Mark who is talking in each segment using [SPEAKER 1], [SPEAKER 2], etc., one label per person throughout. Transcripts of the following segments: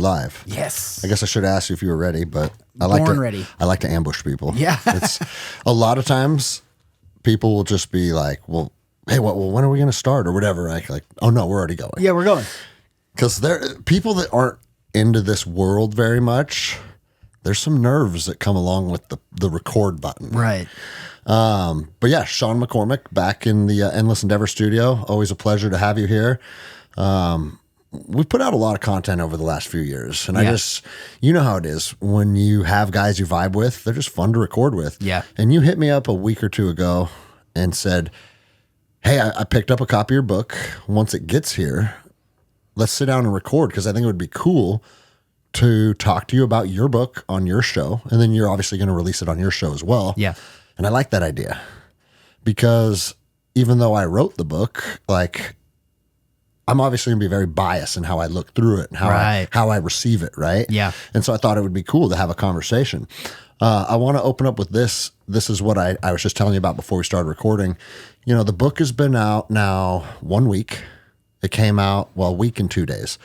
[SPEAKER 1] live.
[SPEAKER 2] Yes.
[SPEAKER 1] I guess I should ask you if you were ready, but I like to ambush people.
[SPEAKER 2] Yeah.
[SPEAKER 1] It's a lot of times people will just be like, well, hey, when are we going to start or whatever? Like, oh no, we're already going.
[SPEAKER 2] Yeah, we're going.
[SPEAKER 1] Because there people that aren't into this world very much, there's some nerves that come along with the record button.
[SPEAKER 2] Right.
[SPEAKER 1] But yeah, Sean McCormick back in the Endless Endeavor studio. Always a pleasure to have you here. We've put out a lot of content over the last few years, and you know how it is when you have guys you vibe with, they're just fun to record with.
[SPEAKER 2] Yeah.
[SPEAKER 1] And you hit me up a week or two ago and said, hey, I picked up a copy of your book. Once it gets here, let's sit down and record, because I think it would be cool to talk to you about your book on your show. And then you're obviously going to release it on your show as well.
[SPEAKER 2] Yeah.
[SPEAKER 1] And I like that idea, because even though I wrote the book, like, I'm obviously going to be very biased in how I look through it and how I receive it, right?
[SPEAKER 2] Yeah.
[SPEAKER 1] And so I thought it would be cool to have a conversation. I want to open up with this. This is what I was just telling you about before we started recording. You know, the book has been out now 1 week. It came out, a week and 2 days.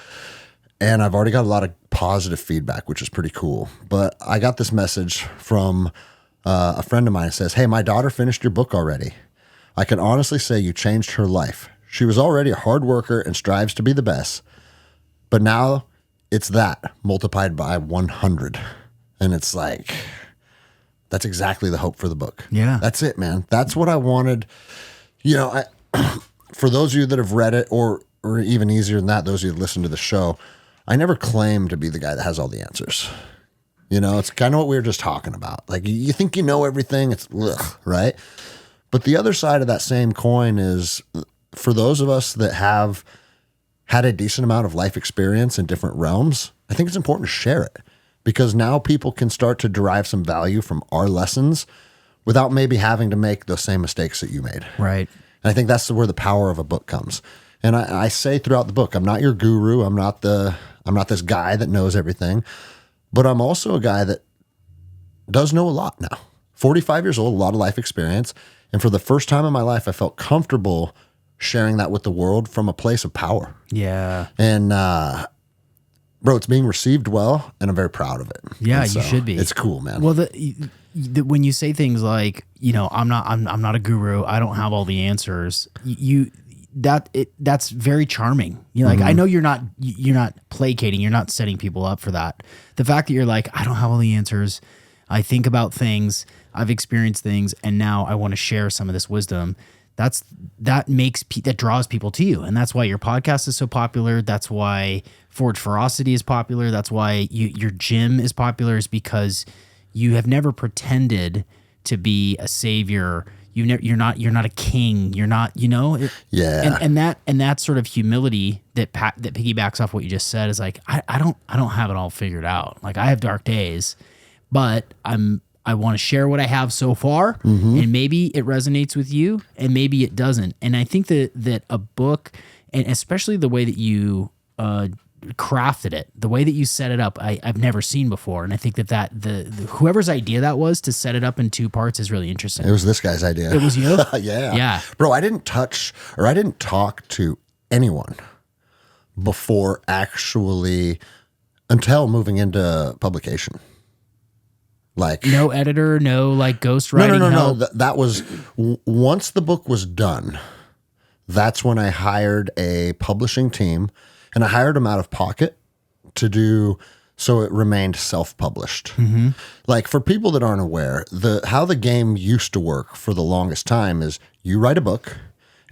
[SPEAKER 1] And I've already got a lot of positive feedback, which is pretty cool. But I got this message from a friend of mine that says, hey, my daughter finished your book already. I can honestly say you changed her life. She was already a hard worker and strives to be the best. But now it's that multiplied by 100. And it's like, that's exactly the hope for the book.
[SPEAKER 2] Yeah.
[SPEAKER 1] That's it, man. That's what I wanted. You know, for those of you that have read it, or even easier than that, those of you that listen to the show, I never claim to be the guy that has all the answers. You know, it's kind of what we were just talking about. Like, you think you know everything, it's right? But the other side of that same coin is, for those of us that have had a decent amount of life experience in different realms, I think it's important to share it, because now people can start to derive some value from our lessons without maybe having to make those same mistakes that you made.
[SPEAKER 2] Right.
[SPEAKER 1] And I think that's where the power of a book comes. And I say throughout the book, I'm not your guru. I'm not this guy that knows everything, but I'm also a guy that does know a lot now. 45 years old, a lot of life experience. And for the first time in my life, I felt comfortable sharing that with the world from a place of power.
[SPEAKER 2] Yeah.
[SPEAKER 1] And, bro, it's being received well, and I'm very proud of it.
[SPEAKER 2] Yeah,
[SPEAKER 1] and
[SPEAKER 2] you should be.
[SPEAKER 1] It's cool, man.
[SPEAKER 2] Well, when you say things like, you know, I'm not a guru, I don't have all the answers, that's very charming. You're like, I know you're not placating, you're not setting people up for that. The fact that you're like, I don't have all the answers, I think about things, I've experienced things, and now I want to share some of this wisdom. That draws people to you, and that's why your podcast is so popular. That's why Forge Ferocity is popular. That's why your gym is popular, is because you have never pretended to be a savior. You're not a king. You're not, you know.
[SPEAKER 1] Yeah.
[SPEAKER 2] And that sort of humility that piggybacks off what you just said is like, I don't have it all figured out. Like, I have dark days, but I want to share what I have so far, and maybe it resonates with you, and maybe it doesn't. And I think that a book, and especially the way that you crafted it, the way that you set it up, I've never seen before. And I think that whoever's idea that was to set it up in 2 parts is really interesting.
[SPEAKER 1] It was this guy's idea.
[SPEAKER 2] It was you?
[SPEAKER 1] Yeah.
[SPEAKER 2] Yeah.
[SPEAKER 1] Bro, I didn't talk to anyone before until moving into publication. Like,
[SPEAKER 2] no editor, no like ghostwriting.
[SPEAKER 1] No. That was once the book was done. That's when I hired a publishing team, and I hired them out of pocket to do so it remained self-published. Like, for people that aren't aware, how the game used to work for the longest time is you write a book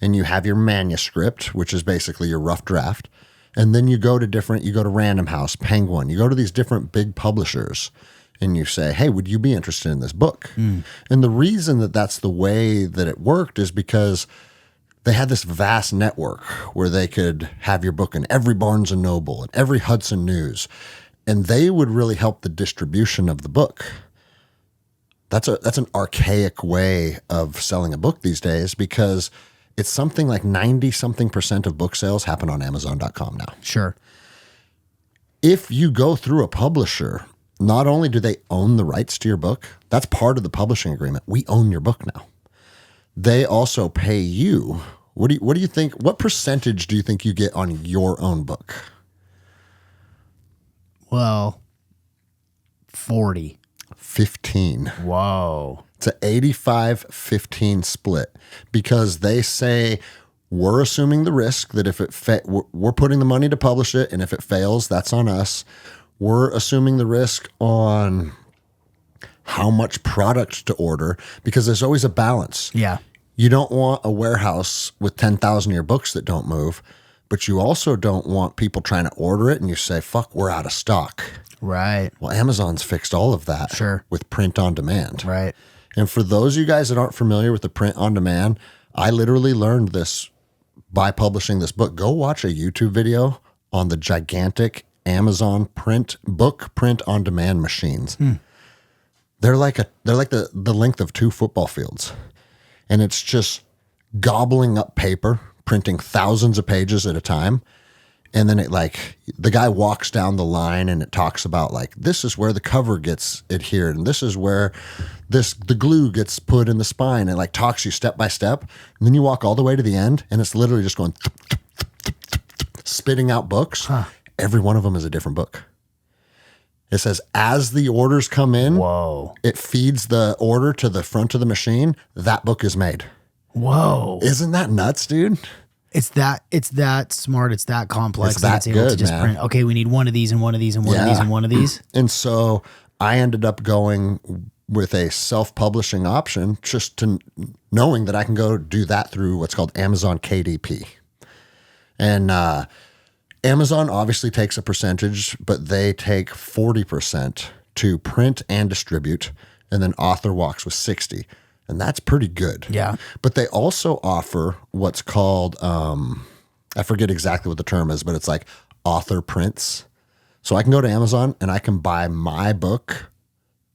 [SPEAKER 1] and you have your manuscript, which is basically your rough draft, and then you go to Random House, Penguin, you go to these different big publishers, and you say, hey, would you be interested in this book? And the reason that that's the way that it worked is because they had this vast network where they could have your book in every Barnes & Noble and every Hudson News, and they would really help the distribution of the book. That's an archaic way of selling a book these days, because it's something like 90-something% of book sales happen on Amazon.com now.
[SPEAKER 2] Sure.
[SPEAKER 1] If you go through a publisher, not only do they own the rights to your book, that's part of the publishing agreement. We own your book now. They also pay you. What do you think? What percentage do you think you get on your own book?
[SPEAKER 2] Well, 40.
[SPEAKER 1] 15.
[SPEAKER 2] Whoa.
[SPEAKER 1] It's an 85-15 split because they say we're assuming the risk that if we're putting the money to publish it, and if it fails, that's on us. We're assuming the risk on how much product to order because there's always a balance.
[SPEAKER 2] Yeah.
[SPEAKER 1] You don't want a warehouse with 10,000 of your books that don't move, but you also don't want people trying to order it and you say, fuck, we're out of stock.
[SPEAKER 2] Right.
[SPEAKER 1] Well, Amazon's fixed all of that with print on demand.
[SPEAKER 2] Right.
[SPEAKER 1] And for those of you guys that aren't familiar with the print on demand, I literally learned this by publishing this book. Go watch a YouTube video on the gigantic Amazon print on demand machines. They're like the length of 2 football fields. And it's just gobbling up paper, printing thousands of pages at a time. And then the guy walks down the line and it talks about this is where the cover gets adhered. And this is where the glue gets put in the spine. And talks you step by step. And then you walk all the way to the end and it's literally just going spitting out books. Every one of them is a different book. It says, as the orders come in, it feeds the order to the front of the machine. That book is made.
[SPEAKER 2] Whoa.
[SPEAKER 1] Isn't that nuts, dude?
[SPEAKER 2] It's that smart. It's that complex.
[SPEAKER 1] It's that
[SPEAKER 2] able to
[SPEAKER 1] good,
[SPEAKER 2] just
[SPEAKER 1] man.
[SPEAKER 2] print. Okay, we need one of these and one of these and one of these and one of these.
[SPEAKER 1] And so I ended up going with a self-publishing option, just to knowing that I can go do that through what's called Amazon KDP. And Amazon obviously takes a percentage, but they take 40% to print and distribute, and then author walks with 60%. And that's pretty good.
[SPEAKER 2] Yeah.
[SPEAKER 1] But they also offer what's called, I forget exactly what the term is, but it's like author prints. So I can go to Amazon and I can buy my book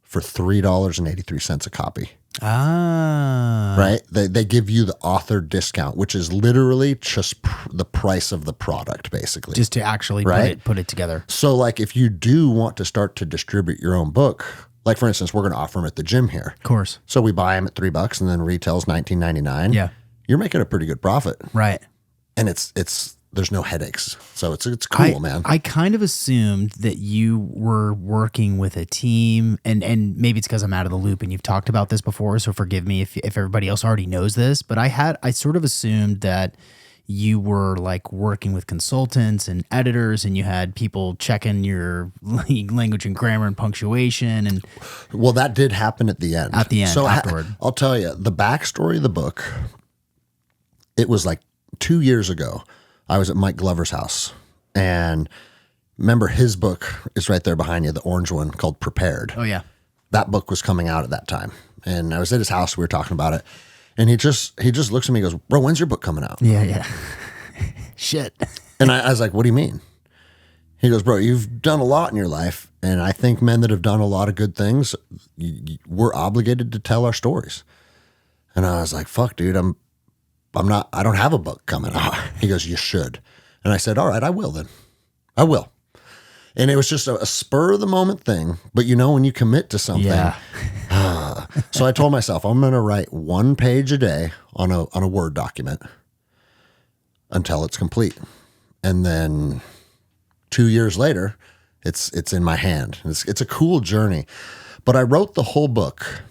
[SPEAKER 1] for $3.83 a copy.
[SPEAKER 2] Ah.
[SPEAKER 1] Right? They give you the author discount, which is literally just the price of the product, basically.
[SPEAKER 2] Just to actually put it together.
[SPEAKER 1] So if you do want to start to distribute your own book, for instance, we're going to offer them at the gym here.
[SPEAKER 2] Of course.
[SPEAKER 1] So we buy them at $3 and then retails $19.99.
[SPEAKER 2] Yeah.
[SPEAKER 1] You're making a pretty good profit.
[SPEAKER 2] Right.
[SPEAKER 1] And it's there's no headaches. So it's cool, man.
[SPEAKER 2] I kind of assumed that you were working with a team, and maybe it's because I'm out of the loop and you've talked about this before, so forgive me if everybody else already knows this, but I sort of assumed that you were working with consultants and editors and you had people checking your language and grammar and punctuation. And
[SPEAKER 1] well, that did happen at the end.
[SPEAKER 2] So afterward.
[SPEAKER 1] I'll tell you the backstory of the book. It was 2 years ago. I was at Mike Glover's house, and remember his book is right there behind you, the orange one called Prepared.
[SPEAKER 2] Oh yeah.
[SPEAKER 1] That book was coming out at that time. And I was at his house. We were talking about it. And he just looks at me and goes, bro, when's your book coming out?
[SPEAKER 2] Yeah. Shit.
[SPEAKER 1] And I was like, what do you mean? He goes, bro, you've done a lot in your life. And I think men that have done a lot of good things, we're obligated to tell our stories. And I was like, fuck, dude, I don't have a book coming out. He goes, you should. And I said, all right, I will then. I will. And it was just a spur of the moment thing. But when you commit to something.
[SPEAKER 2] Yeah.
[SPEAKER 1] So I told myself, I'm going to write 1 page a day on a Word document until it's complete. And then 2 years later, it's in my hand. It's a cool journey. But I wrote the whole book.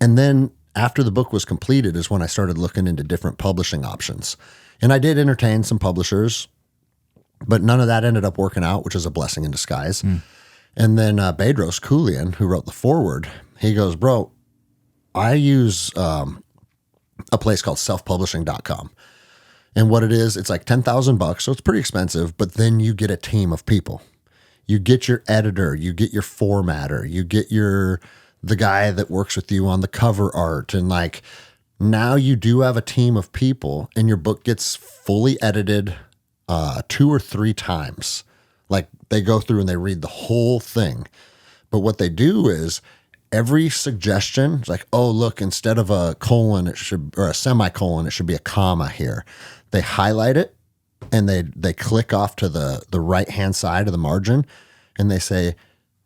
[SPEAKER 1] And then after the book was completed is when I started looking into different publishing options. And I did entertain some publishers, but none of that ended up working out, which is a blessing in disguise. And then Bedros Koulian, who wrote the foreword, he goes, bro, I use a place called selfpublishing.com. And what it is, it's $10,000, so it's pretty expensive, but then you get a team of people. You get your editor, you get your formatter, you get the guy that works with you on the cover art. And now you do have a team of people and your book gets fully edited 2 or 3 times. They go through and they read the whole thing. But what they do is every suggestion is oh, look, instead of a colon, or a semicolon, it should be a comma here. They highlight it and they click off to the right-hand side of the margin and they say,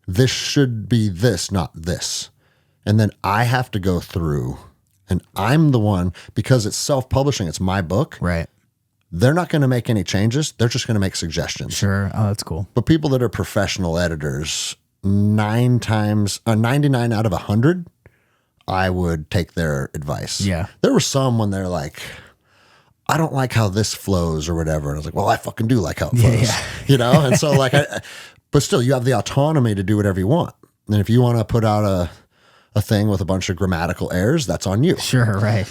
[SPEAKER 1] this should be this, not this. And then I have to go through and I'm the one, because it's self-publishing, it's my book.
[SPEAKER 2] Right.
[SPEAKER 1] they're not going to make any changes. They're just going to make suggestions.
[SPEAKER 2] Sure. Oh, that's cool.
[SPEAKER 1] But people that are professional editors, 99 out of 100, I would take their advice.
[SPEAKER 2] Yeah.
[SPEAKER 1] There were some when they're like, I don't like how this flows or whatever. And I was like, well, I fucking do like how it flows, you know? And so like, but still you have the autonomy to do whatever you want. And if you want to put out a thing with a bunch of grammatical errors, that's on you.
[SPEAKER 2] Sure. Right.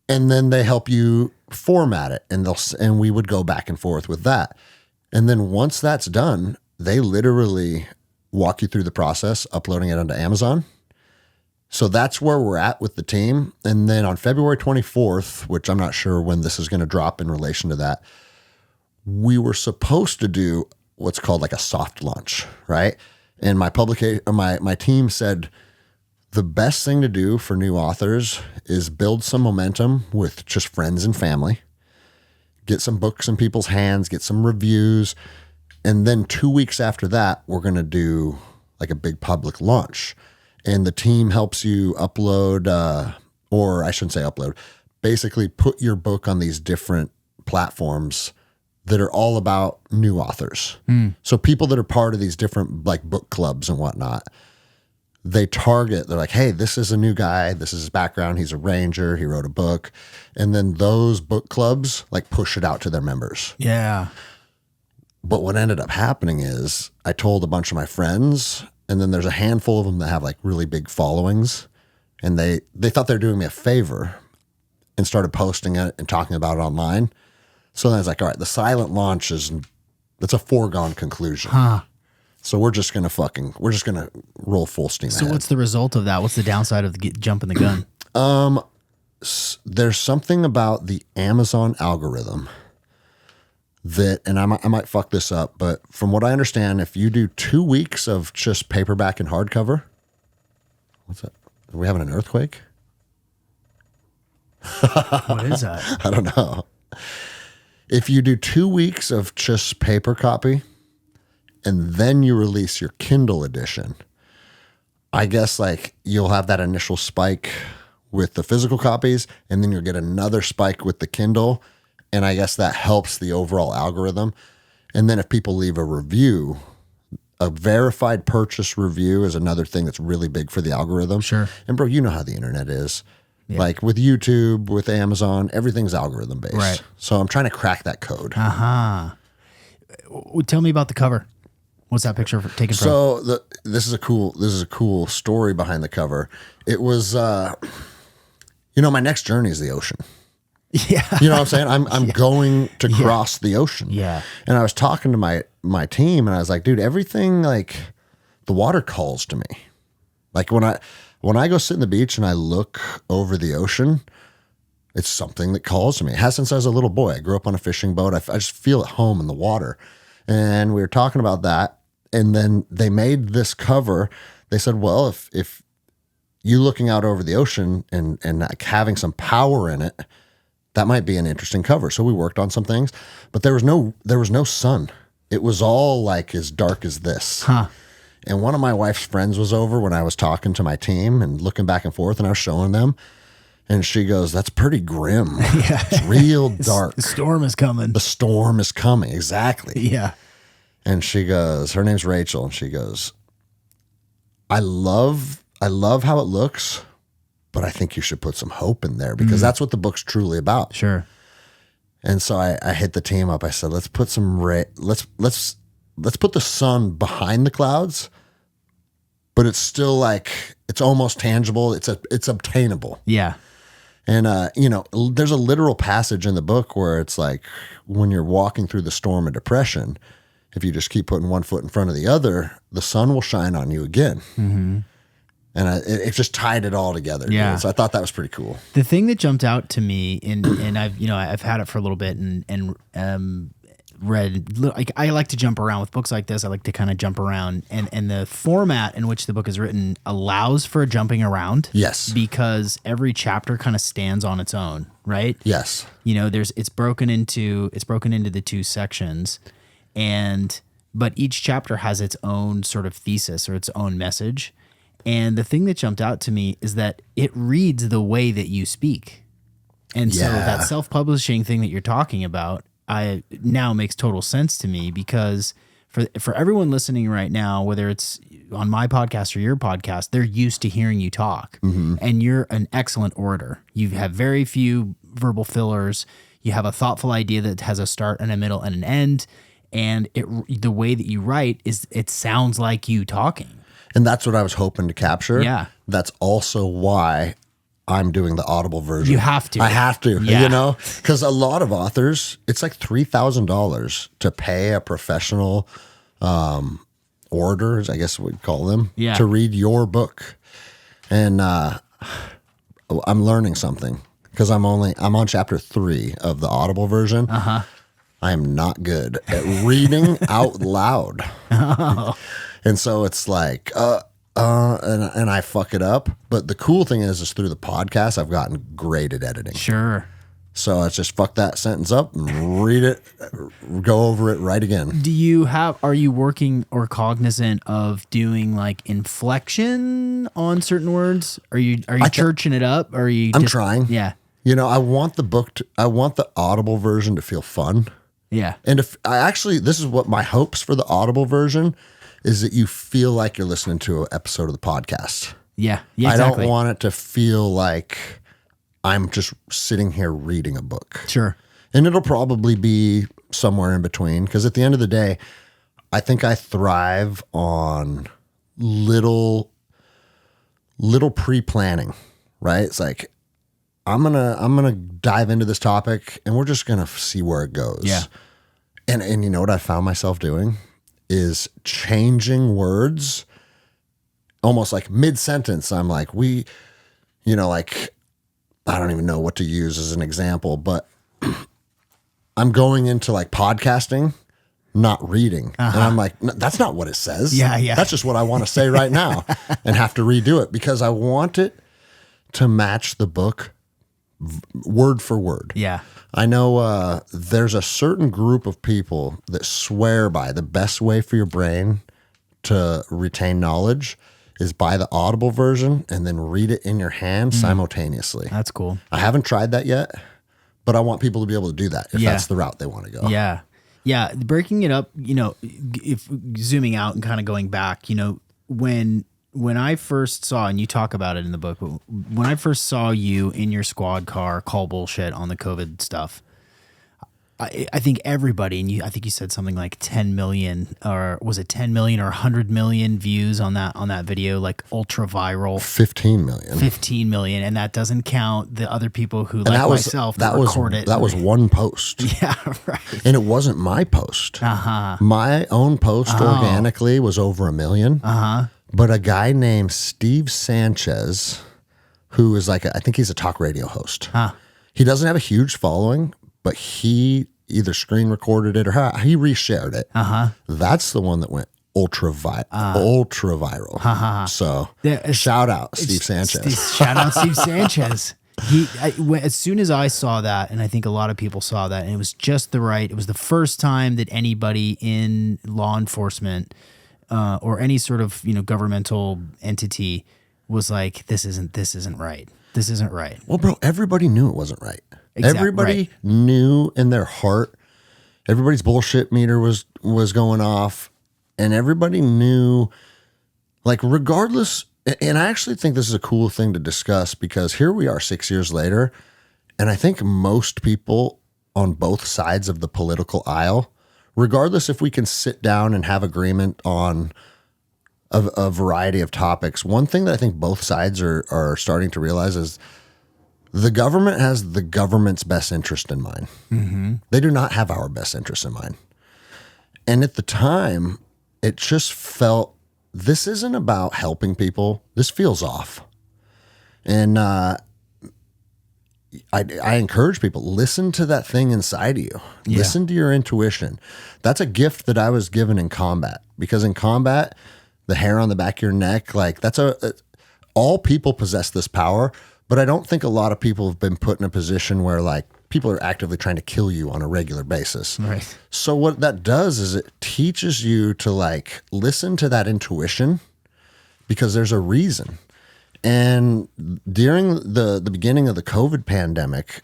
[SPEAKER 1] And then they help you format it, and we would go back and forth with that. And then once that's done, they literally walk you through the process, uploading it onto Amazon. So that's where we're at with the team. And then on February 24th, which I'm not sure when this is going to drop in relation to that, we were supposed to do what's called like a soft launch, right? And my team said the best thing to do for new authors is build some momentum with just friends and family, get some books in people's hands, get some reviews. And then 2 weeks after that, we're going to do like a big public launch. And the team helps you upload, or I shouldn't say upload, basically put your book on these different platforms that are all about new authors. So people that are part of these different like book clubs and whatnot, they're like, hey, this is a new guy. This is his background. He's a ranger. He wrote a book. And then those book clubs like push it out to their members.
[SPEAKER 2] Yeah.
[SPEAKER 1] But what ended up happening is I told a bunch of my friends, and then there's a handful of them that have like really big followings, and they thought they were doing me a favor and started posting it and talking about it online. So then I was like, all right, the silent launch it's a foregone conclusion. So we're just going to roll full steam ahead.
[SPEAKER 2] So what's the result of that? What's the downside of jumping the gun?
[SPEAKER 1] There's something about the Amazon algorithm that, and I might fuck this up, but from what I understand, if you do 2 weeks of just paperback and hardcover, what's that? Are we having an earthquake?
[SPEAKER 2] What is that?
[SPEAKER 1] I don't know. If you do 2 weeks of just paper copy and then you release your Kindle edition, I guess like you'll have that initial spike with the physical copies, and then you'll get another spike with the Kindle. And I guess that helps the overall algorithm. And then if people leave a review, a verified purchase review is another thing that's really big for the algorithm.
[SPEAKER 2] Sure.
[SPEAKER 1] And bro, you know how the internet is. Yeah. Like with YouTube, with Amazon, everything's algorithm based.
[SPEAKER 2] Right.
[SPEAKER 1] So I'm trying to crack that code.
[SPEAKER 2] Tell me about the cover. What's that picture taken from?
[SPEAKER 1] So this is a cool story behind the cover. It was, my next journey is the ocean.
[SPEAKER 2] Yeah.
[SPEAKER 1] You know what I'm saying? I'm going to cross the ocean.
[SPEAKER 2] Yeah.
[SPEAKER 1] And I was talking to my team, and I was like, dude, everything, like the water calls to me. Like when I go sit in the beach and I look over the ocean, it's something that calls to me. It has since I was a little boy. I grew up on a fishing boat. I just feel at home in the water. And we were talking about that. And then they made this cover. They said, well, if you looking out over the ocean and like having some power in it, that might be an interesting cover. So we worked on some things, but there was no sun. It was all like as dark as this. And one of my wife's friends was over when I was talking to my team and looking back and forth, and I was showing them. And she goes, that's pretty grim.
[SPEAKER 2] Yeah.
[SPEAKER 1] It's real dark.
[SPEAKER 2] The storm is coming.
[SPEAKER 1] The storm is coming. Exactly.
[SPEAKER 2] Yeah.
[SPEAKER 1] And she goes, her name's Rachel. And she goes, I love how it looks, but I think you should put some hope in there because that's what the book's truly about.
[SPEAKER 2] Sure.
[SPEAKER 1] And so I hit the team up. I said, let's put let's put the sun behind the clouds, but it's still like, it's almost tangible. It's obtainable.
[SPEAKER 2] Yeah.
[SPEAKER 1] And, there's a literal passage in the book where it's like when you're walking through the storm of depression, if you just keep putting one foot in front of the other, the sun will shine on you again. Mm-hmm. And it just tied it all together.
[SPEAKER 2] Yeah.
[SPEAKER 1] Dude. So I thought that was pretty cool.
[SPEAKER 2] The thing that jumped out to me, and I've had it for a little bit and read, like, I like to jump around with books like this. I like to kind of jump around, and the format in which the book is written allows for jumping around.
[SPEAKER 1] Yes.
[SPEAKER 2] Because every chapter kind of stands on its own, right?
[SPEAKER 1] Yes.
[SPEAKER 2] It's broken into the two sections, but each chapter has its own sort of thesis or its own message. And the thing that jumped out to me is that it reads the way that you speak. And so that self-publishing thing that you're talking about, I now makes total sense to me, because for everyone listening right now, whether it's on my podcast or your podcast, they're used to hearing you talk, and you're an excellent orator. You have very few verbal fillers. You have a thoughtful idea that has a start and a middle and an end. And the way that you write it sounds like you talking.
[SPEAKER 1] And that's what I was hoping to capture.
[SPEAKER 2] Yeah.
[SPEAKER 1] That's also why I'm doing the Audible version.
[SPEAKER 2] You have to.
[SPEAKER 1] I have to,
[SPEAKER 2] Yeah.
[SPEAKER 1] you know, because a lot of authors, it's like $3,000 to pay a professional orators, I guess we'd call them, to read your book. And I'm learning something, because I'm on chapter 3 of the Audible version. I am not good at reading out loud. And so it's like, and I fuck it up. But the cool thing is through the podcast, I've gotten great at editing.
[SPEAKER 2] Sure.
[SPEAKER 1] So it's just fuck that sentence up and read it, go over it right again.
[SPEAKER 2] Are you working or cognizant of doing like inflection on certain words? Are you churching it up? Or are you
[SPEAKER 1] I'm trying.
[SPEAKER 2] Yeah.
[SPEAKER 1] You know, I want the Audible version to feel fun.
[SPEAKER 2] Yeah.
[SPEAKER 1] And this is what my hopes for the Audible version is, that you feel like you're listening to an episode of the podcast.
[SPEAKER 2] Yeah. Yeah. Exactly.
[SPEAKER 1] I don't want it to feel like I'm just sitting here reading a book.
[SPEAKER 2] Sure.
[SPEAKER 1] And it'll probably be somewhere in between, because at the end of the day, I think I thrive on little pre-planning, right? It's like, I'm gonna dive into this topic and we're just gonna see where it goes.
[SPEAKER 2] Yeah.
[SPEAKER 1] And you know what I found myself doing is changing words almost like mid-sentence. I'm like, I don't even know what to use as an example, but I'm going into like podcasting, not reading. And I'm like, no, that's not what it says.
[SPEAKER 2] Yeah.
[SPEAKER 1] That's just what I want to say right now, and have to redo it because I want it to match the book word for word.
[SPEAKER 2] Yeah.
[SPEAKER 1] I know there's a certain group of people that swear by the best way for your brain to retain knowledge is buy the Audible version and then read it in your hand simultaneously.
[SPEAKER 2] That's cool.
[SPEAKER 1] I haven't tried that yet, but I want people to be able to do that if that's the route they want to go.
[SPEAKER 2] Yeah. Yeah. Breaking it up, if zooming out and kind of going back, when I first saw, and you talk about it in the book, but when I first saw you in your squad car call bullshit on the COVID stuff, I think everybody, and I think you said something like 10 million, or was it 10 million or 100 million views on that video, like ultra viral.
[SPEAKER 1] 15 million.
[SPEAKER 2] 15 million, and that doesn't count the other people who, like myself, that record it.
[SPEAKER 1] That was one post.
[SPEAKER 2] Yeah, right.
[SPEAKER 1] And it wasn't my post. My own post organically was over 1 million. But a guy named Steve Sanchez, who is I think he's a talk radio host. He doesn't have a huge following, but he either screen recorded it or he reshared it. That's the one that went ultra viral. So shout out Steve Sanchez.
[SPEAKER 2] Shout out Steve Sanchez. As soon as I saw that, and I think a lot of people saw that, and it was just it was the first time that anybody in law enforcement or any sort of governmental entity was like, this isn't right. This isn't right.
[SPEAKER 1] Well, bro, everybody knew it wasn't right. Everybody
[SPEAKER 2] right.
[SPEAKER 1] knew in their heart. Everybody's bullshit meter was going off, and everybody knew, like, regardless. And I actually think this is a cool thing to discuss, because here we are 6 years later, and I think most people on both sides of the political aisle, regardless if we can sit down and have agreement on a variety of topics, one thing that I think both sides are starting to realize is the government has the government's best interest in mind. They do not have our best interest in mind. And at the time, it just felt, this isn't about helping people. This feels off. And I encourage people, listen to that thing inside of you.
[SPEAKER 2] Yeah.
[SPEAKER 1] Listen to your intuition. That's a gift that I was given in combat, because in combat, the hair on the back of your neck, like all people possess this power, but I don't think a lot of people have been put in a position where like people are actively trying to kill you on a regular basis.
[SPEAKER 2] Right.
[SPEAKER 1] So what that does is it teaches you to like listen to that intuition, because there's a reason. And during the beginning of the COVID pandemic,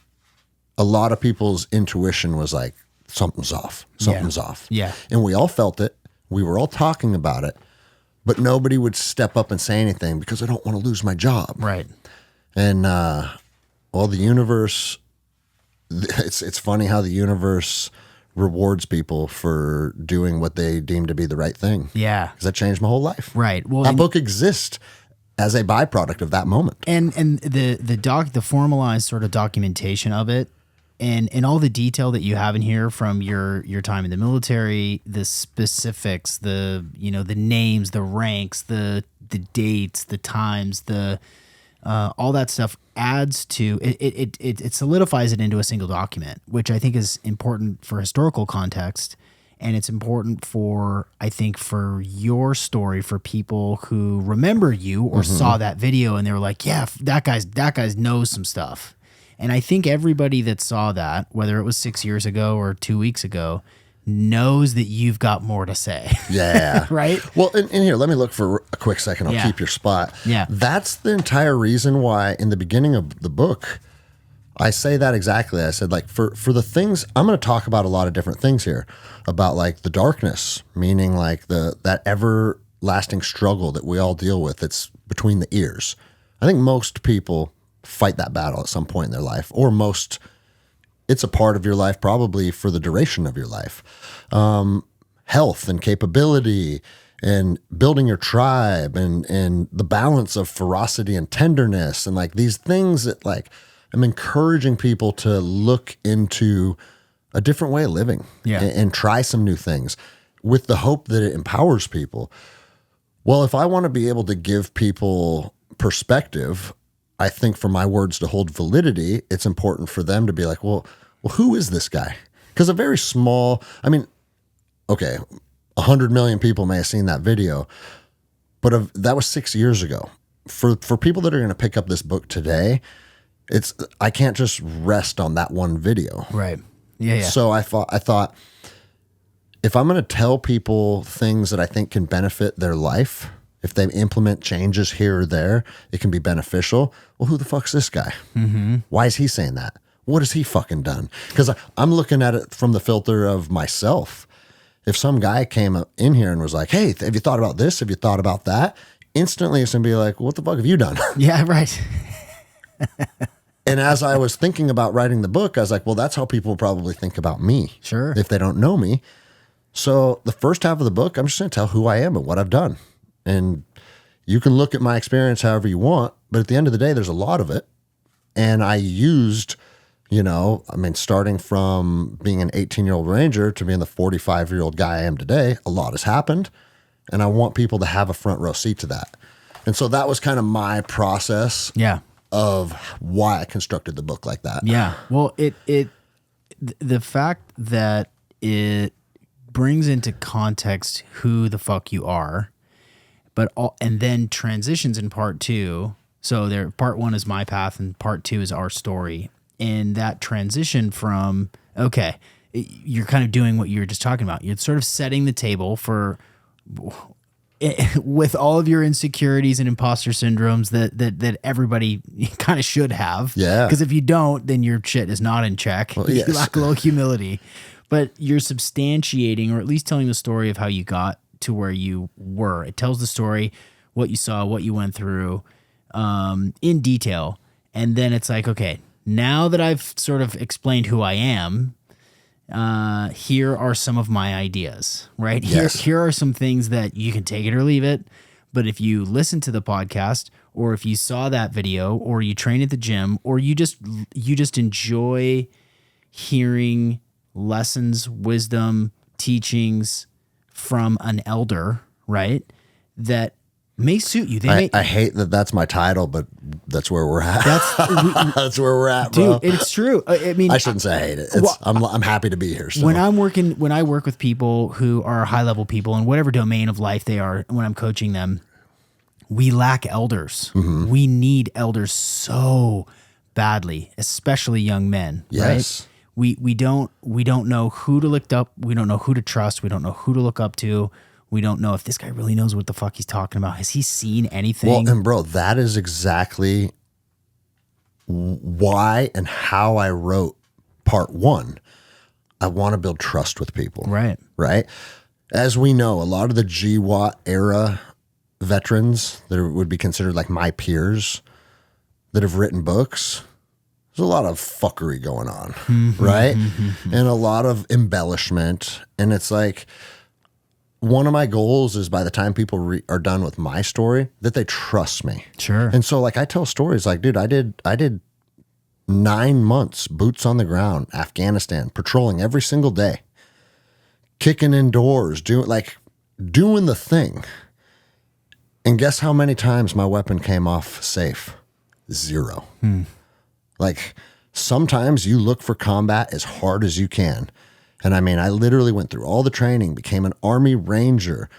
[SPEAKER 1] a lot of people's intuition was like, something's off. Something's off.
[SPEAKER 2] Yeah.
[SPEAKER 1] And we all felt it. We were all talking about it, but nobody would step up and say anything because I don't want to lose my job.
[SPEAKER 2] Right.
[SPEAKER 1] And, well, the universe, it's funny how the universe rewards people for doing what they deem to be the right thing.
[SPEAKER 2] Yeah.
[SPEAKER 1] Because that changed my whole life.
[SPEAKER 2] Right. Well,
[SPEAKER 1] that book exists as a byproduct of that moment.
[SPEAKER 2] And the formalized sort of documentation of it, and all the detail that you have in here from your time in the military, the specifics, the names, the ranks, the dates, the times, all that stuff adds to it. It solidifies it into a single document, which I think is important for historical context. And it's important for your story, for people who remember you or saw that video and they were like, yeah, that guy's knows some stuff. And I think everybody that saw that, whether it was 6 years ago or 2 weeks ago, knows that you've got more to say.
[SPEAKER 1] Yeah.
[SPEAKER 2] Right?
[SPEAKER 1] Well, and here, let me look for a quick second. I'll keep your spot.
[SPEAKER 2] Yeah.
[SPEAKER 1] That's the entire reason why in the beginning of the book, I say that exactly. I said, like, for the things, I'm going to talk about a lot of different things here about like the darkness, meaning like that everlasting struggle that we all deal with. It's between the ears. I think most people fight that battle at some point in their life, or it's a part of your life, probably for the duration of your life. Health and capability and building your tribe and the balance of ferocity and tenderness. And like these things that like, I'm encouraging people to look into a different way of living and try some new things with the hope that it empowers people. Well, if I want to be able to give people perspective, I think for my words to hold validity, it's important for them to be like, well, who is this guy? Because a very small, 100 million people may have seen that video, but that was 6 years ago. For people that are going to pick up this book today, I can't just rest on that one video.
[SPEAKER 2] Right. Yeah.
[SPEAKER 1] So I thought if I'm going to tell people things that I think can benefit their life, if they implement changes here or there, it can be beneficial. Well, who the fuck's this guy? Mm-hmm. Why is he saying that? What has he fucking done? Because I'm looking at it from the filter of myself. If some guy came in here and was like, hey, have you thought about this? Have you thought about that? Instantly it's going to be like, what the fuck have you done?
[SPEAKER 2] Yeah, right.
[SPEAKER 1] And as I was thinking about writing the book, I was like, well, that's how people probably think about me.
[SPEAKER 2] Sure.
[SPEAKER 1] If they don't know me. So the first half of the book, I'm just going to tell who I am and what I've done. And you can look at my experience however you want, but at the end of the day, there's a lot of it. And I used, starting from being an 18-year-old Ranger to being the 45-year-old guy I am today, a lot has happened. And I want people to have a front row seat to that. And so that was kind of my process.
[SPEAKER 2] Yeah.
[SPEAKER 1] Of why I constructed the book like that.
[SPEAKER 2] Yeah. Well, the fact that it brings into context who the fuck you are, and then transitions in part two. So part one is my path and part two is our story. And that transition from, okay, you're kind of doing what you were just talking about. You're sort of setting the table for, with all of your insecurities and imposter syndromes that everybody kind of should have.
[SPEAKER 1] Yeah.
[SPEAKER 2] Because if you don't, then your shit is not in check. Well, yes. You lack a little humility. But you're substantiating, or at least telling the story of how you got to where you were. It tells the story, what you saw, what you went through, in detail. And then it's like, okay, now that I've sort of explained who I am, here are some of my ideas, right?
[SPEAKER 1] Yes.
[SPEAKER 2] Here are some things that you can take it or leave it. But if you listen to the podcast, or if you saw that video, or you train at the gym, or you just enjoy hearing lessons, wisdom, teachings from an elder, right? That may suit you.
[SPEAKER 1] I hate that that's my title, but that's where we're at. That's where we're at, bro.
[SPEAKER 2] Dude, it's true. I mean,
[SPEAKER 1] I shouldn't say I hate it. I'm happy to be here. So.
[SPEAKER 2] When I work with people who are high level people in whatever domain of life they are, when I'm coaching them, we lack elders. Mm-hmm. We need elders so badly, especially young men.
[SPEAKER 1] Yes.
[SPEAKER 2] Right? We don't know who to look up. We don't know who to trust. We don't know who to look up to. We don't know if this guy really knows what the fuck he's talking about. Has he seen anything?
[SPEAKER 1] Well, and bro, that is exactly why and how I wrote part one. I want to build trust with people.
[SPEAKER 2] Right.
[SPEAKER 1] Right. As we know, a lot of the GWAT era veterans that would be considered like my peers that have written books, there's a lot of fuckery going on, right? And a lot of embellishment. And it's like, one of my goals is by the time people are done with my story, that they trust me.
[SPEAKER 2] Sure.
[SPEAKER 1] And so like I tell stories like, dude, I did 9 months, boots on the ground, Afghanistan, patrolling every single day, kicking indoors, doing the thing. And guess how many times my weapon came off safe? 0. Like sometimes you look for combat as hard as you can. And I mean, I literally went through all the training, became an Army Ranger,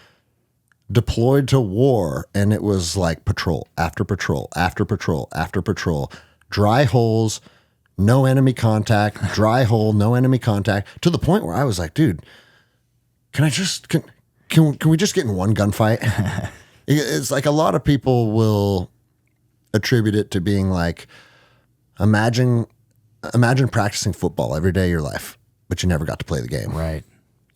[SPEAKER 1] deployed to war, and it was like patrol after patrol after patrol after patrol, dry holes, no enemy contact, dry hole, no enemy contact, to the point where I was like, dude, can we just get in one gunfight? It's like a lot of people will attribute it to being like, imagine practicing football every day of your life, but you never got to play the game.
[SPEAKER 2] Right.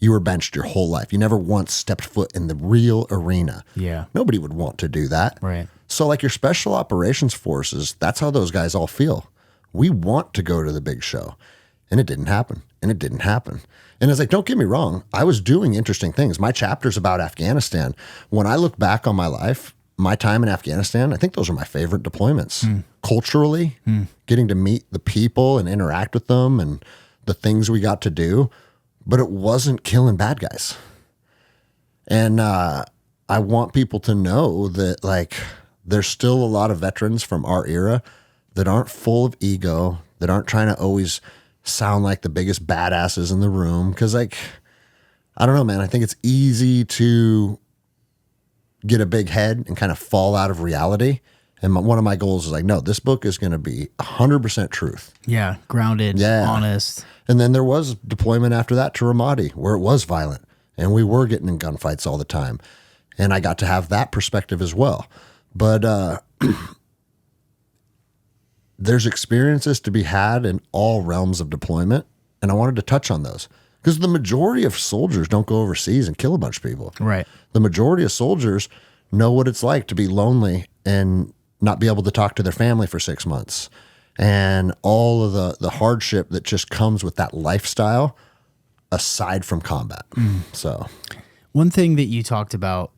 [SPEAKER 1] You were benched your whole life. You never once stepped foot in the real arena.
[SPEAKER 2] Yeah.
[SPEAKER 1] Nobody would want to do that.
[SPEAKER 2] Right.
[SPEAKER 1] So like your special operations forces, that's how those guys all feel. We want to go to the big show. And it didn't happen. And it didn't happen. And it's like, don't get me wrong. I was doing interesting things. My chapters about Afghanistan, when I look back on my life, my time in Afghanistan, I think those are my favorite deployments. Culturally, getting to meet the people and interact with them and the things we got to do. But it wasn't killing bad guys. And I want people to know that like there's still a lot of veterans from our era that aren't full of ego, that aren't trying to always sound like the biggest badasses in the room. Cause like, I don't know, man, I think it's easy to get a big head and kind of fall out of reality. And one of my goals is like, no, this book is going to be 100% truth.
[SPEAKER 2] Yeah. Grounded, honest.
[SPEAKER 1] And then there was deployment after that to Ramadi where it was violent and we were getting in gunfights all the time. And I got to have that perspective as well. But, there's experiences to be had in all realms of deployment. And I wanted to touch on those because the majority of soldiers don't go overseas and kill a bunch of people.
[SPEAKER 2] Right.
[SPEAKER 1] The majority of soldiers know what it's like to be lonely and not be able to talk to their family for 6 months and all of the hardship that just comes with that lifestyle aside from combat. So
[SPEAKER 2] one thing that you talked about,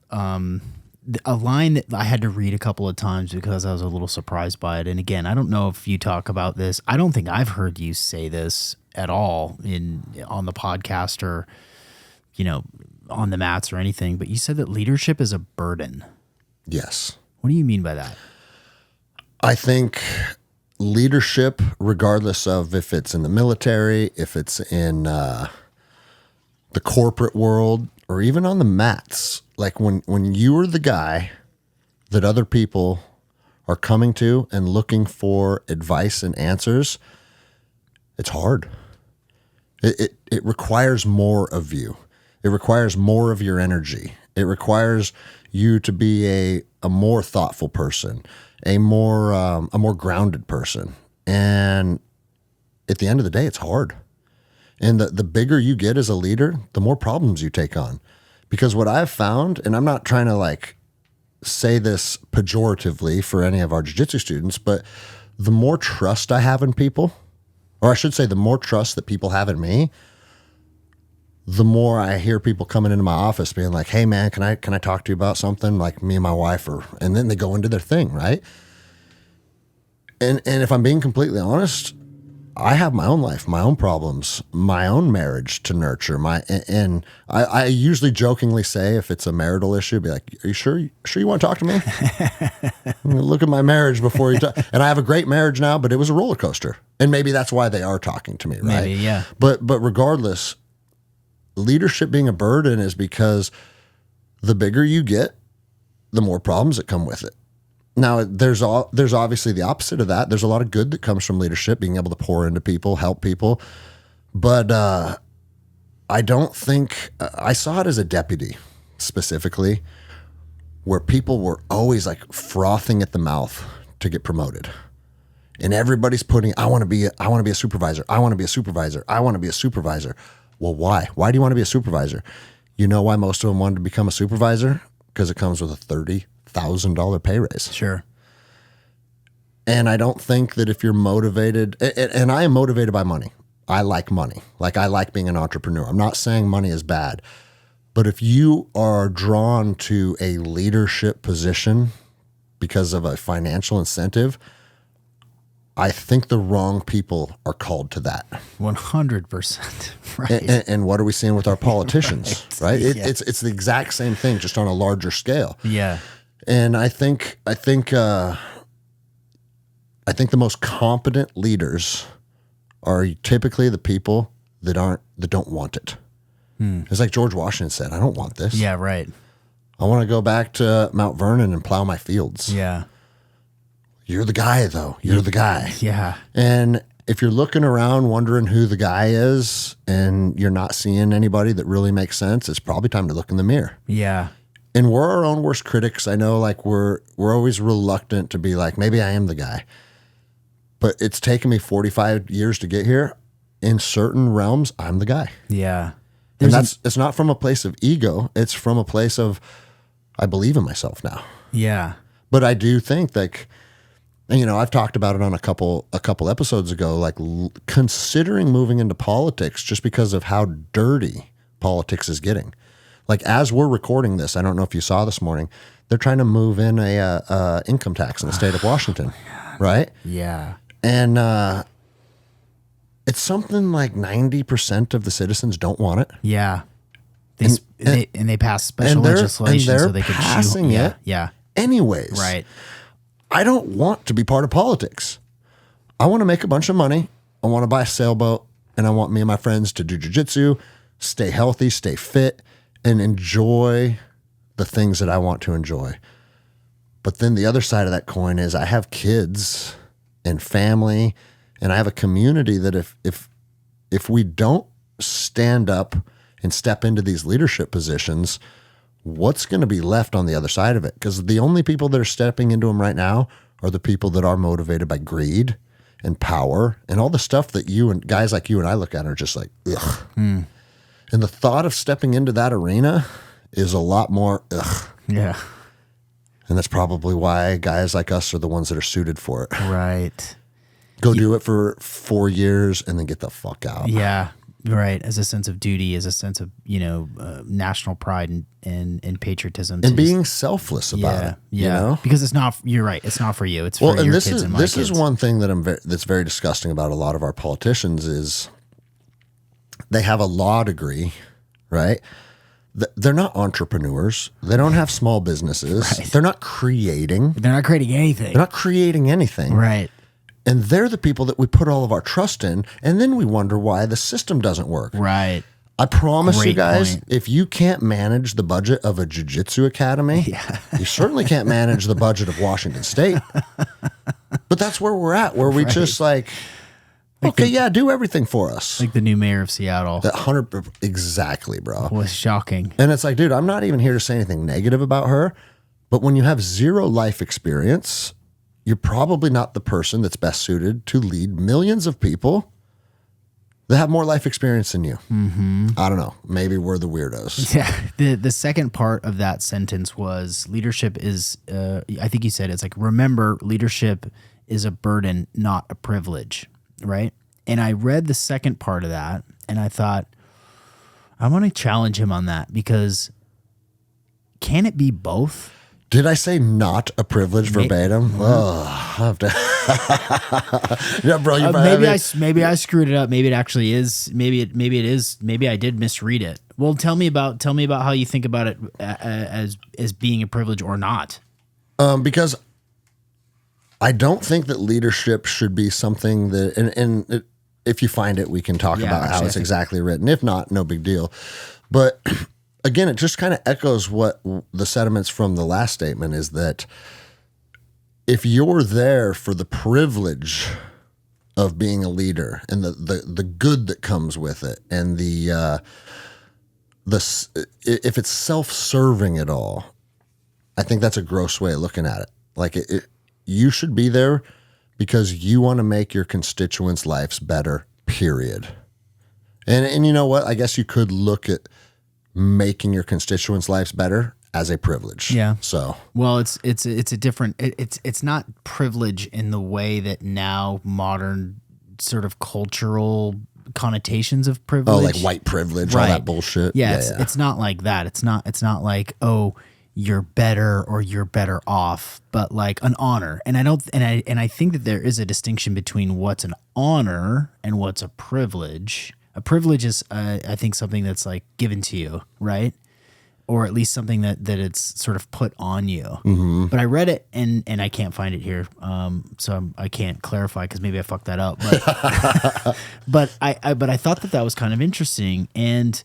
[SPEAKER 2] a line that I had to read a couple of times because I was a little surprised by it. And again, I don't know if you talk about this. I don't think I've heard you say this at all on the podcast or, on the mats or anything, but you said that leadership is a burden.
[SPEAKER 1] Yes.
[SPEAKER 2] What do you mean by that?
[SPEAKER 1] I think leadership, regardless of if it's in the military, if it's in the corporate world, or even on the mats, like when you are the guy that other people are coming to and looking for advice and answers, it's hard. It requires more of you. It requires more of your energy. It requires you to be a more thoughtful person, a more grounded person. And at the end of the day, it's hard. And the bigger you get as a leader, the more problems you take on. Because what I've found, and I'm not trying to like say this pejoratively for any of our jiu-jitsu students, but the more trust I have in people, or I should say the more trust that people have in me, the more I hear people coming into my office being like, hey man, can I talk to you about something, like me and my wife, and then they go into their thing, right? And if I'm being completely honest, I have my own life, my own problems, my own marriage to nurture. And I usually jokingly say, if it's a marital issue, be like, "Are you sure you want to talk to me? Look at my marriage before you talk." And I have a great marriage now, but it was a roller coaster. And maybe that's why they are talking to me, right?
[SPEAKER 2] Maybe, yeah.
[SPEAKER 1] But regardless, leadership being a burden is because the bigger you get, the more problems that come with it. Now, there's obviously the opposite of that. There's a lot of good that comes from leadership, being able to pour into people, help people. But I don't think I saw it as a deputy specifically, where people were always like frothing at the mouth to get promoted, and everybody's putting, I want to be a supervisor. I want to be a supervisor. I want to be a supervisor. Well, why? Why do you want to be a supervisor? You know why most of them wanted to become a supervisor? Because it comes with a $30,000 pay raise.
[SPEAKER 2] Sure.
[SPEAKER 1] And I don't think that if you're motivated, and I am motivated by money. I like money. Like, I like being an entrepreneur. I'm not saying money is bad. But if you are drawn to a leadership position because of a financial incentive, I think the wrong people are called to that.
[SPEAKER 2] 100%. Right.
[SPEAKER 1] And what are we seeing with our politicians, right?
[SPEAKER 2] Yeah.
[SPEAKER 1] It's the exact same thing, just on a larger scale.
[SPEAKER 2] Yeah.
[SPEAKER 1] And I think the most competent leaders are typically the people that don't want it. It's like George Washington said, I don't want this.
[SPEAKER 2] Yeah, right.
[SPEAKER 1] I want to go back to Mount Vernon and plow my fields.
[SPEAKER 2] Yeah.
[SPEAKER 1] You're the guy, though. You're the guy.
[SPEAKER 2] Yeah.
[SPEAKER 1] And if you're looking around wondering who the guy is and you're not seeing anybody that really makes sense, it's probably time to look in the mirror.
[SPEAKER 2] Yeah.
[SPEAKER 1] And we're our own worst critics. I know, like, we're always reluctant to be like, maybe I am the guy. But it's taken me 45 years to get here. In certain realms, I'm the guy.
[SPEAKER 2] Yeah.
[SPEAKER 1] And it's not from a place of ego. It's from a place of, I believe in myself now.
[SPEAKER 2] Yeah.
[SPEAKER 1] But I do think, like, and, you know, I've talked about it on a couple episodes ago, like considering moving into politics just because of how dirty politics is getting. Like, as we're recording this, I don't know if you saw this morning, they're trying to move in a income tax in the state of Washington, right?
[SPEAKER 2] Yeah.
[SPEAKER 1] And it's something like 90% of the citizens don't want it.
[SPEAKER 2] Yeah. They pass special legislation so they could
[SPEAKER 1] passing it.
[SPEAKER 2] Yeah.
[SPEAKER 1] Anyways.
[SPEAKER 2] Right.
[SPEAKER 1] I don't want to be part of politics. I want to make a bunch of money. I want to buy a sailboat, and I want me and my friends to do jiu-jitsu, stay healthy, stay fit, and enjoy the things that I want to enjoy. But then the other side of that coin is I have kids and family, and I have a community that if we don't stand up and step into these leadership positions, what's going to be left on the other side of it? Because the only people that are stepping into them right now are the people that are motivated by greed and power and all the stuff that you and guys like you and I look at are just like, ugh. And the thought of stepping into that arena is a lot more ugh.
[SPEAKER 2] Yeah.
[SPEAKER 1] And that's probably why guys like us are the ones that are suited for it.
[SPEAKER 2] Right.
[SPEAKER 1] Go do it for 4 years and then get the fuck out.
[SPEAKER 2] Yeah. Right. As a sense of duty, as a sense of, national pride and patriotism.
[SPEAKER 1] And being selfless about it.
[SPEAKER 2] Yeah.
[SPEAKER 1] You know?
[SPEAKER 2] Because it's not, you're right. It's not for you. It's for your kids and my kids.
[SPEAKER 1] This is one thing that that's very disgusting about a lot of our politicians is they have a law degree, right? They're not entrepreneurs. They don't have small businesses. Right. They're not creating.
[SPEAKER 2] They're not creating anything.
[SPEAKER 1] They're not creating anything.
[SPEAKER 2] Right.
[SPEAKER 1] And they're the people that we put all of our trust in, and then we wonder why the system doesn't work.
[SPEAKER 2] Right.
[SPEAKER 1] I promise
[SPEAKER 2] Great
[SPEAKER 1] you guys,
[SPEAKER 2] point.
[SPEAKER 1] if you can't manage the budget of a jiu-jitsu academy, you certainly can't manage the budget of Washington State. But that's where we're at, where we just do everything for us.
[SPEAKER 2] Like the new mayor of Seattle.
[SPEAKER 1] That 100, exactly, bro.
[SPEAKER 2] Was shocking.
[SPEAKER 1] And it's like, dude, I'm not even here to say anything negative about her, but when you have zero life experience, you're probably not the person that's best suited to lead millions of people that have more life experience than you. Mm-hmm. I don't know. Maybe we're the weirdos.
[SPEAKER 2] Yeah. The second part of that sentence was leadership is, I think you said it's like, remember, leadership is a burden, not a privilege, right? And I read the second part of that and I thought, I want to challenge him on that because can it be both?
[SPEAKER 1] Did I say not a privilege verbatim? Oh, I have to. Yeah, bro.
[SPEAKER 2] Maybe I screwed it up. Maybe it actually is. Maybe it is. Maybe I did misread it. Well, tell me about how you think about it as being a privilege or not.
[SPEAKER 1] Because I don't think that leadership should be something that, and if you find it, we can talk about how it's exactly written. If not, no big deal. But again, it just kind of echoes what the sentiments from the last statement is, that if you're there for the privilege of being a leader and the good that comes with it, and if it's self-serving at all, I think that's a gross way of looking at it. Like you should be there because you want to make your constituents' lives better, period. And you know what? I guess you could look at making your constituents' lives better as a privilege.
[SPEAKER 2] Yeah.
[SPEAKER 1] So,
[SPEAKER 2] well, it's a different. It's not privilege in the way that now modern sort of cultural connotations of privilege.
[SPEAKER 1] oh, like white privilege, all that bullshit.
[SPEAKER 2] Yeah, it's not like that. It's not like, oh, you're better or you're better off, but like an honor. And I think that there is a distinction between what's an honor and what's a privilege. A privilege is, I think, something that's like given to you, right? Or at least something that it's sort of put on you. Mm-hmm. But I read it and I can't find it here, so I can't clarify because maybe I fucked that up. But but I thought that was kind of interesting. And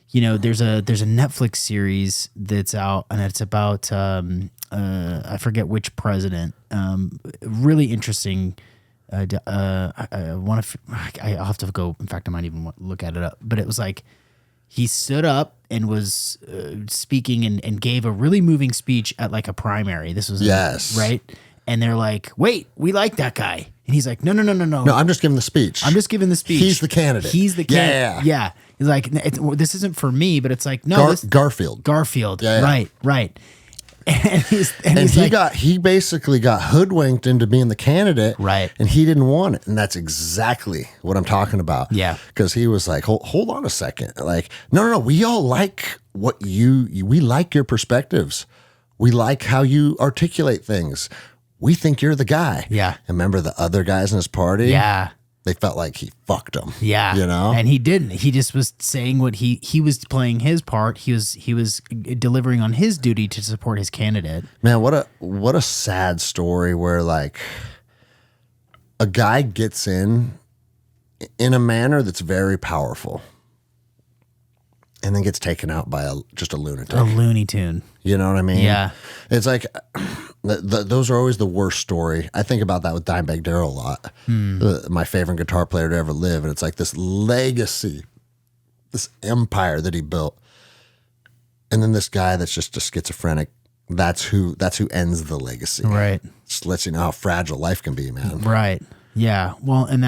[SPEAKER 2] you know, there's a Netflix series that's out, and it's about I forget which president. Really interesting. I'll have to go. In fact, I might even look at it up. But it was like he stood up and was speaking and gave a really moving speech at like a primary. This was right, and they're like, "Wait, we like that guy," and he's like, "No,
[SPEAKER 1] No, I'm just giving the speech.
[SPEAKER 2] I'm just giving the speech.
[SPEAKER 1] He's the candidate.
[SPEAKER 2] He's the candidate. Yeah. He's like, this isn't for me, but it's like, no,
[SPEAKER 1] Garfield.
[SPEAKER 2] Yeah. Right. And
[SPEAKER 1] he basically got hoodwinked into being the candidate,
[SPEAKER 2] right?
[SPEAKER 1] And he didn't want it, and that's exactly what I'm talking about.
[SPEAKER 2] Yeah,
[SPEAKER 1] because he was like, hold on a second, like, no, we all like what we like your perspectives, we like how you articulate things, we think you're the guy.
[SPEAKER 2] Yeah,
[SPEAKER 1] and remember the other guys in his party?
[SPEAKER 2] Yeah.
[SPEAKER 1] They felt like he fucked them.
[SPEAKER 2] Yeah.
[SPEAKER 1] You know?
[SPEAKER 2] And he didn't. He just was saying what he was playing his part. He was delivering on his duty to support his candidate.
[SPEAKER 1] Man, what a sad story where like a guy gets in a manner that's very powerful and then gets taken out by just a lunatic.
[SPEAKER 2] A Looney Tune.
[SPEAKER 1] You know what I mean?
[SPEAKER 2] Yeah.
[SPEAKER 1] It's like those are always the worst story. I think about that with Dimebag Darrell a lot. My favorite guitar player to ever live. And it's like this legacy, this empire that he built. And then this guy that's just a schizophrenic, that's who ends the legacy.
[SPEAKER 2] Right.
[SPEAKER 1] Just lets you know how fragile life can be, man.
[SPEAKER 2] Right. Yeah. Well, and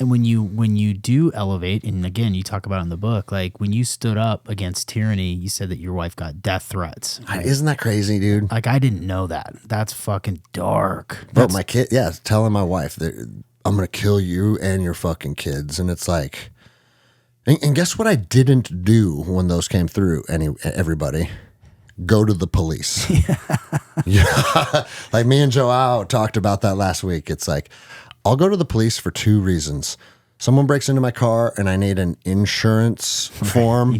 [SPEAKER 2] when you do elevate, and again, you talk about it in the book, like when you stood up against tyranny, you said that your wife got death threats. Right?
[SPEAKER 1] Isn't that crazy, dude?
[SPEAKER 2] Like, I didn't know that. That's fucking dark.
[SPEAKER 1] Bro, my kid, telling my wife that I'm going to kill you and your fucking kids. And it's like, and guess what I didn't do when those came through? Everybody, go to the police. Yeah. Like me and Joao talked about that last week. It's like, I'll go to the police for two reasons. Someone breaks into my car and I need an insurance form,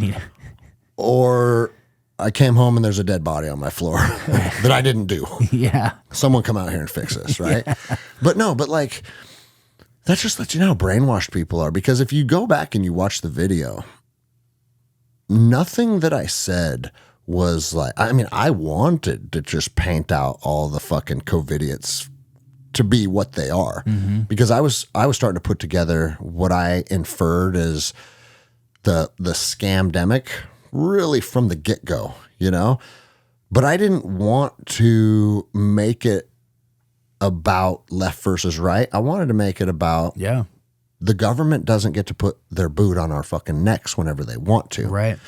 [SPEAKER 1] or I came home and there's a dead body on my floor that I didn't do.
[SPEAKER 2] Yeah.
[SPEAKER 1] Someone come out here and fix this, right? Yeah. But like, that just lets you know how brainwashed people are. Because if you go back and you watch the video, nothing that I said was like, I mean, I wanted to just paint out all the fucking COVIDiots to be what they are, because I was starting to put together what I inferred as the scamdemic really from the get-go, you know? But I didn't want to make it about left versus right. I wanted to make it about the government doesn't get to put their boot on our fucking necks whenever they want to.
[SPEAKER 2] Right.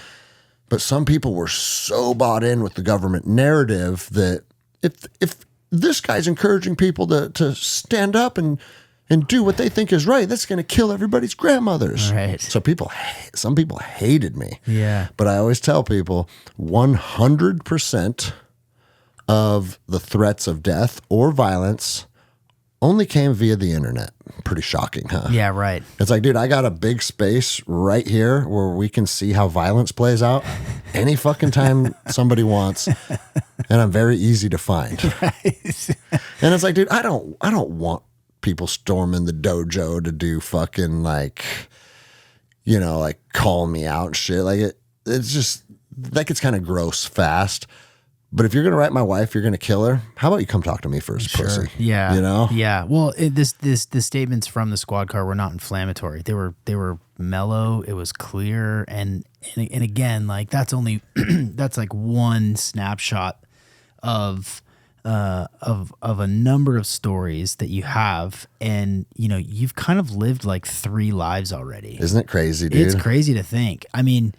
[SPEAKER 1] But some people were so bought in with the government narrative that if this guy's encouraging people to stand up and do what they think is right, that's going to kill everybody's grandmothers.
[SPEAKER 2] Right.
[SPEAKER 1] So some people hated me.
[SPEAKER 2] Yeah.
[SPEAKER 1] But I always tell people 100% of the threats of death or violence only came via the internet. Pretty shocking, huh?
[SPEAKER 2] Yeah, right.
[SPEAKER 1] It's like, dude, I got a big space right here where we can see how violence plays out any fucking time somebody wants, and I'm very easy to find. Right. And it's like, dude, I don't want people storming the dojo to do fucking like, you know, like call me out and shit. Like it's just, that gets kind of gross fast. But if you're gonna write my wife, you're gonna kill her. How about you come talk to me first, pussy?
[SPEAKER 2] Yeah,
[SPEAKER 1] you know.
[SPEAKER 2] Yeah. Well, the statements from the squad car were not inflammatory. They were mellow. It was clear, and again, like that's only that's like one snapshot of of a number of stories that you have, and you've kind of lived like 3 lives already.
[SPEAKER 1] Isn't it crazy, dude?
[SPEAKER 2] It's crazy to think. I mean,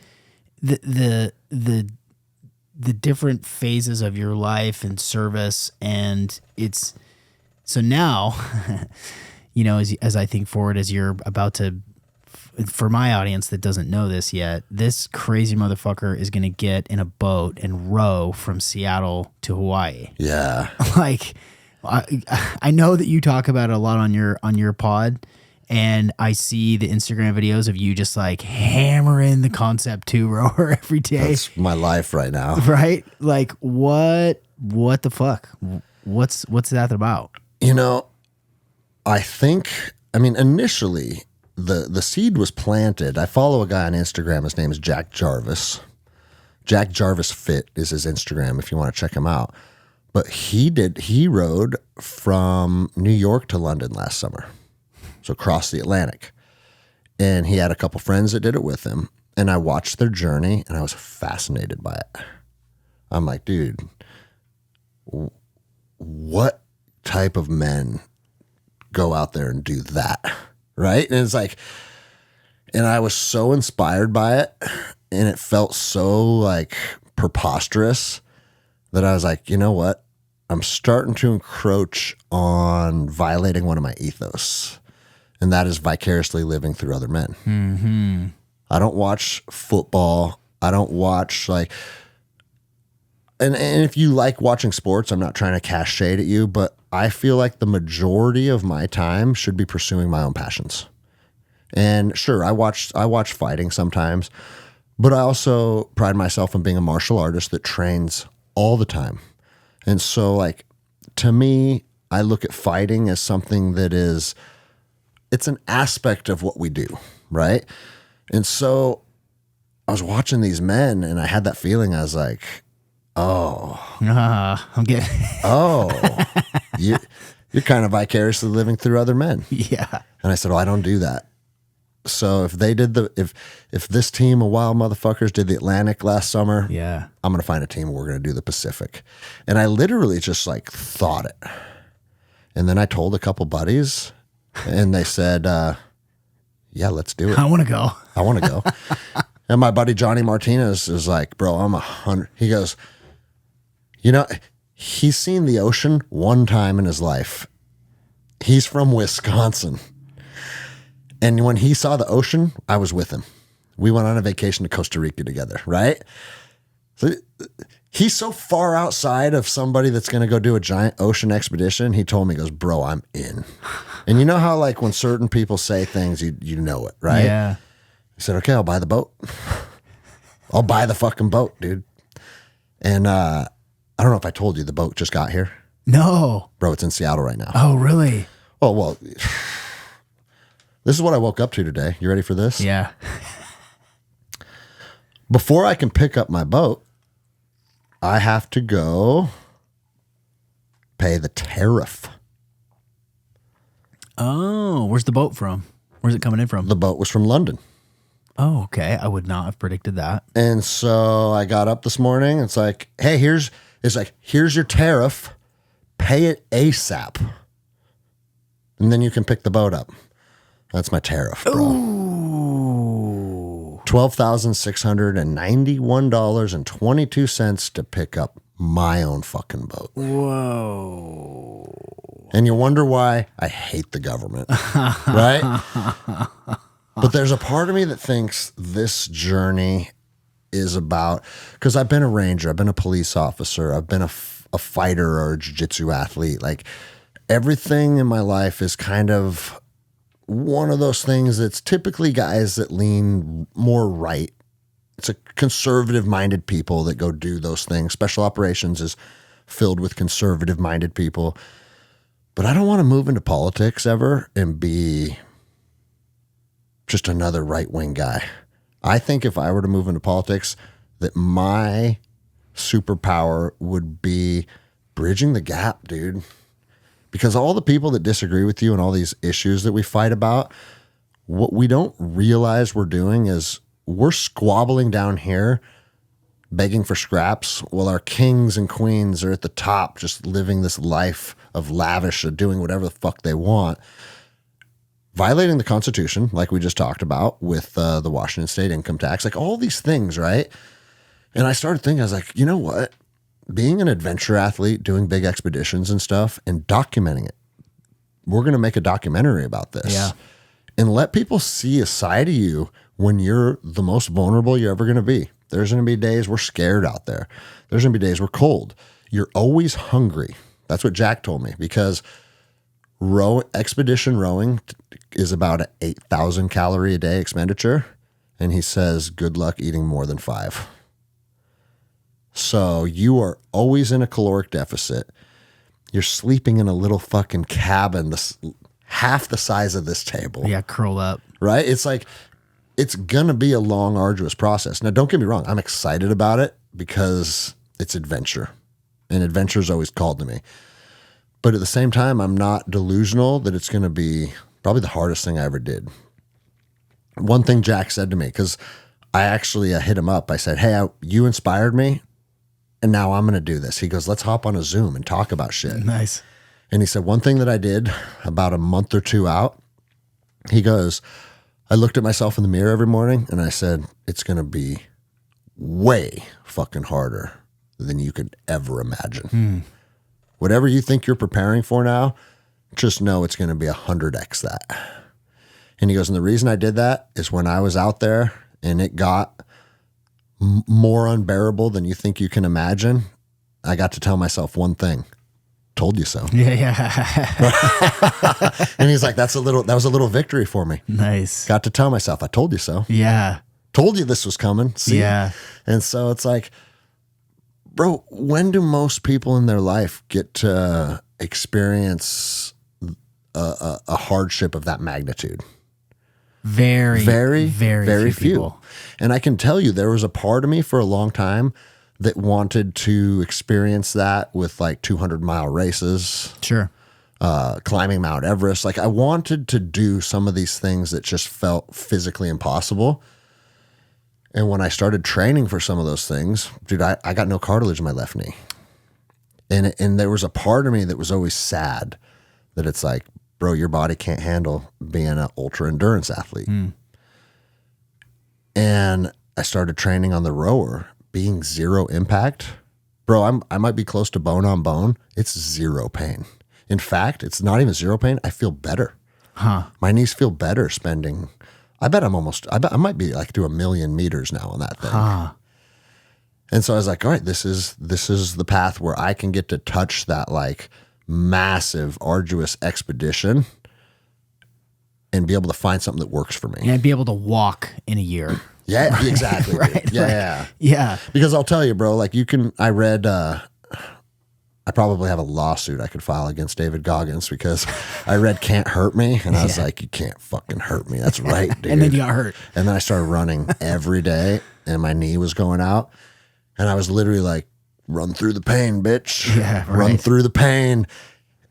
[SPEAKER 2] the different phases of your life and service, and it's so now, as I think forward, as you're about to. For my audience that doesn't know this yet, this crazy motherfucker is going to get in a boat and row from Seattle to Hawaii.
[SPEAKER 1] Yeah.
[SPEAKER 2] Like, I know that you talk about it a lot on your pod, and I see the Instagram videos of you just like hammering the Concept 2 rower every day.
[SPEAKER 1] That's my life right now.
[SPEAKER 2] Right? Like, what the fuck? What's that about?
[SPEAKER 1] I mean, initially, the seed was planted. I follow a guy on Instagram. His name is Jack Jarvis. Jack Jarvis Fit is his Instagram if you want to check him out. But he rode from New York to London last summer. So across the Atlantic. And he had a couple friends that did it with him. And I watched their journey and I was fascinated by it. I'm like, dude, what type of men go out there and do that? Right. And it's like, and I was so inspired by it, and it felt so like preposterous that I was like, you know what? I'm starting to encroach on violating one of my ethos, and that is vicariously living through other men.
[SPEAKER 2] Mm-hmm.
[SPEAKER 1] I don't watch football. I don't watch and if you like watching sports, I'm not trying to cast shade at you, but I feel like the majority of my time should be pursuing my own passions. And sure, I watch fighting sometimes, but I also pride myself in being a martial artist that trains all the time. And so like, to me, I look at fighting as something that it's an aspect of what we do, right? And so I was watching these men and I had that feeling. I was like,
[SPEAKER 2] I'm getting.
[SPEAKER 1] You're kind of vicariously living through other men.
[SPEAKER 2] Yeah.
[SPEAKER 1] And I said, well, I don't do that. So if they did if this team of wild motherfuckers did the Atlantic last summer,
[SPEAKER 2] yeah,
[SPEAKER 1] I'm going to find a team where we're going to do the Pacific. And I literally just like thought it. And then I told a couple buddies and they said, yeah, let's do it.
[SPEAKER 2] I want to go.
[SPEAKER 1] I want to go. And my buddy Johnny Martinez is like, bro, I'm 100. He goes, he's seen the ocean one time in his life. He's from Wisconsin. And when he saw the ocean, I was with him. We went on a vacation to Costa Rica together, right? So he's so far outside of somebody that's going to go do a giant ocean expedition. He told me, he goes, bro, I'm in. And you know how like when certain people say things, you know it, right?
[SPEAKER 2] Yeah.
[SPEAKER 1] He said, okay, I'll buy the boat. I'll buy the fucking boat, dude. And I don't know if I told you the boat just got here.
[SPEAKER 2] No.
[SPEAKER 1] Bro, it's in Seattle right now.
[SPEAKER 2] Oh, really?
[SPEAKER 1] Oh, well, this is what I woke up to today. You ready for this?
[SPEAKER 2] Yeah.
[SPEAKER 1] Before I can pick up my boat, I have to go pay the tariff.
[SPEAKER 2] Oh, where's the boat from? Where's it coming in from?
[SPEAKER 1] The boat was from London.
[SPEAKER 2] Oh, okay. I would not have predicted that.
[SPEAKER 1] And so I got up this morning. It's like, hey, here's your tariff. Pay it ASAP. And then you can pick the boat up. That's my tariff, bro.
[SPEAKER 2] Ooh.
[SPEAKER 1] $12,691.22 to pick up my own fucking boat.
[SPEAKER 2] Whoa.
[SPEAKER 1] And you wonder why I hate the government, right? But there's a part of me that thinks this journey is about, because I've been a ranger, I've been a police officer, I've been a fighter or a jiu-jitsu athlete. Like everything in my life is kind of one of those things that's typically guys that lean more right. It's a conservative-minded people that go do those things. Special operations is filled with conservative-minded people. But I don't want to move into politics ever and be just another right-wing guy. I think if I were to move into politics, that my superpower would be bridging the gap, dude. Because all the people that disagree with you and all these issues that we fight about, what we don't realize we're doing is we're squabbling down here begging for scraps while our kings and queens are at the top just living this life of lavish or doing whatever the fuck they want, violating the Constitution, like we just talked about with the Washington state income tax, like all these things, right? And I started thinking, I was like, you know what? Being an adventure athlete, doing big expeditions and stuff and documenting it, we're going to make a documentary about this.
[SPEAKER 2] Yeah.
[SPEAKER 1] And let people see a side of you when you're the most vulnerable you're ever going to be. There's going to be days we're scared out there. There's going to be days we're cold. You're always hungry. That's what Jack told me, because expedition rowing is about an 8,000 calorie a day expenditure. And he says, good luck eating more than 5. So you are always in a caloric deficit. You're sleeping in a little fucking cabin, half the size of this table.
[SPEAKER 2] Yeah, curl up.
[SPEAKER 1] Right? It's like, it's going to be a long, arduous process. Now, don't get me wrong. I'm excited about it because it's adventure. And adventure's always called to me. But at the same time, I'm not delusional that it's going to be probably the hardest thing I ever did. One thing Jack said to me, because I actually hit him up. I said, hey, you inspired me, and now I'm going to do this. He goes, let's hop on a Zoom and talk about shit.
[SPEAKER 2] Nice.
[SPEAKER 1] And he said, one thing that I did about a month or 2 out, he goes, I looked at myself in the mirror every morning and I said, it's going to be way fucking harder than you could ever imagine. Whatever you think you're preparing for now, just know it's going to be 100x that. And he goes, and the reason I did that is when I was out there and it got more unbearable than you think you can imagine, I got to tell myself one thing. Told you so.
[SPEAKER 2] Yeah.
[SPEAKER 1] And he's like, that was a little victory for me.
[SPEAKER 2] Nice.
[SPEAKER 1] Got to tell myself, I told you so.
[SPEAKER 2] Yeah.
[SPEAKER 1] Told you this was coming. See?
[SPEAKER 2] Yeah.
[SPEAKER 1] And so it's like, bro, when do most people in their life get to experience a hardship of that magnitude?
[SPEAKER 2] Very
[SPEAKER 1] Very few.
[SPEAKER 2] people.
[SPEAKER 1] And I can tell you, there was a part of me for a long time that wanted to experience that with like 200-mile races.
[SPEAKER 2] Sure.
[SPEAKER 1] Climbing Mount Everest. Like I wanted to do some of these things that just felt physically impossible. And when I started training for some of those things, dude, I got no cartilage in my left knee. And there was a part of me that was always sad that it's like, bro, your body can't handle being an ultra endurance athlete. And I started training on the rower, being zero impact. Bro, I might be close to bone on bone. It's zero pain. In fact, it's not even zero pain. I feel better. My knees feel better spending. I bet I might be like through 1,000,000 meters now on that thing. And so I was like, all right, this is the path where I can get to touch that like massive, arduous expedition and be able to find something that works for me.
[SPEAKER 2] And I'd be able to walk in a year.
[SPEAKER 1] Yeah, exactly.
[SPEAKER 2] Right.
[SPEAKER 1] Yeah. Because I'll tell you, bro, like I read, I probably have a lawsuit I could file against David Goggins because I read Can't Hurt Me. And I was like, you can't fucking hurt me. That's right, dude.
[SPEAKER 2] And then you got hurt.
[SPEAKER 1] And then I started running every day and my knee was going out. And I was literally like, run through the pain, bitch.
[SPEAKER 2] Yeah, right.
[SPEAKER 1] Run through the pain.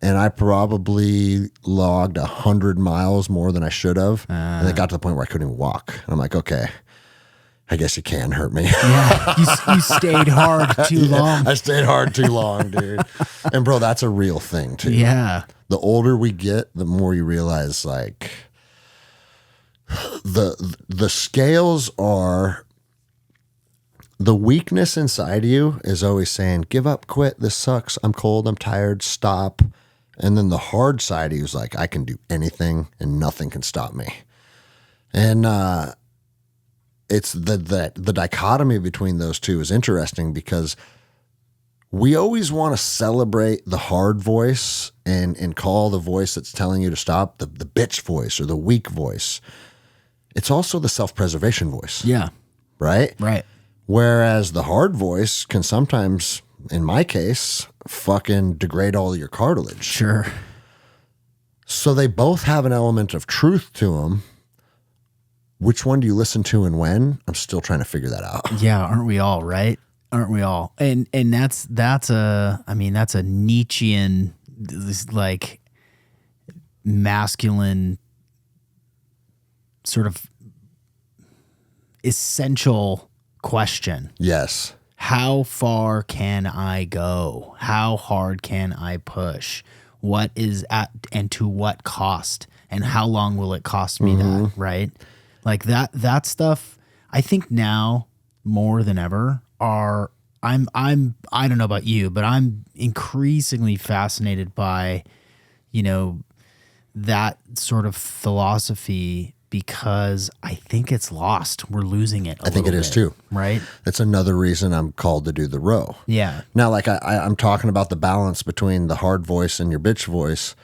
[SPEAKER 1] And I probably logged 100 miles more than I should have. And it got to the point where I couldn't even walk. And I'm like, okay, I guess you can hurt me.
[SPEAKER 2] Yeah, you stayed hard too long.
[SPEAKER 1] I stayed hard too long, dude. And bro, that's a real thing too.
[SPEAKER 2] Yeah.
[SPEAKER 1] The older we get, the more you realize like the scales are, the weakness inside of you is always saying, give up, quit, this sucks, I'm cold, I'm tired, stop. And then the hard side of you is like, I can do anything and nothing can stop me. And it's the dichotomy between those two is interesting because we always want to celebrate the hard voice and call the voice that's telling you to stop the bitch voice or the weak voice. It's also the self-preservation voice.
[SPEAKER 2] Yeah.
[SPEAKER 1] Right?
[SPEAKER 2] Right.
[SPEAKER 1] Whereas the hard voice can sometimes, in my case, fucking degrade all of your cartilage.
[SPEAKER 2] Sure.
[SPEAKER 1] So they both have an element of truth to them. Which one do you listen to and when? I'm still trying to figure that out.
[SPEAKER 2] Yeah, aren't we all, right? Aren't we all? And that's a Nietzschean, this like masculine sort of essential question.
[SPEAKER 1] Yes.
[SPEAKER 2] how far can I go? How hard can I push? What is at and to what cost? And how long will it cost me that? Right? Like that stuff, I think now more than ever I don't know about you, but I'm increasingly fascinated by, that sort of philosophy because I think it's lost. We're losing it.
[SPEAKER 1] I think it is too.
[SPEAKER 2] Right.
[SPEAKER 1] That's another reason I'm called to do the row.
[SPEAKER 2] Yeah.
[SPEAKER 1] Now, like I'm talking about the balance between the hard voice and your bitch voice,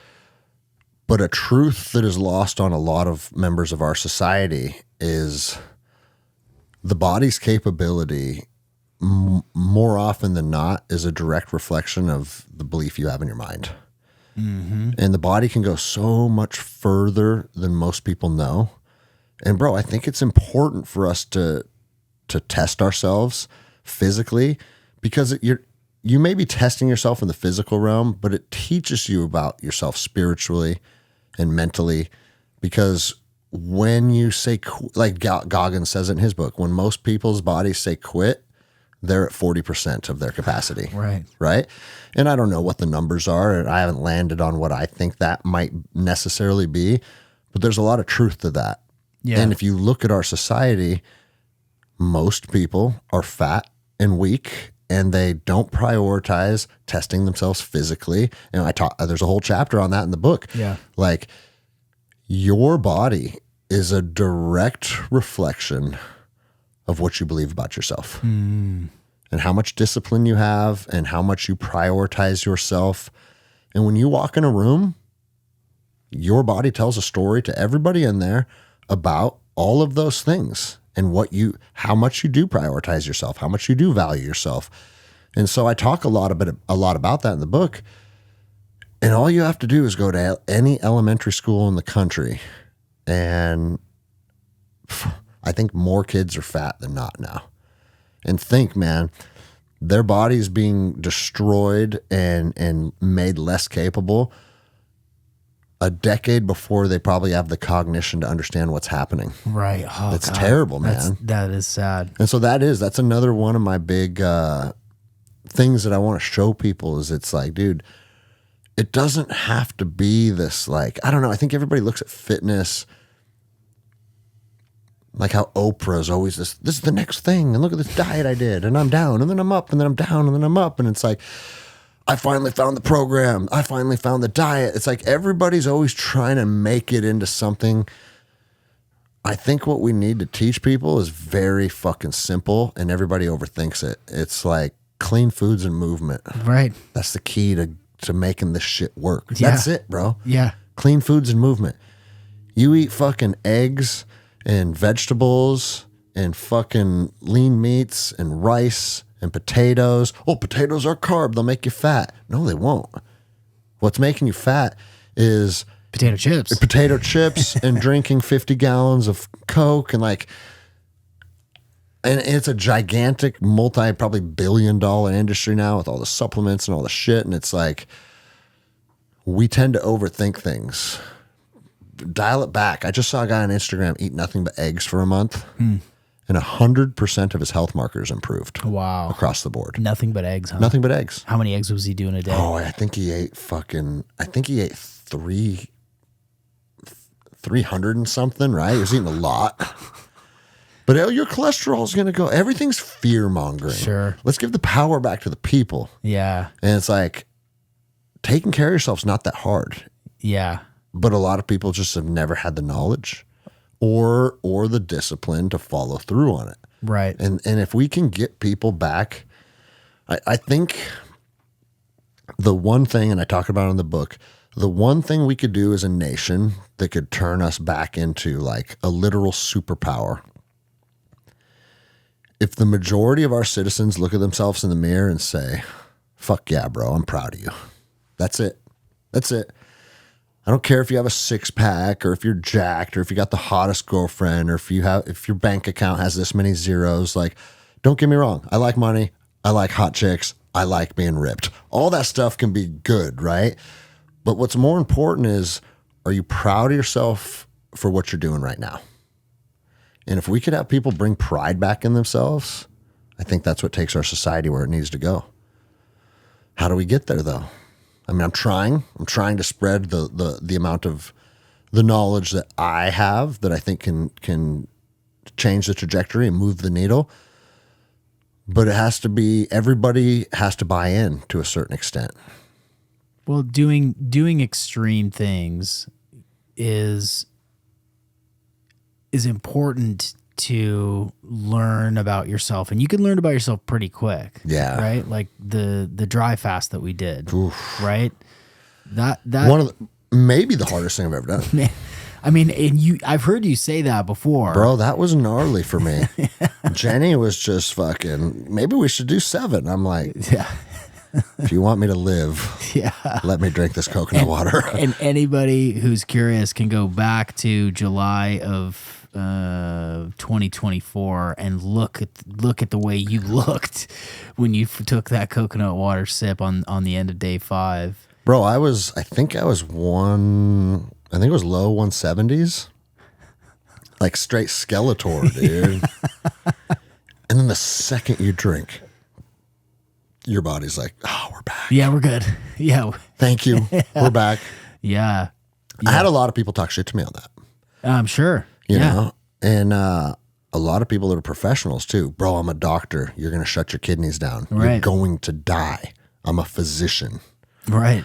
[SPEAKER 1] but a truth that is lost on a lot of members of our society is the body's capability more often than not is a direct reflection of the belief you have in your mind. Mm-hmm. And the body can go so much further than most people know. And bro, I think it's important for us to test ourselves physically because you may be testing yourself in the physical realm, but it teaches you about yourself spiritually and mentally. Because when you say, like Goggins says in his book, when most people's bodies say quit, they're at 40% of their capacity.
[SPEAKER 2] Right.
[SPEAKER 1] Right. And I don't know what the numbers are. And I haven't landed on what I think that might necessarily be, but there's a lot of truth to that. Yeah. And if you look at our society, most people are fat and weak and they don't prioritize testing themselves physically. And there's a whole chapter on that in the book.
[SPEAKER 2] Yeah.
[SPEAKER 1] Like your body is a direct reflection of what you believe about yourself and how much discipline you have and how much you prioritize yourself. And when you walk in a room, your body tells a story to everybody in there about all of those things and how much you do prioritize yourself, how much you do value yourself. And so I talk a lot about that in the book. And all you have to do is go to any elementary school in the country, and I think more kids are fat than not now. And think, man, their body's being destroyed and made less capable a decade before they probably have the cognition to understand what's happening.
[SPEAKER 2] Right. Oh,
[SPEAKER 1] it's terrible, man.
[SPEAKER 2] That is sad.
[SPEAKER 1] And so that's another one of my big things that I want to show people is it's like, dude, it doesn't have to be this, like, I don't know. I think everybody looks at fitness like how Oprah's always this is the next thing. And look at this diet I did. And I'm down. And then I'm up. And then I'm down. And then I'm up. And it's like, I finally found the program. I finally found the diet. It's like everybody's always trying to make it into something. I think what we need to teach people is very fucking simple. And everybody overthinks it. It's like clean foods and movement.
[SPEAKER 2] Right.
[SPEAKER 1] That's the key to making this shit work.
[SPEAKER 2] Yeah.
[SPEAKER 1] That's it, bro.
[SPEAKER 2] Yeah.
[SPEAKER 1] Clean foods and movement. You eat fucking eggs and vegetables and fucking lean meats and rice and potatoes. Oh, potatoes are carb. They'll make you fat. No, they won't. What's making you fat is
[SPEAKER 2] potato chips
[SPEAKER 1] and drinking 50 gallons of Coke and it's a gigantic probably $billion industry now with all the supplements and all the shit. And it's like, we tend to overthink things. Dial it back. I just saw a guy on Instagram eat nothing but eggs for a month, and 100% of his health markers improved.
[SPEAKER 2] Wow.
[SPEAKER 1] Across the board.
[SPEAKER 2] Nothing but eggs, huh?
[SPEAKER 1] Nothing but eggs.
[SPEAKER 2] How many eggs was he doing a day?
[SPEAKER 1] Oh, I think he ate 300 and something, right? He was eating a lot. But your cholesterol is going to go. Everything's fear mongering.
[SPEAKER 2] Sure.
[SPEAKER 1] Let's give the power back to the people.
[SPEAKER 2] Yeah.
[SPEAKER 1] And it's like, taking care of yourself's not that hard.
[SPEAKER 2] Yeah.
[SPEAKER 1] But a lot of people just have never had the knowledge or the discipline to follow through on it.
[SPEAKER 2] Right.
[SPEAKER 1] And if we can get people back, I think the one thing, and I talk about it in the book, the one thing we could do as a nation that could turn us back into like a literal superpower, if the majority of our citizens look at themselves in the mirror and say, fuck yeah, bro, I'm proud of you. That's it. That's it. I don't care if you have a six pack or if you're jacked or if you got the hottest girlfriend or if your bank account has this many zeros. Like, don't get me wrong. I like money. I like hot chicks. I like being ripped. All that stuff can be good, right? But what's more important is, are you proud of yourself for what you're doing right now? And if we could have people bring pride back in themselves, I think that's what takes our society where it needs to go. How do we get there, though? I mean, I'm trying to spread the amount of the knowledge that I have that I think can change the trajectory and move the needle. But it has to be, everybody has to buy in to a certain extent.
[SPEAKER 2] Well, doing extreme things is important to learn about yourself, and you can learn about yourself pretty quick.
[SPEAKER 1] Yeah.
[SPEAKER 2] Right. Like the dry fast that we did. Oof. Right. That
[SPEAKER 1] one of maybe the hardest thing I've ever done.
[SPEAKER 2] I mean, and I've heard you say that before,
[SPEAKER 1] bro. That was gnarly for me. Jenny was just fucking, maybe we should do 7. I'm like,
[SPEAKER 2] yeah.
[SPEAKER 1] If you want me to live, let me drink this coconut water.
[SPEAKER 2] And anybody who's curious can go back to July of 2024 and look at the way you looked when you took that coconut water sip on the end of day 5.
[SPEAKER 1] Bro, I think it was low 170s. Like straight Skeletor, dude. And then the second you drink, your body's like, oh, we're back.
[SPEAKER 2] Yeah, we're good. Yeah.
[SPEAKER 1] Thank you. We're back.
[SPEAKER 2] Yeah.
[SPEAKER 1] I had a lot of people talk shit to me on that.
[SPEAKER 2] I'm sure.
[SPEAKER 1] You know? And a lot of people that are professionals too. Bro, I'm a doctor. You're going to shut your kidneys down.
[SPEAKER 2] Right.
[SPEAKER 1] You're going to die. I'm a physician.
[SPEAKER 2] Right.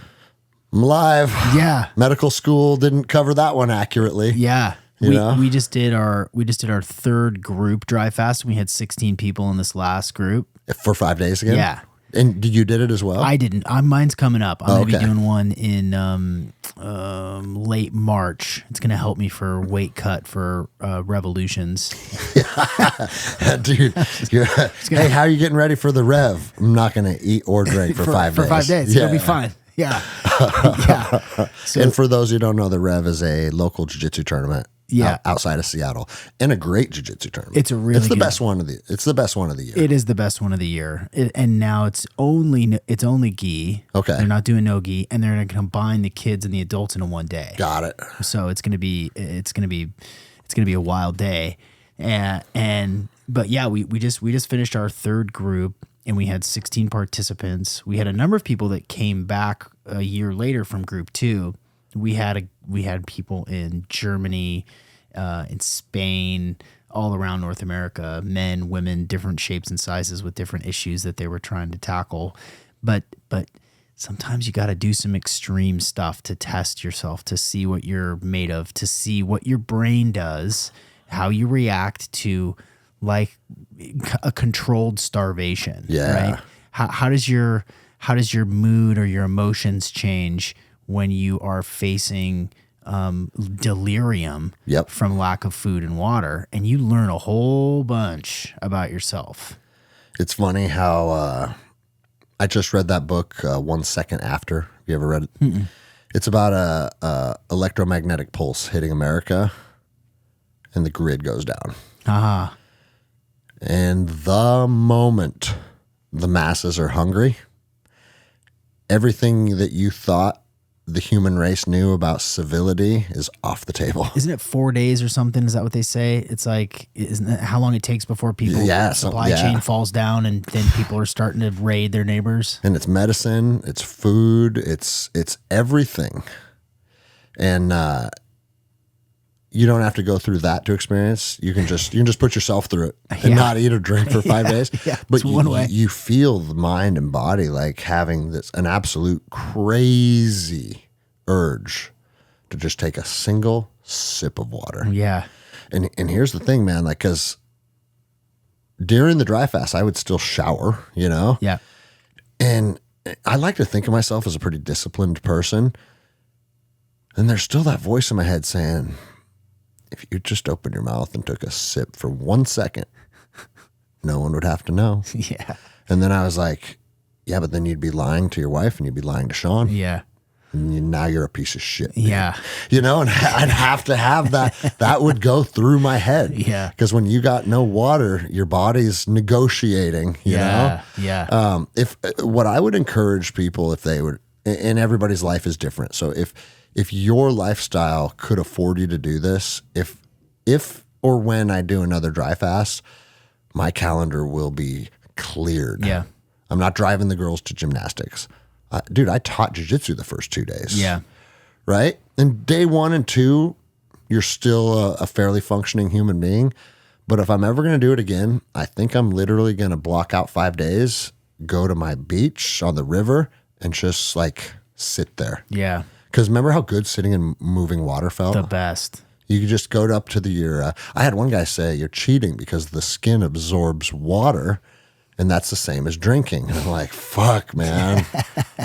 [SPEAKER 1] I'm alive.
[SPEAKER 2] Yeah.
[SPEAKER 1] Medical school didn't cover that one accurately.
[SPEAKER 2] Yeah. We just did our 3rd group dry fast. We had 16 people in this last group.
[SPEAKER 1] For 5 days again?
[SPEAKER 2] Yeah.
[SPEAKER 1] And you did it as well?
[SPEAKER 2] I didn't. Mine's coming up. I'm going to be doing one in late March. It's going to help me for weight cut for revolutions.
[SPEAKER 1] Dude, hey, how are you getting ready for the rev? I'm not going to eat or drink for 5 days.
[SPEAKER 2] For 5 days. It'll be fine. Yeah. Yeah. So,
[SPEAKER 1] and for those who don't know, the rev is a local jiu-jitsu tournament. Outside of Seattle, and a great jiu-jitsu tournament.
[SPEAKER 2] It's the
[SPEAKER 1] best one of the year.
[SPEAKER 2] It is the best one of the year. And now it's only gi.
[SPEAKER 1] Okay.
[SPEAKER 2] They're not doing no gi, and they're going to combine the kids and the adults into one day.
[SPEAKER 1] Got it.
[SPEAKER 2] So it's going to be a wild day. But yeah, we just finished our 3rd group, and we had 16 participants. We had a number of people that came back a year later from group 2. We had people in Germany, in Spain, all around North America, men, women, different shapes and sizes with different issues that they were trying to tackle. But sometimes you got to do some extreme stuff to test yourself, to see what you're made of, to see what your brain does, how you react to like a controlled starvation.
[SPEAKER 1] Yeah.
[SPEAKER 2] Right? How does your mood or your emotions change when you are facing delirium from lack of food and water, and you learn a whole bunch about yourself?
[SPEAKER 1] It's funny how I just read that book 1 second after. Have you ever read it? Mm-mm. It's about a electromagnetic pulse hitting America, and the grid goes down.
[SPEAKER 2] Ah.
[SPEAKER 1] And the moment the masses are hungry, everything that you thought the human race knew about civility is off the table.
[SPEAKER 2] Isn't it 4 days or something? Is that what they say? It's like, isn't that how long it takes before supply chain falls down and then people are starting to raid their neighbors? And
[SPEAKER 1] it's medicine, it's food, it's everything. And you don't have to go through that to experience. You can just put yourself through it and not eat or drink for 5 days.
[SPEAKER 2] Yeah,
[SPEAKER 1] but you feel the mind and body like having an absolute crazy urge to just take a single sip of water.
[SPEAKER 2] Yeah.
[SPEAKER 1] And here's the thing, man, like, cause during the dry fast, I would still shower, you know?
[SPEAKER 2] Yeah.
[SPEAKER 1] And I like to think of myself as a pretty disciplined person. And there's still that voice in my head saying, if you just opened your mouth and took a sip for 1 second, no one would have to know.
[SPEAKER 2] Yeah.
[SPEAKER 1] And then I was like, yeah, but then you'd be lying to your wife and you'd be lying to Sean.
[SPEAKER 2] Yeah.
[SPEAKER 1] And now you're a piece of shit. Dude.
[SPEAKER 2] Yeah.
[SPEAKER 1] You know, and I'd have to have that. That would go through my head.
[SPEAKER 2] Yeah.
[SPEAKER 1] Because when you got no water, your body's negotiating, you know?
[SPEAKER 2] Yeah.
[SPEAKER 1] If what I would encourage people, if they would, and everybody's life is different. So if your lifestyle could afford you to do this, if or when I do another dry fast, my calendar will be cleared.
[SPEAKER 2] Yeah.
[SPEAKER 1] I'm not driving the girls to gymnastics. Dude, I taught jujitsu the first 2 days.
[SPEAKER 2] Yeah.
[SPEAKER 1] Right? And day 1 and 2, you're still a fairly functioning human being. But if I'm ever going to do it again, I think I'm literally going to block out 5 days, go to my beach on the river, and just like sit there.
[SPEAKER 2] Yeah.
[SPEAKER 1] Because remember how good sitting in moving water felt?
[SPEAKER 2] The best.
[SPEAKER 1] You could just go up to I had one guy say, you're cheating because the skin absorbs water, and that's the same as drinking. And I'm like, fuck, man.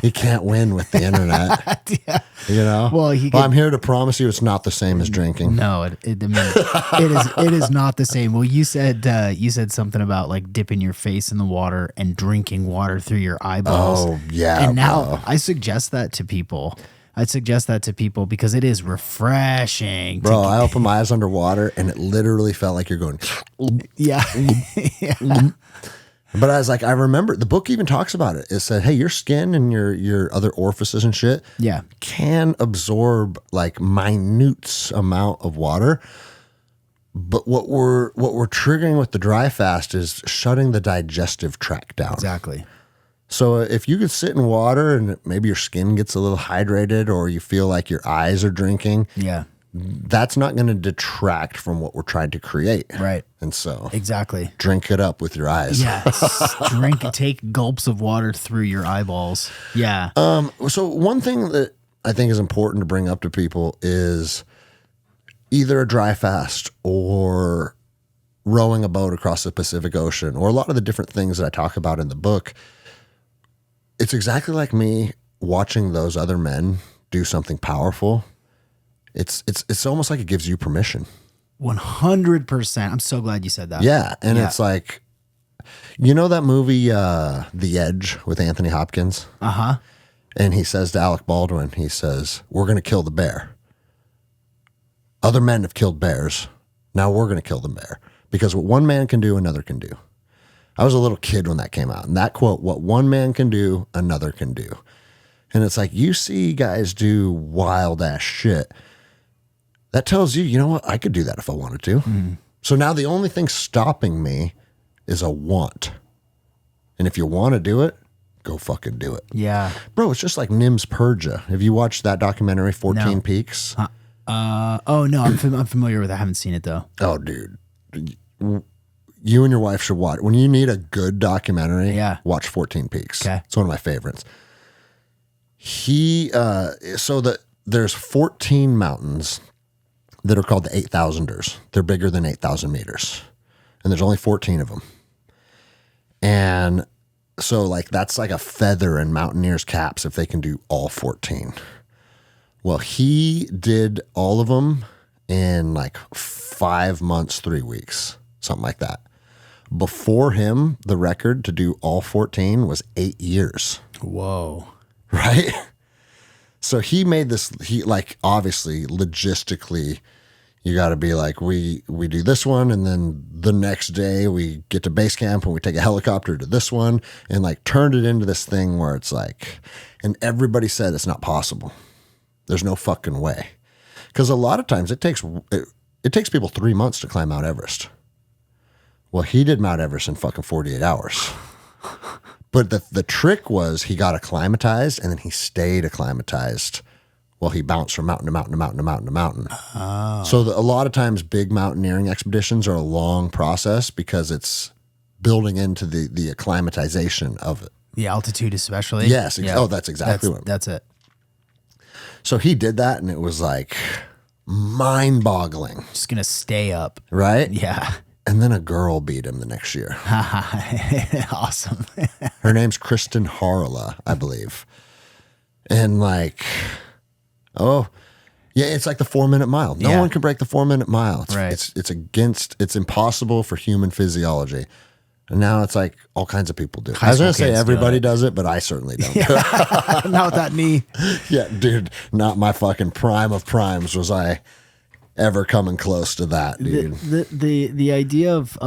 [SPEAKER 1] You can't win with the internet.
[SPEAKER 2] Yeah.
[SPEAKER 1] You know?
[SPEAKER 2] Well,
[SPEAKER 1] I'm here to promise you it's not the same as drinking.
[SPEAKER 2] No, it is not the same. Well, you said something about like dipping your face in the water and drinking water through your eyeballs.
[SPEAKER 1] Oh, yeah.
[SPEAKER 2] And now I suggest that to people. I'd suggest that to people because it is refreshing.
[SPEAKER 1] Bro, I opened my eyes underwater and it literally felt like you're going.
[SPEAKER 2] Yeah. Yeah.
[SPEAKER 1] But I was like, I remember the book even talks about it. It said, hey, your skin and your other orifices and shit can absorb like minute amount of water. But what we're triggering with the dry fast is shutting the digestive tract down.
[SPEAKER 2] Exactly.
[SPEAKER 1] So if you could sit in water and maybe your skin gets a little hydrated or you feel like your eyes are drinking, that's not going to detract from what we're trying to create.
[SPEAKER 2] Right.
[SPEAKER 1] And so
[SPEAKER 2] exactly,
[SPEAKER 1] drink it up with your eyes.
[SPEAKER 2] Yes. Take gulps of water through your eyeballs. Yeah.
[SPEAKER 1] So one thing that I think is important to bring up to people is either a dry fast or rowing a boat across the Pacific Ocean or a lot of the different things that I talk about in the book. It's exactly like me watching those other men do something powerful. It's almost like it gives you permission.
[SPEAKER 2] 100%. I'm so glad you said that.
[SPEAKER 1] Yeah. And it's like, you know that movie, The Edge with Anthony Hopkins?
[SPEAKER 2] Uh-huh.
[SPEAKER 1] And he says to Alec Baldwin, he says, we're going to kill the bear. Other men have killed bears. Now we're going to kill the bear. Because what one man can do, another can do. I was a little kid when that came out. And that quote, what one man can do, another can do. And it's like, you see guys do wild ass shit. That tells you, you know what? I could do that if I wanted to. Mm. So now the only thing stopping me is a want. And if you want to do it, go fucking do it.
[SPEAKER 2] Yeah.
[SPEAKER 1] Bro, it's just like Nim's Purja. Have you watched that documentary, 14 Peaks?
[SPEAKER 2] Oh, no. I'm familiar with it. I haven't seen it, though.
[SPEAKER 1] Oh, dude. You and your wife should watch. When you need a good documentary, watch 14 Peaks. Okay. It's one of my favorites. There's 14 mountains that are called the 8,000ers. They're bigger than 8,000 meters. And there's only 14 of them. And so like that's like a feather in mountaineers' caps if they can do all 14. Well, he did all of them in like 5 months, 3 weeks, something like that. Before him, the record to do all 14 was 8 years.
[SPEAKER 2] Whoa.
[SPEAKER 1] Right? So he made this, obviously logistically, you got to be like, we do this one. And then the next day we get to base camp and we take a helicopter to this one and like turned it into this thing where it's like, and everybody said it's not possible. There's no fucking way. Because a lot of times it takes people 3 months to climb Mount Everest. Well, he did Mount Everest in fucking 48 hours. But the trick was he got acclimatized and then he stayed acclimatized while he bounced from mountain to mountain to mountain to mountain to mountain. Oh. So a lot of times big mountaineering expeditions are a long process because it's building into the acclimatization of it.
[SPEAKER 2] The altitude especially?
[SPEAKER 1] Yes. Yeah. Oh, that's exactly
[SPEAKER 2] that's it.
[SPEAKER 1] So he did that and it was like mind-boggling.
[SPEAKER 2] Just going to stay up.
[SPEAKER 1] Right?
[SPEAKER 2] Yeah.
[SPEAKER 1] And then a girl beat him the next year.
[SPEAKER 2] Awesome.
[SPEAKER 1] Her name's Kristen Harla, I believe. And like, it's like the 4-minute mile. No one can break the 4-minute mile. It's impossible for human physiology. And now it's like all kinds of people do. I was going to say everybody does it, but I certainly don't.
[SPEAKER 2] Not with that knee.
[SPEAKER 1] Yeah, dude, not my fucking prime of primes was I ever coming close to that, dude.
[SPEAKER 2] The idea of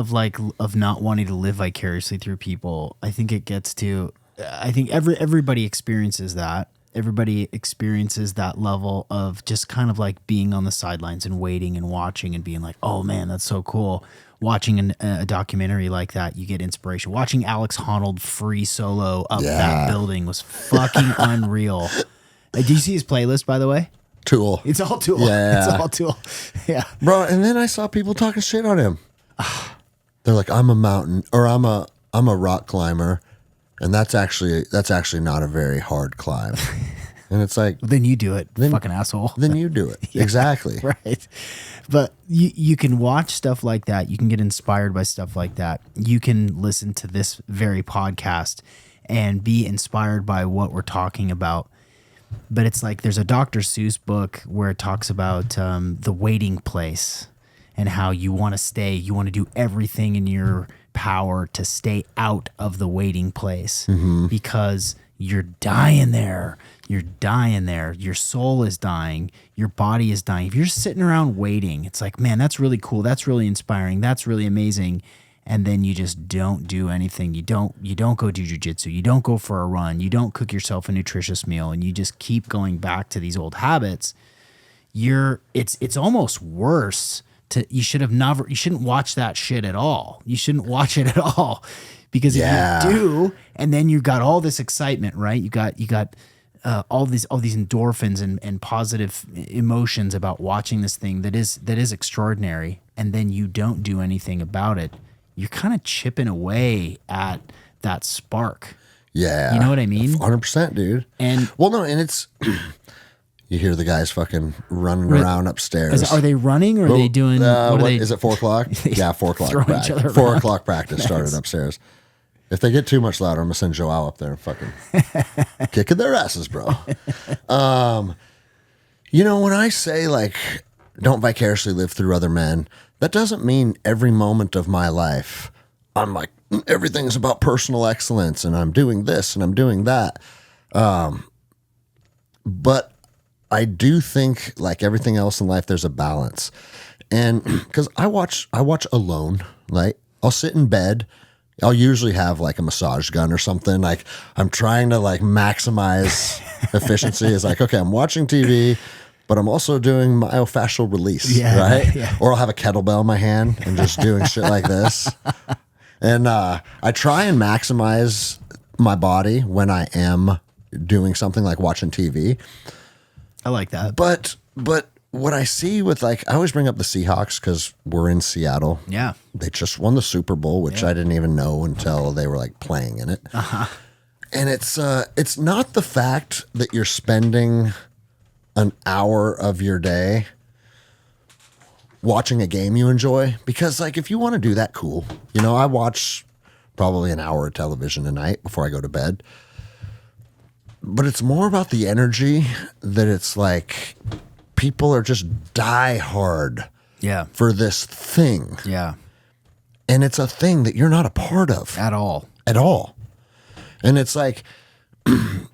[SPEAKER 2] not wanting to live vicariously through people, I think it gets to, I think everybody experiences that. everybody experiences that level of just kind of like being on the sidelines and waiting and watching and being like, oh man, that's so cool. Watching a documentary like that, you get inspiration. Watching Alex Honnold free solo up that building was fucking unreal. Did you see his playlist, by the way?
[SPEAKER 1] Tool.
[SPEAKER 2] It's all Tool.
[SPEAKER 1] Yeah.
[SPEAKER 2] It's all Tool. Yeah.
[SPEAKER 1] Bro, and then I saw people talking shit on him. They're like, I'm a mountain, or I'm a rock climber, and that's actually not a very hard climb. And it's like,
[SPEAKER 2] then you do it, fucking asshole.
[SPEAKER 1] Then you do it. Yeah, exactly.
[SPEAKER 2] Right. But you can watch stuff like that. You can get inspired by stuff like that. You can listen to this very podcast and be inspired by what we're talking about. But it's like there's a Dr. Seuss book where it talks about the waiting place and how you want to do everything in your power to stay out of the waiting place because you're dying there. You're dying there. Your soul is dying. Your body is dying. If you're sitting around waiting, it's like, man, that's really cool. That's really inspiring. That's really amazing. And then you just don't do anything. You don't go do jujitsu. You don't go for a run. You don't cook yourself a nutritious meal, and you just keep going back to these old habits. It's almost worse. You shouldn't watch that shit at all. You shouldn't watch it at all, because if you do, and then you got all this excitement, right? You got all these endorphins and positive emotions about watching this thing that is extraordinary, and then you don't do anything about it. You're kind of chipping away at that spark.
[SPEAKER 1] Yeah.
[SPEAKER 2] You know what I mean?
[SPEAKER 1] 100%, dude. And it's you hear the guys fucking running around upstairs.
[SPEAKER 2] Are they running, or are they doing
[SPEAKER 1] is it 4 o'clock? Yeah, 4 o'clock.
[SPEAKER 2] Throwing each other
[SPEAKER 1] 4 o'clock practice started upstairs. If they get too much louder, I'm gonna send Joao up there and fucking kicking their asses, bro. When I say like don't vicariously live through other men, that doesn't mean every moment of my life I'm like, everything's about personal excellence and I'm doing this and I'm doing that. But I do think, like everything else in life, there's a balance. And because I watch alone, like I'll sit in bed. I'll usually have like a massage gun or something. Like I'm trying to like maximize efficiency. It's like, okay, I'm watching TV, but I'm also doing myofascial release, right? Yeah. Or I'll have a kettlebell in my hand and just doing shit like this. And I try and maximize my body when I am doing something like watching TV.
[SPEAKER 2] I like that.
[SPEAKER 1] But what I see with like, I always bring up the Seahawks because we're in Seattle.
[SPEAKER 2] Yeah.
[SPEAKER 1] They just won the Super Bowl, which I didn't even know until they were like playing in it. Uh-huh. And it's not the fact that you're spending an hour of your day watching a game you enjoy, because like if you want to do that, cool. I watch probably an hour of television a night before I go to bed. But it's more about the energy that it's like people are just die hard for this thing.
[SPEAKER 2] Yeah.
[SPEAKER 1] And it's a thing that you're not a part of.
[SPEAKER 2] At all.
[SPEAKER 1] And it's like,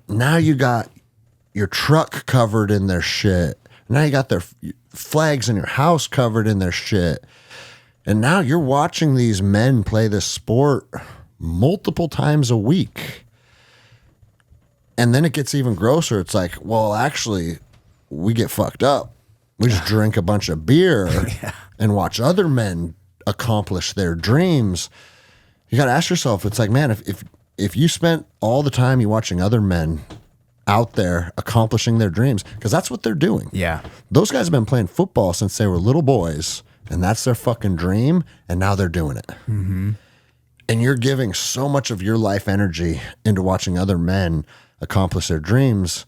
[SPEAKER 1] now you got your truck covered in their shit. Now you got their flags in your house covered in their shit. And now you're watching these men play this sport multiple times a week. And then it gets even grosser. It's like, well, actually, we get fucked up. We just drink a bunch of beer and watch other men accomplish their dreams. You got to ask yourself, it's like, man, if you spent all the time you watching other men out there accomplishing their dreams, because that's what they're doing.
[SPEAKER 2] Yeah.
[SPEAKER 1] Those guys have been playing football since they were little boys, and that's their fucking dream, and now they're doing it. Mm-hmm. And you're giving so much of your life energy into watching other men accomplish their dreams.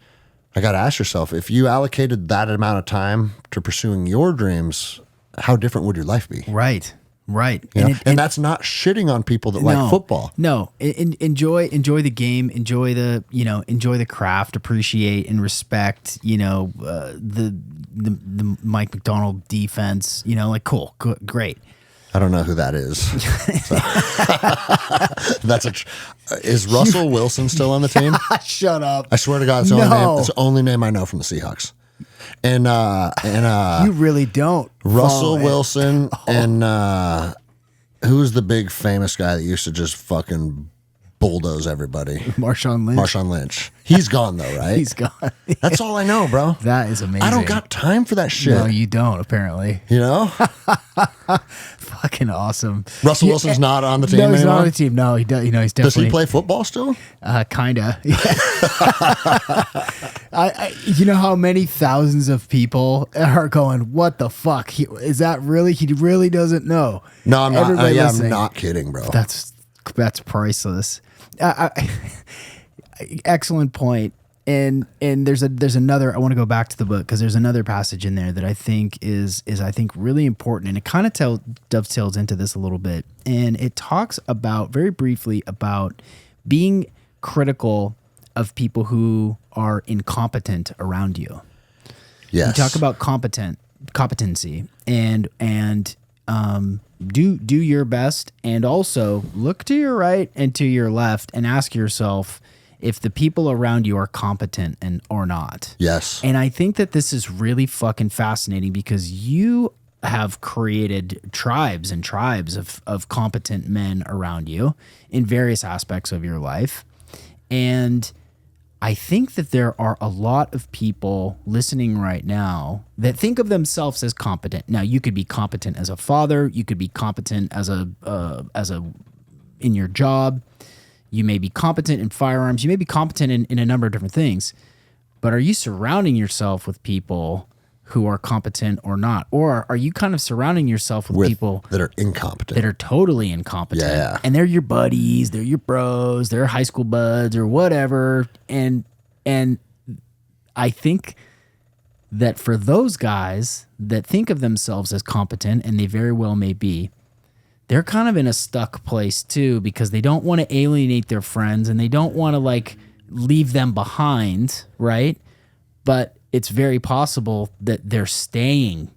[SPEAKER 1] I got to ask yourself, if you allocated that amount of time to pursuing your dreams, how different would your life be?
[SPEAKER 2] Right.
[SPEAKER 1] And that's not shitting on people that like football.
[SPEAKER 2] No, enjoy the game, enjoy the craft, appreciate and respect, the Mike McDonald defense, like cool, good, great.
[SPEAKER 1] I don't know who that is. Is Russell Wilson still on the team?
[SPEAKER 2] Shut up.
[SPEAKER 1] I swear to God, it's the only name I know from the Seahawks. And
[SPEAKER 2] you really don't.
[SPEAKER 1] Russell Wilson and who's the big famous guy that used to just fucking bulldoze everybody.
[SPEAKER 2] Marshawn Lynch.
[SPEAKER 1] Marshawn Lynch. He's gone though, right?
[SPEAKER 2] He's gone.
[SPEAKER 1] That's all I know, bro.
[SPEAKER 2] That is amazing.
[SPEAKER 1] I don't got time for that shit.
[SPEAKER 2] No, you don't, apparently.
[SPEAKER 1] You know?
[SPEAKER 2] Fucking awesome.
[SPEAKER 1] Russell Wilson's not on the team
[SPEAKER 2] No, he's
[SPEAKER 1] anymore?
[SPEAKER 2] not on the team. No, he does. You know, he's
[SPEAKER 1] Does
[SPEAKER 2] definitely.
[SPEAKER 1] he play football still?
[SPEAKER 2] Kinda. You know how many thousands of people are going, what the fuck? Is that really? He really doesn't know.
[SPEAKER 1] No, I'm not.
[SPEAKER 2] Everybody
[SPEAKER 1] I'm
[SPEAKER 2] listening.
[SPEAKER 1] not kidding, bro.
[SPEAKER 2] That's priceless. Excellent point. And there's another. I want to go back to the book because there's another passage in there that I think is I think really important, and it kind of dovetails into this a little bit. And it talks about very briefly about being critical of people who are incompetent around you.
[SPEAKER 1] Yes.
[SPEAKER 2] You talk about competency and do your best, and also look to your right and to your left and ask yourself if the people around you are competent or not.
[SPEAKER 1] Yes.
[SPEAKER 2] And I think that this is really fucking fascinating because you have created tribes and tribes of competent men around you in various aspects of your life. And I think that there are a lot of people listening right now that think of themselves as competent. Now, you could be competent as a father. You could be competent as a in your job. You may be competent in firearms. You may be competent in a number of different things. But are you surrounding yourself with people who are competent or not? Or are you kind of surrounding yourself with people
[SPEAKER 1] that are incompetent?
[SPEAKER 2] That are totally incompetent.
[SPEAKER 1] Yeah.
[SPEAKER 2] And they're your buddies, they're your bros, they're high school buds or whatever. And I think that for those guys that think of themselves as competent, and they very well may be, they're kind of in a stuck place too, because they don't want to alienate their friends and they don't want to like leave them behind, right? But it's very possible that they're staying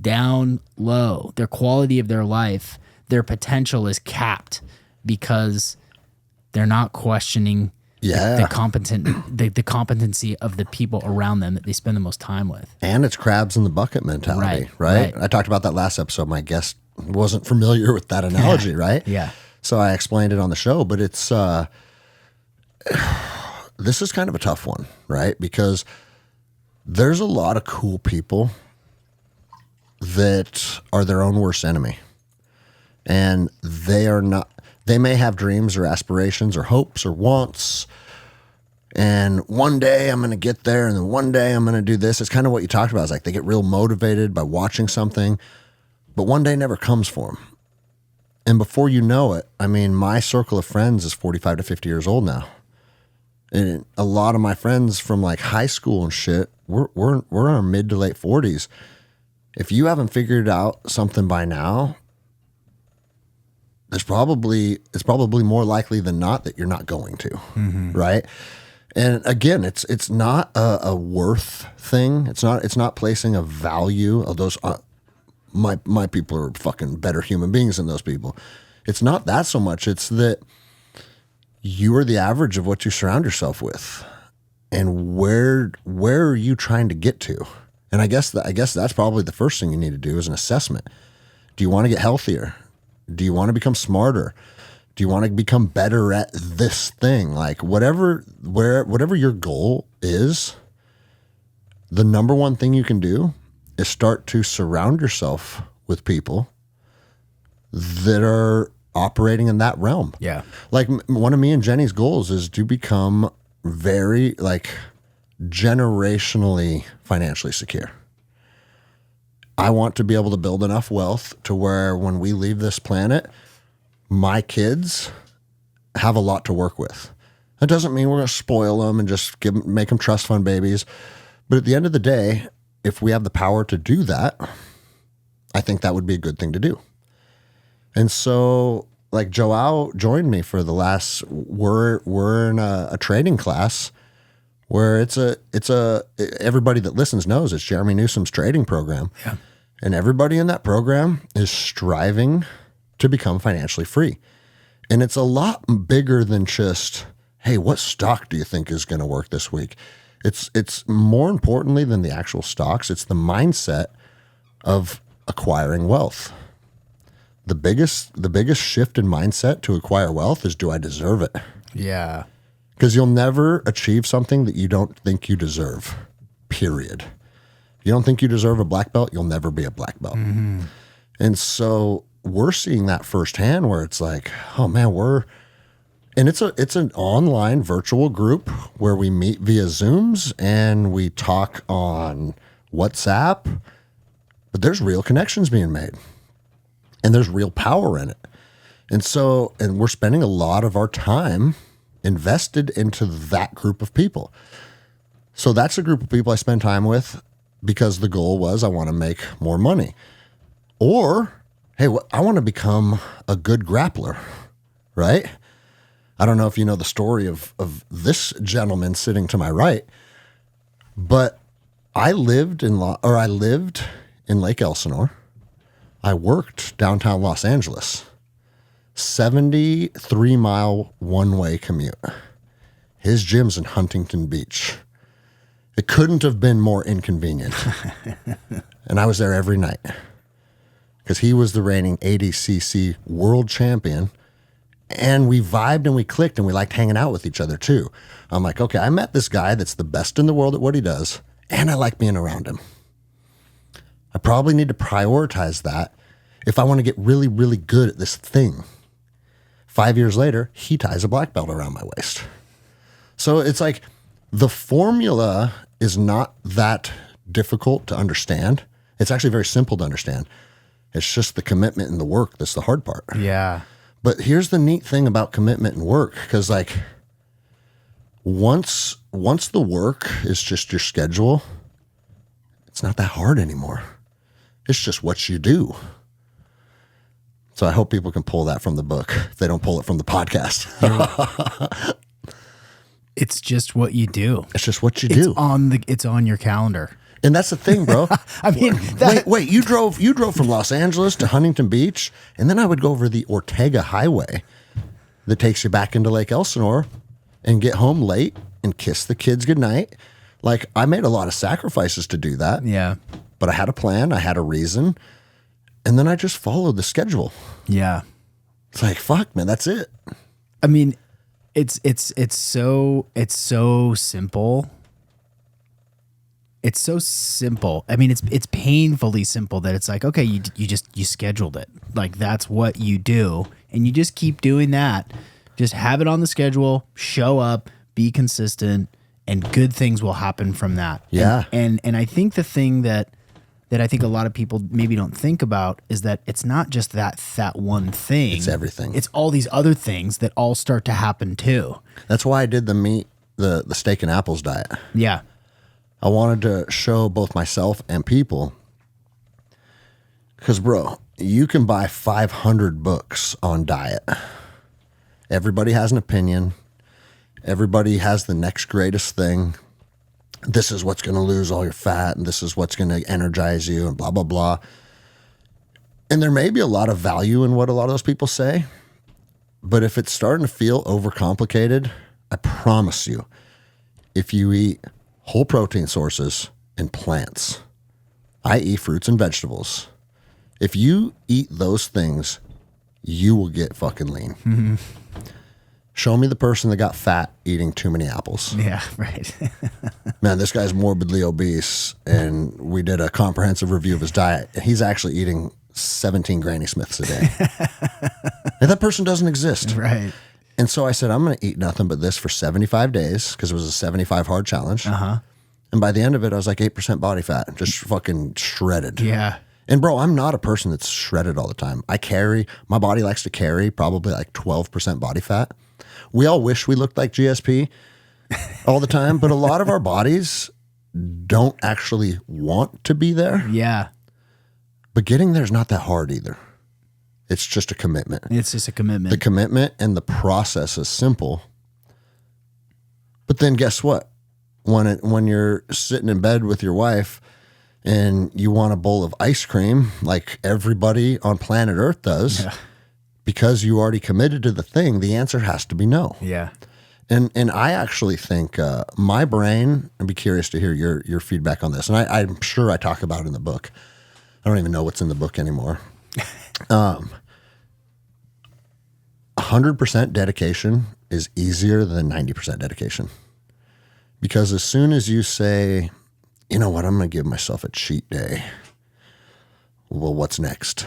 [SPEAKER 2] down low. Their quality of their life, their potential is capped because they're not questioning the competency of the people around them that they spend the most time with.
[SPEAKER 1] And it's crabs in the bucket mentality, right? I talked about that last episode. My guest wasn't familiar with that analogy, right?
[SPEAKER 2] Yeah.
[SPEAKER 1] So I explained it on the show, but it's this is kind of a tough one, right? Because there's a lot of cool people that are their own worst enemy. And they may have dreams or aspirations or hopes or wants. And one day I'm going to get there, and then one day I'm going to do this. It's kind of what you talked about. It's like they get real motivated by watching something, but one day never comes for them. And before you know it, I mean, my circle of friends is 45 to 50 years old now. And a lot of my friends from like high school and shit, we're in our mid to late 40s. If you haven't figured out something by now, it's probably more likely than not that you're not going to, right? And again, it's not a worth thing. It's not placing a value of those. My people are fucking better human beings than those people. It's not that so much. It's that you are the average of what you surround yourself with, and where are you trying to get to? And I guess that's probably the first thing you need to do is an assessment. Do you want to get healthier? Do you want to become smarter? Do you want to become better at this thing? Like whatever your goal is, the number one thing you can do is start to surround yourself with people that are operating in that realm.
[SPEAKER 2] Yeah.
[SPEAKER 1] Like one of me and Jenny's goals is to become very like generationally financially secure. I want to be able to build enough wealth to where when we leave this planet, my kids have a lot to work with. That doesn't mean we're going to spoil them and just make them trust fund babies. But at the end of the day, if we have the power to do that, I think that would be a good thing to do. And so like Joao joined me for the last, we're in a trading class where it's everybody that listens knows it's Jeremy Newsom's trading program.
[SPEAKER 2] Yeah.
[SPEAKER 1] And everybody in that program is striving to become financially free. And it's a lot bigger than just, hey, what stock do you think is going to work this week? It's more importantly than the actual stocks. It's the mindset of acquiring wealth. the biggest shift in mindset to acquire wealth is, do I deserve it?
[SPEAKER 2] Yeah.
[SPEAKER 1] Because you'll never achieve something that you don't think you deserve, period. If you don't think you deserve a black belt, you'll never be a black belt. Mm-hmm. And so we're seeing that firsthand where it's like, oh man, and it's an online virtual group where we meet via Zooms and we talk on WhatsApp, but there's real connections being made and there's real power in it. And we're spending a lot of our time invested into that group of people. So that's a group of people I spend time with because the goal was I want to make more money. Or, hey, I want to become a good grappler, right? I don't know if you know the story of this gentleman sitting to my right, but I lived in Lake Elsinore. I worked downtown Los Angeles. 73-mile one-way commute. His gym's in Huntington Beach. It couldn't have been more inconvenient. And I was there every night because he was the reigning ADCC world champion. And we vibed and we clicked and we liked hanging out with each other too. I'm like, okay, I met this guy that's the best in the world at what he does, and I like being around him. I probably need to prioritize that if I want to get really, really good at this thing. 5 years later, he ties a black belt around my waist. So it's like the formula is not that difficult to understand. It's actually very simple to understand. It's just the commitment and the work that's the hard part.
[SPEAKER 2] Yeah.
[SPEAKER 1] But here's the neat thing about commitment and work, because like once the work is just your schedule, it's not that hard anymore. It's just what you do. So I hope people can pull that from the book if they don't pull it from the podcast.
[SPEAKER 2] It's just what you do.
[SPEAKER 1] It's just what you do.
[SPEAKER 2] It's on your calendar.
[SPEAKER 1] And that's the thing, bro.
[SPEAKER 2] I mean,
[SPEAKER 1] wait, you drove from Los Angeles to Huntington Beach, and then I would go over the Ortega Highway that takes you back into Lake Elsinore and get home late and kiss the kids goodnight. Like, I made a lot of sacrifices to do that.
[SPEAKER 2] Yeah.
[SPEAKER 1] But I had a plan, I had a reason, and then I just followed the schedule.
[SPEAKER 2] Yeah.
[SPEAKER 1] It's like, fuck, man, that's it.
[SPEAKER 2] I mean, it's so simple. It's so simple. I mean, it's painfully simple that it's like, okay, you scheduled it. Like, that's what you do. And you just keep doing that. Just have it on the schedule, show up, be consistent, and good things will happen from that.
[SPEAKER 1] Yeah.
[SPEAKER 2] And I think the thing that I think a lot of people maybe don't think about is that it's not just that one thing.
[SPEAKER 1] It's everything.
[SPEAKER 2] It's all these other things that all start to happen too.
[SPEAKER 1] That's why I did the steak and apples diet.
[SPEAKER 2] Yeah.
[SPEAKER 1] I wanted to show both myself and people. Because, bro, you can buy 500 books on diet. Everybody has an opinion. Everybody has the next greatest thing. This is what's going to lose all your fat, and this is what's going to energize you, and blah, blah, blah. And there may be a lot of value in what a lot of those people say. But if it's starting to feel overcomplicated, I promise you, if you eat whole protein sources and plants, i.e. fruits and vegetables, if you eat those things, you will get fucking lean. Mm-hmm. Show me the person that got fat eating too many apples.
[SPEAKER 2] Yeah, right.
[SPEAKER 1] Man, this guy's morbidly obese, and we did a comprehensive review of his diet, and he's actually eating 17 Granny Smiths a day. And that person doesn't exist.
[SPEAKER 2] Right.
[SPEAKER 1] And so I said, I'm going to eat nothing but this for 75 days because it was a 75 hard challenge.
[SPEAKER 2] Uh-huh.
[SPEAKER 1] And by the end of it, I was like 8% body fat, just fucking shredded.
[SPEAKER 2] Yeah.
[SPEAKER 1] And bro, I'm not a person that's shredded all the time. My body likes to carry probably like 12% body fat. We all wish we looked like GSP all the time, but a lot of our bodies don't actually want to be there.
[SPEAKER 2] Yeah.
[SPEAKER 1] But getting there is not that hard either. It's just a commitment.
[SPEAKER 2] It's just a commitment.
[SPEAKER 1] The commitment and the process is simple. But then guess what? When you're sitting in bed with your wife and you want a bowl of ice cream like everybody on planet Earth does, yeah, because you already committed to the thing, the answer has to be no.
[SPEAKER 2] Yeah.
[SPEAKER 1] And I actually think my brain, I'd be curious to hear your feedback on this. And I'm sure I talk about it in the book. I don't even know what's in the book anymore. 100% dedication is easier than 90% dedication. Because as soon as you say, you know what, I'm going to give myself a cheat day. Well, what's next?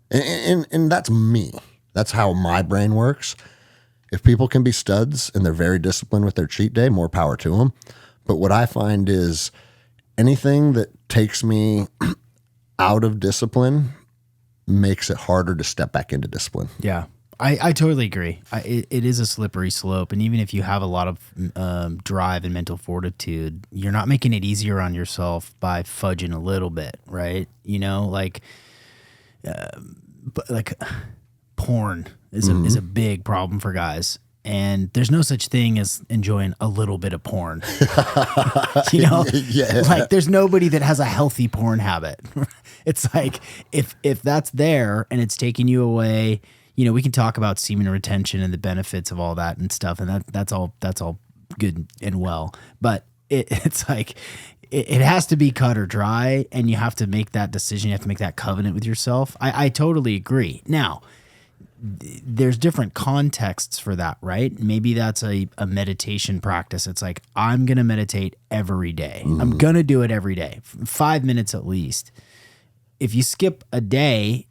[SPEAKER 1] And that's me. That's how my brain works. If people can be studs and they're very disciplined with their cheat day, more power to them. But what I find is anything that takes me out of discipline makes it harder to step back into discipline.
[SPEAKER 2] Yeah, I totally agree. It is a slippery slope. And even if you have a lot of drive and mental fortitude, you're not making it easier on yourself by fudging a little bit, right? You know, like porn is a big problem for guys. And there's no such thing as enjoying a little bit of porn. You know?
[SPEAKER 1] Yeah.
[SPEAKER 2] Like there's nobody that has a healthy porn habit. It's like if that's there and it's taking you away, you know, we can talk about semen retention and the benefits of all that and stuff, and that's all good and well. But it's like it has to be cut or dry, and you have to make that decision. You have to make that covenant with yourself. I totally agree. Now, there's different contexts for that, right? Maybe that's a meditation practice. It's like, I'm going to meditate every day. I'm going to do it every day, 5 minutes at least. If you skip a day,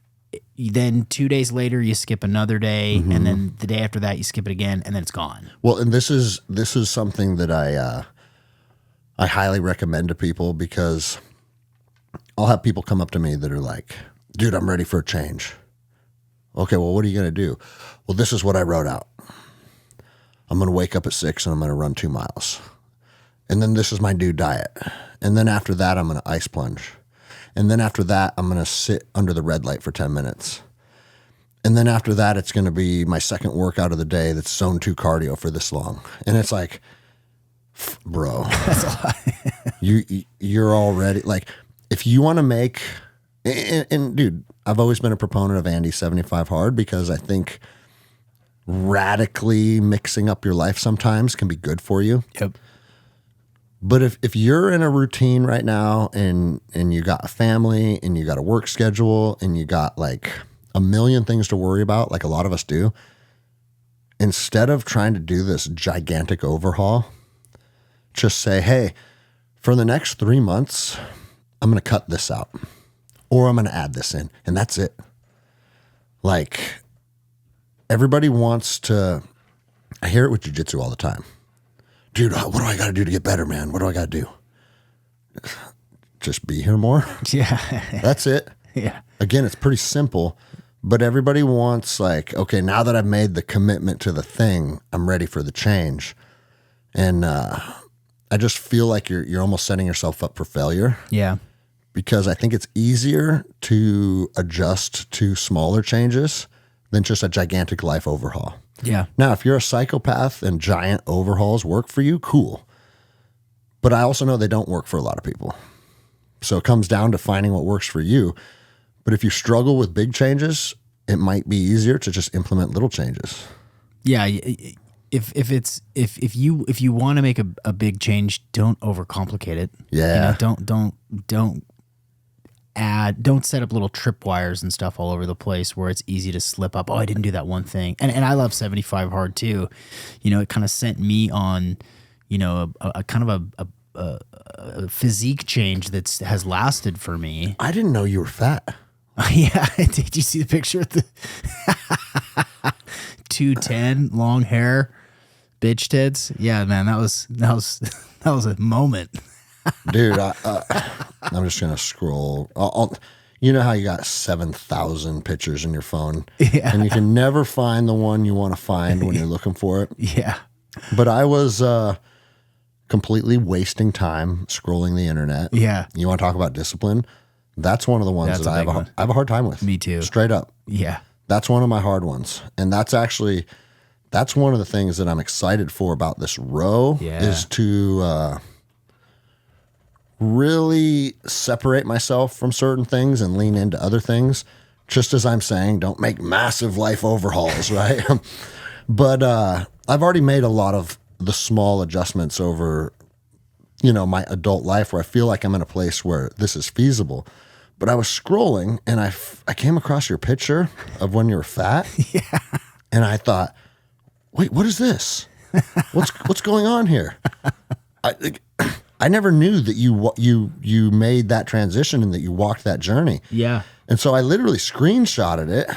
[SPEAKER 2] then 2 days later you skip another day, and then the day after that you skip it again, and then it's gone.
[SPEAKER 1] Well, and this is something that I highly recommend to people, because I'll have people come up to me that are like, dude, I'm ready for a change. Okay, well, what are you going to do? Well, this is what I wrote out. I'm going to wake up at 6 and I'm going to run 2 miles. And then this is my new diet. And then after that, I'm going to ice plunge. And then after that, I'm going to sit under the red light for 10 minutes. And then after that, it's going to be my second workout of the day that's zone 2 cardio for this long. And it's like, bro, that's a lot. You're already, like, if you want to make, and dude, I've always been a proponent of Andy 75 hard, because I think radically mixing up your life sometimes can be good for you.
[SPEAKER 2] Yep.
[SPEAKER 1] But if you're in a routine right now and you got a family and you got a work schedule and you got like a million things to worry about, like a lot of us do, instead of trying to do this gigantic overhaul, just say, hey, for the next 3 months, I'm going to cut this out. Or I'm going to add this in, and that's it. Like, everybody wants to, I hear it with jiu-jitsu all the time. Dude, what do I got to do to get better, man? What do I got to do? Just be here more.
[SPEAKER 2] Yeah.
[SPEAKER 1] That's it.
[SPEAKER 2] Yeah.
[SPEAKER 1] Again, it's pretty simple, but everybody wants, like, okay, now that I've made the commitment to the thing, I'm ready for the change. And I just feel like you're almost setting yourself up for failure.
[SPEAKER 2] Yeah.
[SPEAKER 1] Because I think it's easier to adjust to smaller changes than just a gigantic life overhaul.
[SPEAKER 2] Yeah.
[SPEAKER 1] Now, if you're a psychopath and giant overhauls work for you, cool. But I also know they don't work for a lot of people. So it comes down to finding what works for you. But if you struggle with big changes, it might be easier to just implement little changes.
[SPEAKER 2] Yeah. If you want to make a big change, don't overcomplicate it.
[SPEAKER 1] Yeah.
[SPEAKER 2] You know, don't set up little tripwires and stuff all over the place where it's easy to slip up. Oh, I didn't do that one thing. And I love 75 hard too. You know, it kind of sent me on, you know, a kind of a physique change has lasted for me.
[SPEAKER 1] I didn't know you were fat.
[SPEAKER 2] Yeah. Did you see the picture of the 210 long hair, bitch tits? Yeah, man, that was a moment.
[SPEAKER 1] Dude, I'm just going to scroll. You know how you got 7,000 pictures in your phone, and you can never find the one you want to find when you're looking for it.
[SPEAKER 2] Yeah.
[SPEAKER 1] But I was completely wasting time scrolling the internet.
[SPEAKER 2] Yeah.
[SPEAKER 1] You want to talk about discipline? That's one of the ones that I have a hard time with.
[SPEAKER 2] Me too.
[SPEAKER 1] Straight up.
[SPEAKER 2] Yeah.
[SPEAKER 1] That's one of my hard ones. And that's one of the things that I'm excited for about this row is to really separate myself from certain things and lean into other things. Just as I'm saying, don't make massive life overhauls, right? But I've already made a lot of the small adjustments over, you know, my adult life where I feel like I'm in a place where this is feasible. But I was scrolling and I came across your picture of when you were fat.
[SPEAKER 2] Yeah.
[SPEAKER 1] And I thought, wait, what is this? What's going on here? I never knew that you made that transition and that you walked that journey.
[SPEAKER 2] Yeah.
[SPEAKER 1] And so I literally screenshotted it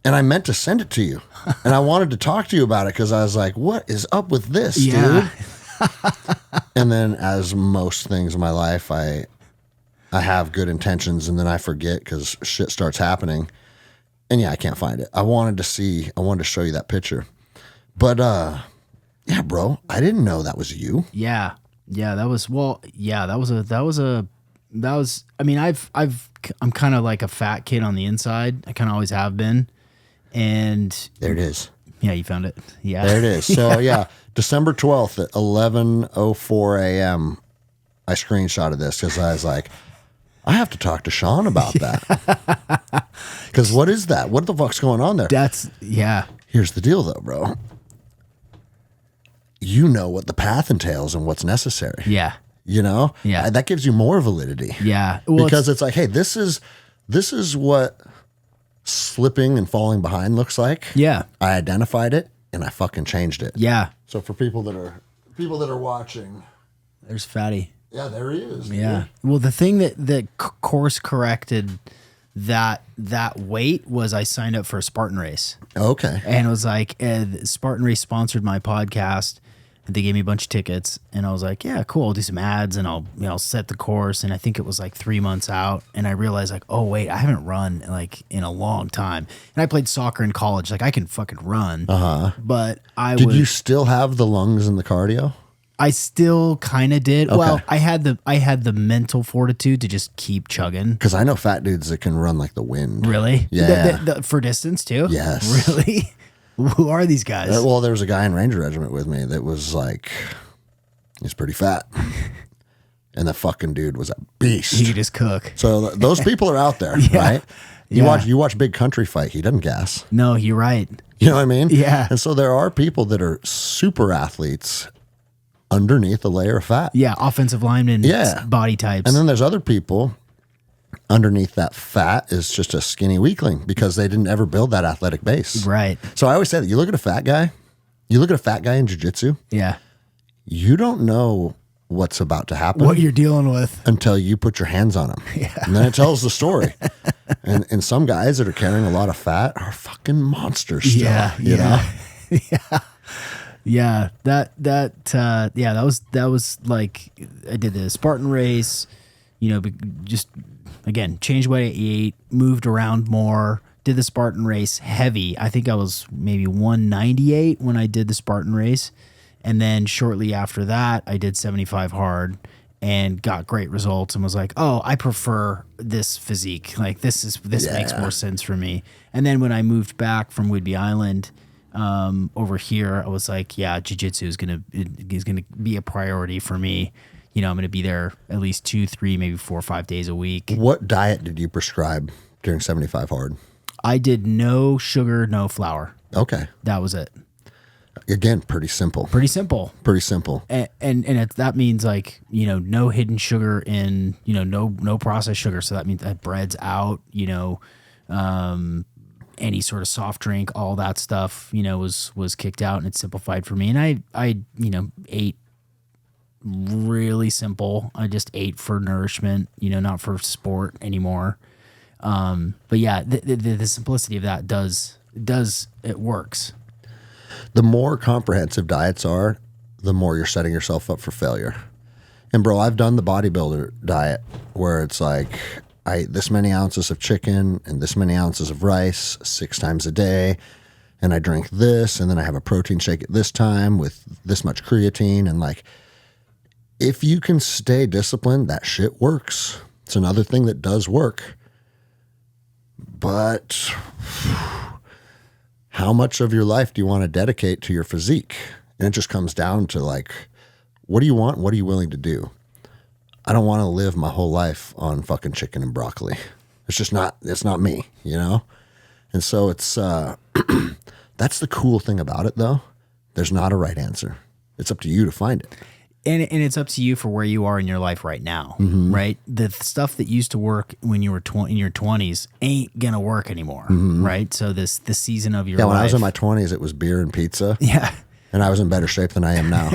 [SPEAKER 1] and I meant to send it to you. And I wanted to talk to you about it because I was like, what is up with this, dude? And then, as most things in my life, I have good intentions and then I forget because shit starts happening. And yeah, I can't find it. I wanted to show you that picture. But yeah, bro, I didn't know that was you.
[SPEAKER 2] Yeah. Yeah, that was I mean, I'm kind of like a fat kid on the inside. I kind of always have been. And
[SPEAKER 1] there it is.
[SPEAKER 2] Yeah, you found it. Yeah.
[SPEAKER 1] There it is. So yeah, December 12th at 11:04 a.m. I screenshotted this because I was like, I have to talk to Sean about that. Because what is that? What the fuck's going on there?
[SPEAKER 2] Yeah.
[SPEAKER 1] Here's the deal though, bro. You know what the path entails and what's necessary.
[SPEAKER 2] Yeah.
[SPEAKER 1] You know?
[SPEAKER 2] Yeah.
[SPEAKER 1] That gives you more validity.
[SPEAKER 2] Yeah. Well,
[SPEAKER 1] because it's like, hey, this is what slipping and falling behind looks like.
[SPEAKER 2] Yeah.
[SPEAKER 1] I identified it and I fucking changed it.
[SPEAKER 2] Yeah.
[SPEAKER 1] So for people that are watching,
[SPEAKER 2] there's Fatty.
[SPEAKER 1] Yeah, there he is.
[SPEAKER 2] Yeah.
[SPEAKER 1] Dude.
[SPEAKER 2] Well, the thing that course corrected that weight was I signed up for a Spartan race.
[SPEAKER 1] Okay.
[SPEAKER 2] And it was like, Spartan race sponsored my podcast. They gave me a bunch of tickets and I was like, yeah, cool. I'll do some ads and I'll set the course. And I think it was like 3 months out. And I realized like, oh wait, I haven't run like in a long time. And I played soccer in college. Like I can fucking run. But
[SPEAKER 1] Did you still have the lungs and the cardio?
[SPEAKER 2] I still kind of did.
[SPEAKER 1] Okay.
[SPEAKER 2] Well, I had the mental fortitude to just keep chugging.
[SPEAKER 1] Because I know fat dudes that can run like the wind.
[SPEAKER 2] Really?
[SPEAKER 1] Yeah.
[SPEAKER 2] For distance too?
[SPEAKER 1] Yes.
[SPEAKER 2] Really? Who are these guys?
[SPEAKER 1] Well, there was a guy in Ranger Regiment with me that was like, he's pretty fat. And the fucking dude was a beast.
[SPEAKER 2] He could just cook.
[SPEAKER 1] So those people are out there, right? You watch Big Country fight. He doesn't gas.
[SPEAKER 2] No, you're right.
[SPEAKER 1] You know what I mean?
[SPEAKER 2] Yeah.
[SPEAKER 1] And so there are people that are super athletes underneath a layer of fat.
[SPEAKER 2] Yeah, offensive linemen, body types.
[SPEAKER 1] And then there's other people underneath that fat is just a skinny weakling because they didn't ever build that athletic base.
[SPEAKER 2] Right.
[SPEAKER 1] So I always say that you look at a fat guy in jiu-jitsu,
[SPEAKER 2] yeah,
[SPEAKER 1] you don't know what's about to happen.
[SPEAKER 2] What you're dealing with.
[SPEAKER 1] Until you put your hands on them. Yeah. And then it tells the story. and some guys that are carrying a lot of fat are fucking monsters still. You know?
[SPEAKER 2] Yeah. Yeah, that was like I did the Spartan race, just again changed what I ate, moved around more, did the Spartan race heavy. I think I was maybe 198 when I did the Spartan race, and then shortly after that I did 75 hard and got great results and was like, oh, I prefer this physique. Like this makes more sense for me. And then when I moved back from Whidbey Island. Over here, I was like, yeah, jiu-jitsu is gonna be a priority for me. I'm gonna be there at least 2, 3, maybe 4 or 5 days a week.
[SPEAKER 1] What diet did you prescribe during 75 hard?
[SPEAKER 2] I did no sugar, no flour.
[SPEAKER 1] Okay,
[SPEAKER 2] that was it.
[SPEAKER 1] Again, pretty simple.
[SPEAKER 2] And that means like no hidden sugar in no processed sugar. So that means that bread's out. Any sort of soft drink, all that stuff, was kicked out and it's simplified for me. And I ate really simple. I just ate for nourishment, not for sport anymore. But yeah, the simplicity of that it works.
[SPEAKER 1] The more comprehensive diets are, the more you're setting yourself up for failure. And bro, I've done the bodybuilder diet where it's like, I ate this many ounces of chicken and this many ounces of rice 6 times a day. And I drink this, and then I have a protein shake at this time with this much creatine. And like, if you can stay disciplined, that shit works. It's another thing that does work. But how much of your life do you want to dedicate to your physique? And it just comes down to like, what do you want? What are you willing to do? I don't want to live my whole life on fucking chicken and broccoli. It's not me, And so it's, that's the cool thing about it though. There's not a right answer. It's up to you to find it.
[SPEAKER 2] And it's up to you for where you are in your life right now, right? The stuff that used to work when you were in your 20s ain't gonna work anymore, right? So this season of your life.
[SPEAKER 1] When I was in my 20s, it was beer and pizza.
[SPEAKER 2] Yeah.
[SPEAKER 1] And I was in better shape than I am now.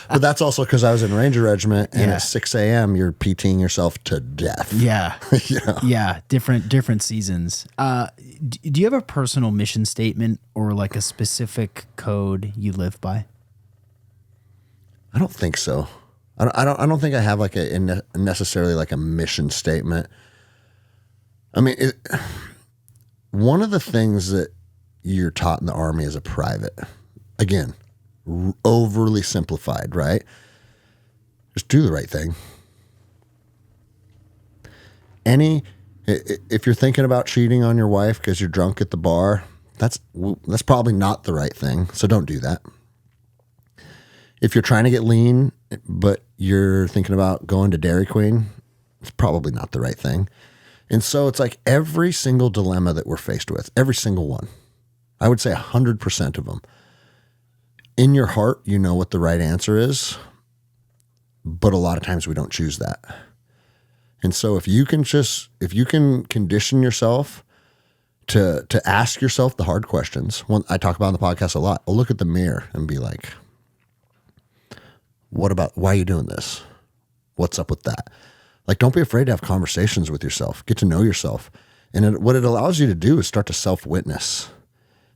[SPEAKER 1] But that's also because I was in Ranger Regiment, and at 6 a.m. you're PTing yourself to death.
[SPEAKER 2] Yeah.
[SPEAKER 1] You know?
[SPEAKER 2] Yeah. Different seasons. Do you have a personal mission statement or like a specific code you live by?
[SPEAKER 1] I don't think so. I don't think I have like necessarily like a mission statement. I mean, one of the things that you're taught in the Army as a private, again, overly simplified, right? Just do the right thing. If you're thinking about cheating on your wife because you're drunk at the bar, that's probably not the right thing. So don't do that. If you're trying to get lean, but you're thinking about going to Dairy Queen, it's probably not the right thing. And so it's like every single dilemma that we're faced with, every single one, I would say 100% of them. In your heart, you know what the right answer is, but a lot of times we don't choose that. And so if you can condition yourself to ask yourself the hard questions, one I talk about on the podcast a lot, I'll look at the mirror and be like, why are you doing this? What's up with that? Like, don't be afraid to have conversations with yourself, get to know yourself. And what it allows you to do is start to self-witness.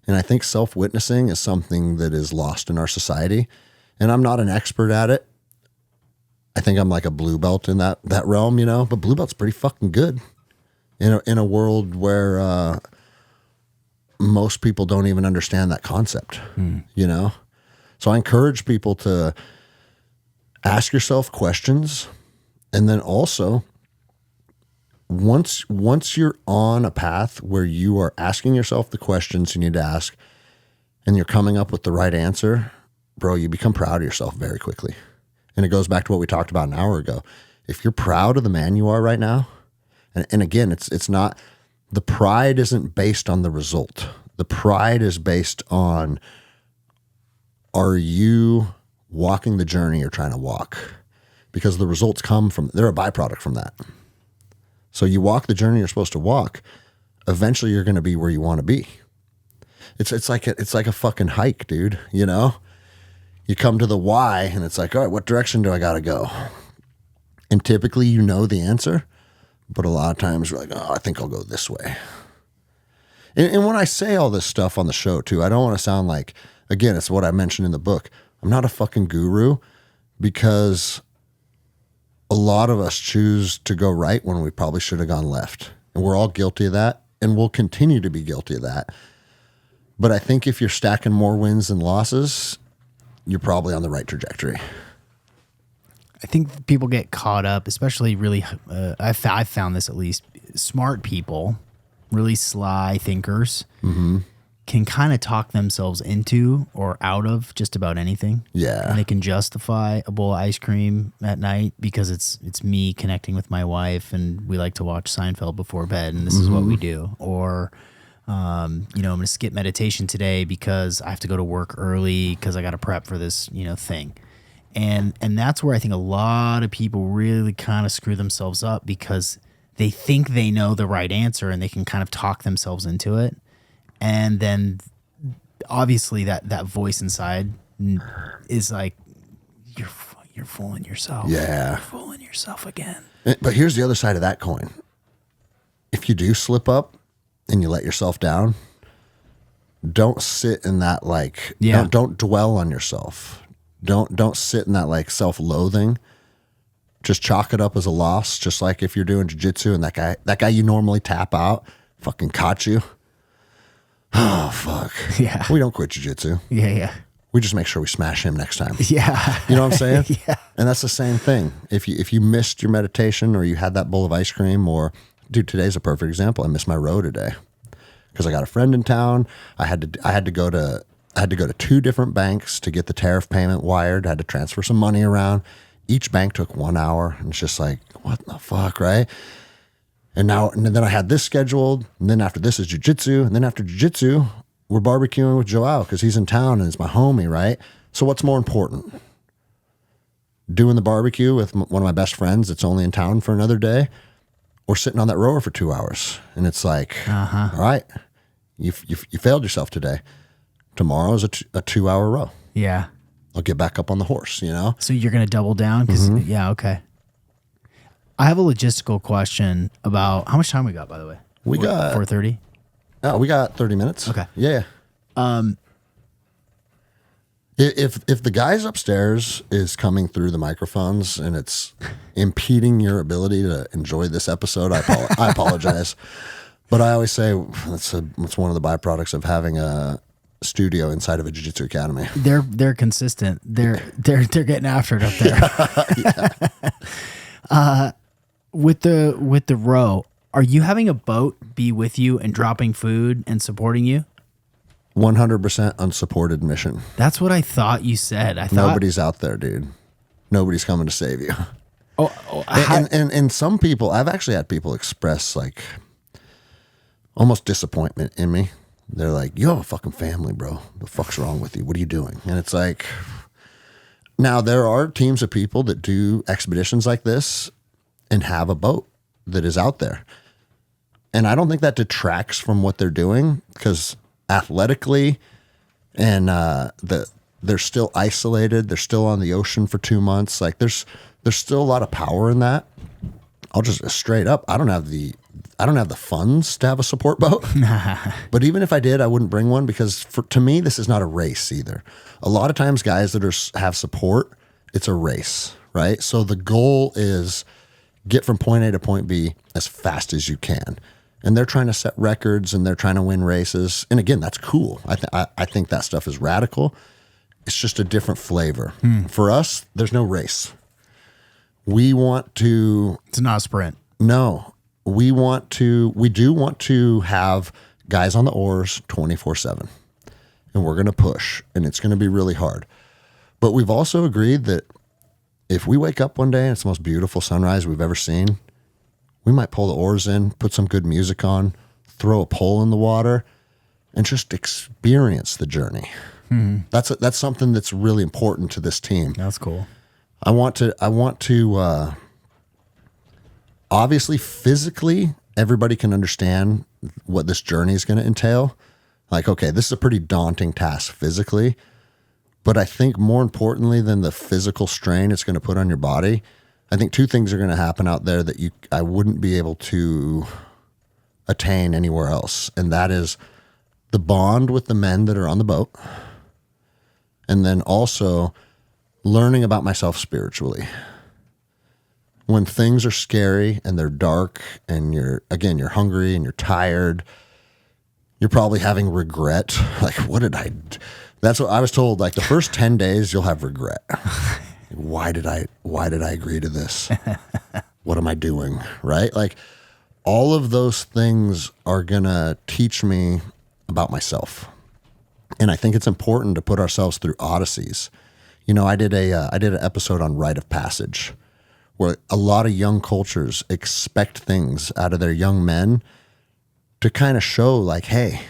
[SPEAKER 1] And I think self-witnessing is something that is lost in our society. And I'm not an expert at it. I think I'm like a blue belt in that realm, you know, but blue belt's pretty fucking good in a world where most people don't even understand that concept, you know? So I encourage people to ask yourself questions. And then also, once you're on a path where you are asking yourself the questions you need to ask and you're coming up with the right answer, bro, you become proud of yourself very quickly. And it goes back to what we talked about an hour ago. If you're proud of the man you are right now, and again, it's not, the pride isn't based on the result. The pride is based on, are you walking the journey you're trying to walk? Because the results they're a byproduct from that. So you walk the journey you're supposed to walk, eventually you're going to be where you want to be. It's like a fucking hike, dude, you know? You come to the why and it's like, all right, what direction do I got to go? And typically you know the answer, but a lot of times you're like, oh, I think I'll go this way. And when I say all this stuff on the show too, I don't want to sound like, again, it's what I mentioned in the book. I'm not a fucking guru, because a lot of us choose to go right when we probably should have gone left. And we're all guilty of that, and we'll continue to be guilty of that. But I think if you're stacking more wins than losses, you're probably on the right trajectory.
[SPEAKER 2] I think people get caught up, especially really, I've found this at least, smart people, really sly thinkers, can kind of talk themselves into or out of just about anything.
[SPEAKER 1] Yeah.
[SPEAKER 2] And they can justify a bowl of ice cream at night because it's me connecting with my wife and we like to watch Seinfeld before bed and this is what we do. Or, I'm going to skip meditation today because I have to go to work early because I got to prep for this, thing. And that's where I think a lot of people really kind of screw themselves up because they think they know the right answer and they can kind of talk themselves into it. And then obviously that voice inside is like, you're fooling yourself.
[SPEAKER 1] Yeah.
[SPEAKER 2] You're fooling yourself again.
[SPEAKER 1] But here's the other side of that coin. If you do slip up and you let yourself down, don't sit in that don't dwell on yourself. Don't sit in that self-loathing. Just chalk it up as a loss. Just like if you're doing jiu-jitsu and that guy you normally tap out fucking caught you. Oh, fuck.
[SPEAKER 2] Yeah.
[SPEAKER 1] We don't quit jiu-jitsu.
[SPEAKER 2] Yeah.
[SPEAKER 1] We just make sure we smash him next time.
[SPEAKER 2] Yeah.
[SPEAKER 1] You know what I'm saying?
[SPEAKER 2] Yeah.
[SPEAKER 1] And that's the same thing. If you missed your meditation or you had that bowl of ice cream, or dude, today's a perfect example. I missed my row today because I got a friend in town. I had to go to 2 different banks to get the tariff payment wired. I had to transfer some money around. Each bank took 1 hour. And it's just like, what the fuck, right? And then I had this scheduled, and then after this is jiu-jitsu, and then after jiu-jitsu, we're barbecuing with Joao because he's in town and it's my homie, right? So what's more important? doing the barbecue with one of my best friends that's only in town for another day, or sitting on that rower for 2 hours. And it's like, all right, you failed yourself today. Tomorrow is a 2-hour row.
[SPEAKER 2] Yeah.
[SPEAKER 1] I'll get back up on the horse, you know?
[SPEAKER 2] So you're going to double down? Yeah, okay. I have a logistical question about how much time we got, by the way?
[SPEAKER 1] We got
[SPEAKER 2] 4:30.
[SPEAKER 1] Oh, we got 30 minutes.
[SPEAKER 2] Okay.
[SPEAKER 1] Yeah. If the guys upstairs is coming through the microphones and it's impeding your ability to enjoy this episode, I apologize. But I always say it's one of the byproducts of having a studio inside of a jiu-jitsu academy.
[SPEAKER 2] They're consistent. They're getting after it up there. With the row, are you having a boat be with you and dropping food and supporting you?
[SPEAKER 1] 100% unsupported mission.
[SPEAKER 2] That's what I thought you said. I thought
[SPEAKER 1] nobody's out there, dude. Nobody's coming to save you. And some people, I've actually had people express like almost disappointment in me. They're like, "You have a fucking family, bro. The fuck's wrong with you? What are you doing?" And it's like, now there are teams of people that do expeditions like this and have a boat that is out there. And I don't think that detracts from what they're doing, because athletically and they're still isolated. They're still on the ocean for 2 months. Like there's still a lot of power in that. I'll just straight up, I don't have the funds to have a support boat. But even if I did, I wouldn't bring one, because to me, this is not a race either. A lot of times guys that have support, it's a race, right? So the goal is get from point A to point B as fast as you can. And they're trying to set records and they're trying to win races. And again, that's cool. I think that stuff is radical. It's just a different flavor. For us, there's no race. We want to...
[SPEAKER 2] It's not a sprint.
[SPEAKER 1] No. We do want to have guys on the oars 24/7. And we're going to push. And it's going to be really hard. But we've also agreed that if we wake up one day and it's the most beautiful sunrise we've ever seen, we might pull the oars in, put some good music on, throw a pole in the water, and just experience the journey. That's something that's really important to this team.
[SPEAKER 2] That's cool.
[SPEAKER 1] I want to obviously physically, everybody can understand what this journey is going to entail. Like, okay, this is a pretty daunting task physically, but I think more importantly than the physical strain it's going to put on your body, I think two things are going to happen out there that I wouldn't be able to attain anywhere else. And that is the bond with the men that are on the boat. And then also learning about myself spiritually. When things are scary and they're dark and you're hungry and you're tired, you're probably having regret. Like, what did I do? That's what I was told. Like the first 10 days, you'll have regret. Why did I agree to this? What am I doing? Right? Like all of those things are going to teach me about myself. And I think it's important to put ourselves through odysseys. You know, I did an episode on rite of passage where a lot of young cultures expect things out of their young men to kind of show like, hey,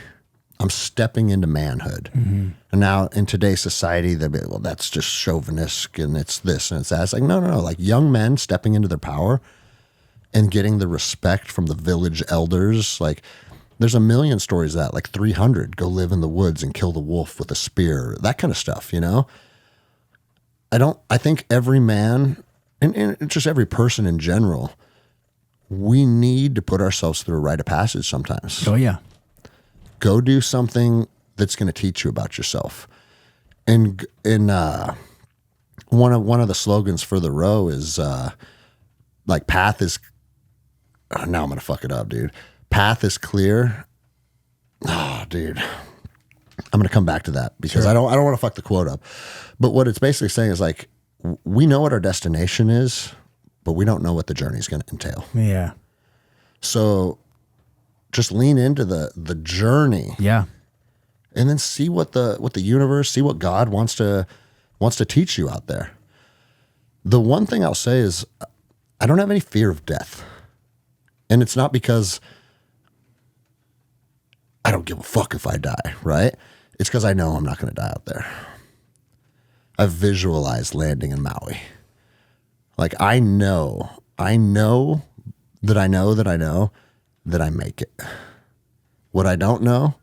[SPEAKER 1] I'm stepping into manhood. And now in today's society, they'll be, well, that's just chauvinistic and it's this and it's that. It's like, no. Like young men stepping into their power and getting the respect from the village elders. Like there's a million stories of that, like 300 go live in the woods and kill the wolf with a spear, that kind of stuff, you know? I think every man and just every person in general, we need to put ourselves through a rite of passage sometimes.
[SPEAKER 2] Oh yeah.
[SPEAKER 1] Go do something that's going to teach you about yourself. And one of the slogans for the row is like path is. Oh, now I'm going to fuck it up, dude. Path is clear. Oh, dude. I'm going to come back to that because I don't want to fuck the quote up. But what it's basically saying is like we know what our destination is, but we don't know what the journey is going to entail.
[SPEAKER 2] Yeah.
[SPEAKER 1] So just lean into the journey.
[SPEAKER 2] Yeah.
[SPEAKER 1] And then see what the universe, see what God wants to teach you out there. The one thing I'll say is I don't have any fear of death. And it's not because I don't give a fuck if I die, right? It's because I know I'm not going to die out there. I've visualized landing in Maui. Like I know that I make it. What I don't know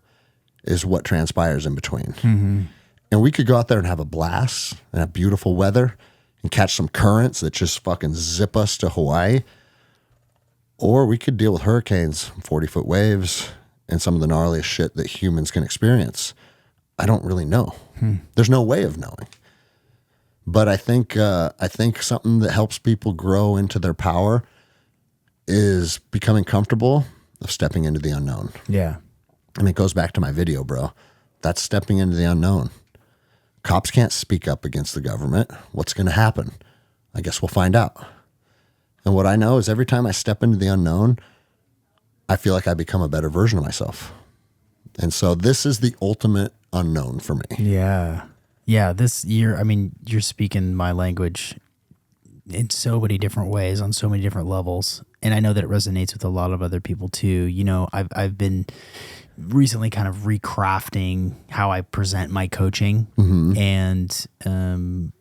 [SPEAKER 1] is what transpires in between.
[SPEAKER 2] Mm-hmm.
[SPEAKER 1] And we could go out there and have a blast and have beautiful weather and catch some currents that just fucking zip us to Hawaii. Or we could deal with hurricanes, 40-foot waves, and some of the gnarliest shit that humans can experience. I don't really know. There's no way of knowing. But I think something that helps people grow into their power is becoming comfortable of stepping into the unknown.
[SPEAKER 2] Yeah.
[SPEAKER 1] And it goes back to my video, bro. That's stepping into the unknown. Cops can't speak up against the government. What's going to happen? I guess we'll find out. And what I know is every time I step into the unknown, I feel like I become a better version of myself. And so this is the ultimate unknown for me.
[SPEAKER 2] Yeah. Yeah. This year, I mean, you're speaking my language in so many different ways on so many different levels. And I know that it resonates with a lot of other people too. You know, I've been recently kind of recrafting how I present my coaching. Mm-hmm. And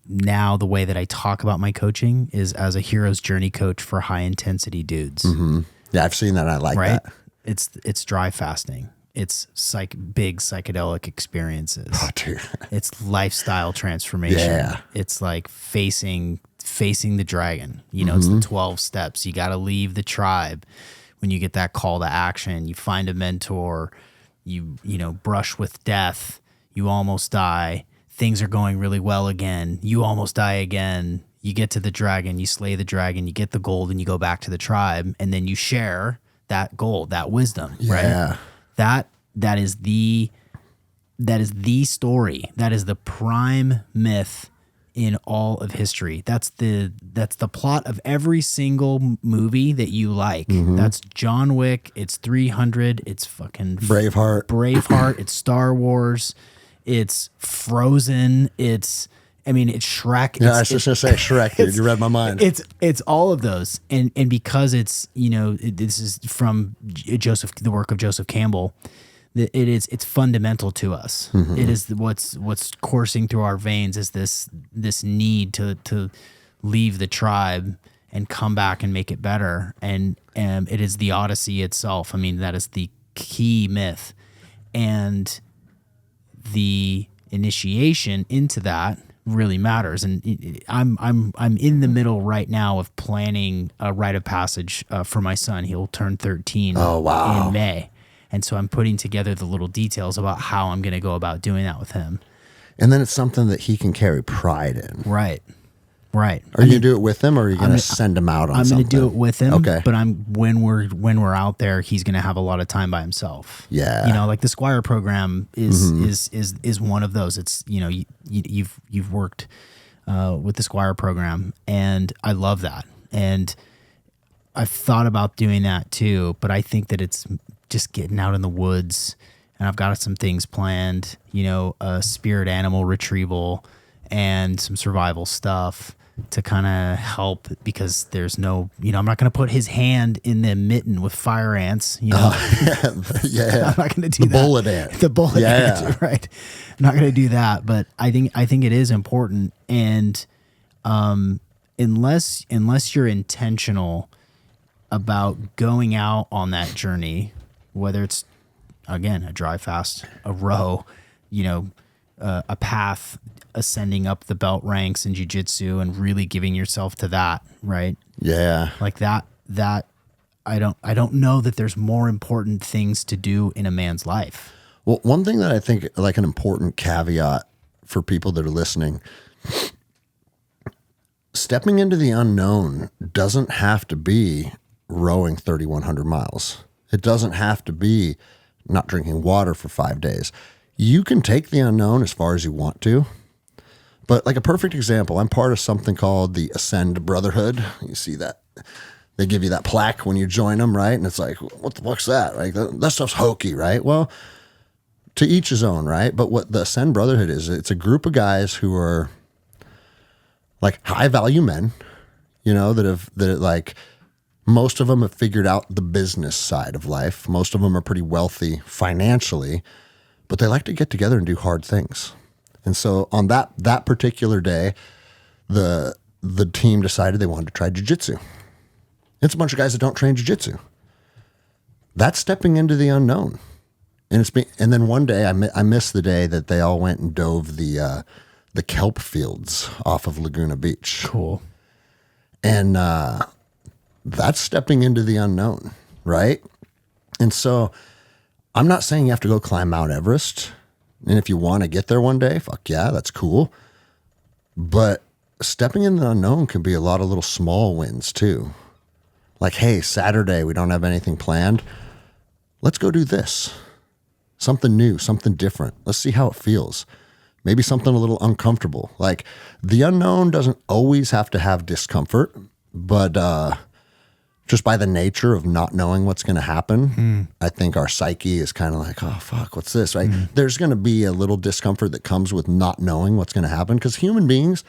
[SPEAKER 2] now the way that I talk about my coaching is as a hero's journey coach for high intensity dudes.
[SPEAKER 1] Mm-hmm. Yeah, I've seen that. I like that.
[SPEAKER 2] It's dry fasting. It's big psychedelic experiences.
[SPEAKER 1] Oh, dude.
[SPEAKER 2] It's lifestyle transformation.
[SPEAKER 1] Yeah.
[SPEAKER 2] It's like facing the dragon. You know, it's the 12 steps. You got to leave the tribe. When you get that call to action, you find a mentor, you know, brush with death, you almost die. Things are going really well again. You almost die again. You get to the dragon, you slay the dragon, you get the gold, and you go back to the tribe, and then you share that gold, that wisdom, right? That is the story. That is the prime myth in all of history. That's the plot of every single movie that you like. Mm-hmm. That's John Wick, it's 300, it's fucking Braveheart, it's Star Wars, it's Frozen, it's Shrek.
[SPEAKER 1] Yeah, I was just gonna say Shrek, dude. You read my mind.
[SPEAKER 2] It's all of those, and because it's, you know, this is from the work of Joseph Campbell. It's fundamental to us. Mm-hmm. It is what's coursing through our veins is this need to leave the tribe and come back and make it better. And it is the Odyssey itself. I mean, that is the key myth, and the initiation into that really matters. And I'm in the middle right now of planning a rite of passage for my son. He'll turn 13 in May. And so I'm putting together the little details about how I'm going to go about doing that with him.
[SPEAKER 1] And then it's something that he can carry pride in.
[SPEAKER 2] Right.
[SPEAKER 1] Are you going to do it with him, or are you going to send him out on something?
[SPEAKER 2] I'm going to do it with him.
[SPEAKER 1] Okay.
[SPEAKER 2] But when we're out there, he's going to have a lot of time by himself.
[SPEAKER 1] Yeah.
[SPEAKER 2] You know, like the Squire program is one of those. It's, you know, you've worked with the Squire program, and I love that. And I've thought about doing that too, but I think that it's just getting out in the woods, and I've got some things planned, you know, a spirit animal retrieval and some survival stuff to kind of help, because there's no, you know, I'm not going to put his hand in the mitten with fire ants, you know.
[SPEAKER 1] Yeah.
[SPEAKER 2] I'm not going to do
[SPEAKER 1] the bullet ant.
[SPEAKER 2] The bullet ant, right. I'm not going to do that, but I think it is important. And unless you're intentional about going out on that journey, whether it's, again, a dry fast, a row, you know, a path, ascending up the belt ranks in jiu-jitsu and really giving yourself to that, right?
[SPEAKER 1] Yeah.
[SPEAKER 2] Like that I don't know that there's more important things to do in a man's life.
[SPEAKER 1] Well, one thing that I think, like, an important caveat for people that are listening, stepping into the unknown doesn't have to be rowing 3,100 miles. It doesn't have to be not drinking water for 5 days. You can take the unknown as far as you want to. But like a perfect example, I'm part of something called the Ascend Brotherhood. You see that? They give you that plaque when you join them, right? And it's like, what the fuck's that? Like, that stuff's hokey, right? Well, to each his own, right? But what the Ascend Brotherhood is, it's a group of guys who are like high value men, you know, that like, most of them have figured out the business side of life. Most of them are pretty wealthy financially, but they like to get together and do hard things. And so on that particular day, the the team decided they wanted to try jiu-jitsu. It's a bunch of guys that don't train jiu-jitsu. That's stepping into the unknown. And then one day I missed the day that they all went and dove the kelp fields off of Laguna Beach.
[SPEAKER 2] Cool.
[SPEAKER 1] And that's stepping into the unknown, right? And so I'm not saying you have to go climb Mount Everest. And if you want to get there one day, fuck yeah, that's cool. But stepping in the unknown can be a lot of little small wins too. Like, hey, Saturday, we don't have anything planned. Let's go do this. Something new, something different. Let's see how it feels. Maybe something a little uncomfortable. Like, the unknown doesn't always have to have discomfort, but just by the nature of not knowing what's going to happen, I think our psyche is kind of like, oh, fuck, what's this, right? There's going to be a little discomfort that comes with not knowing what's going to happen, because human beings,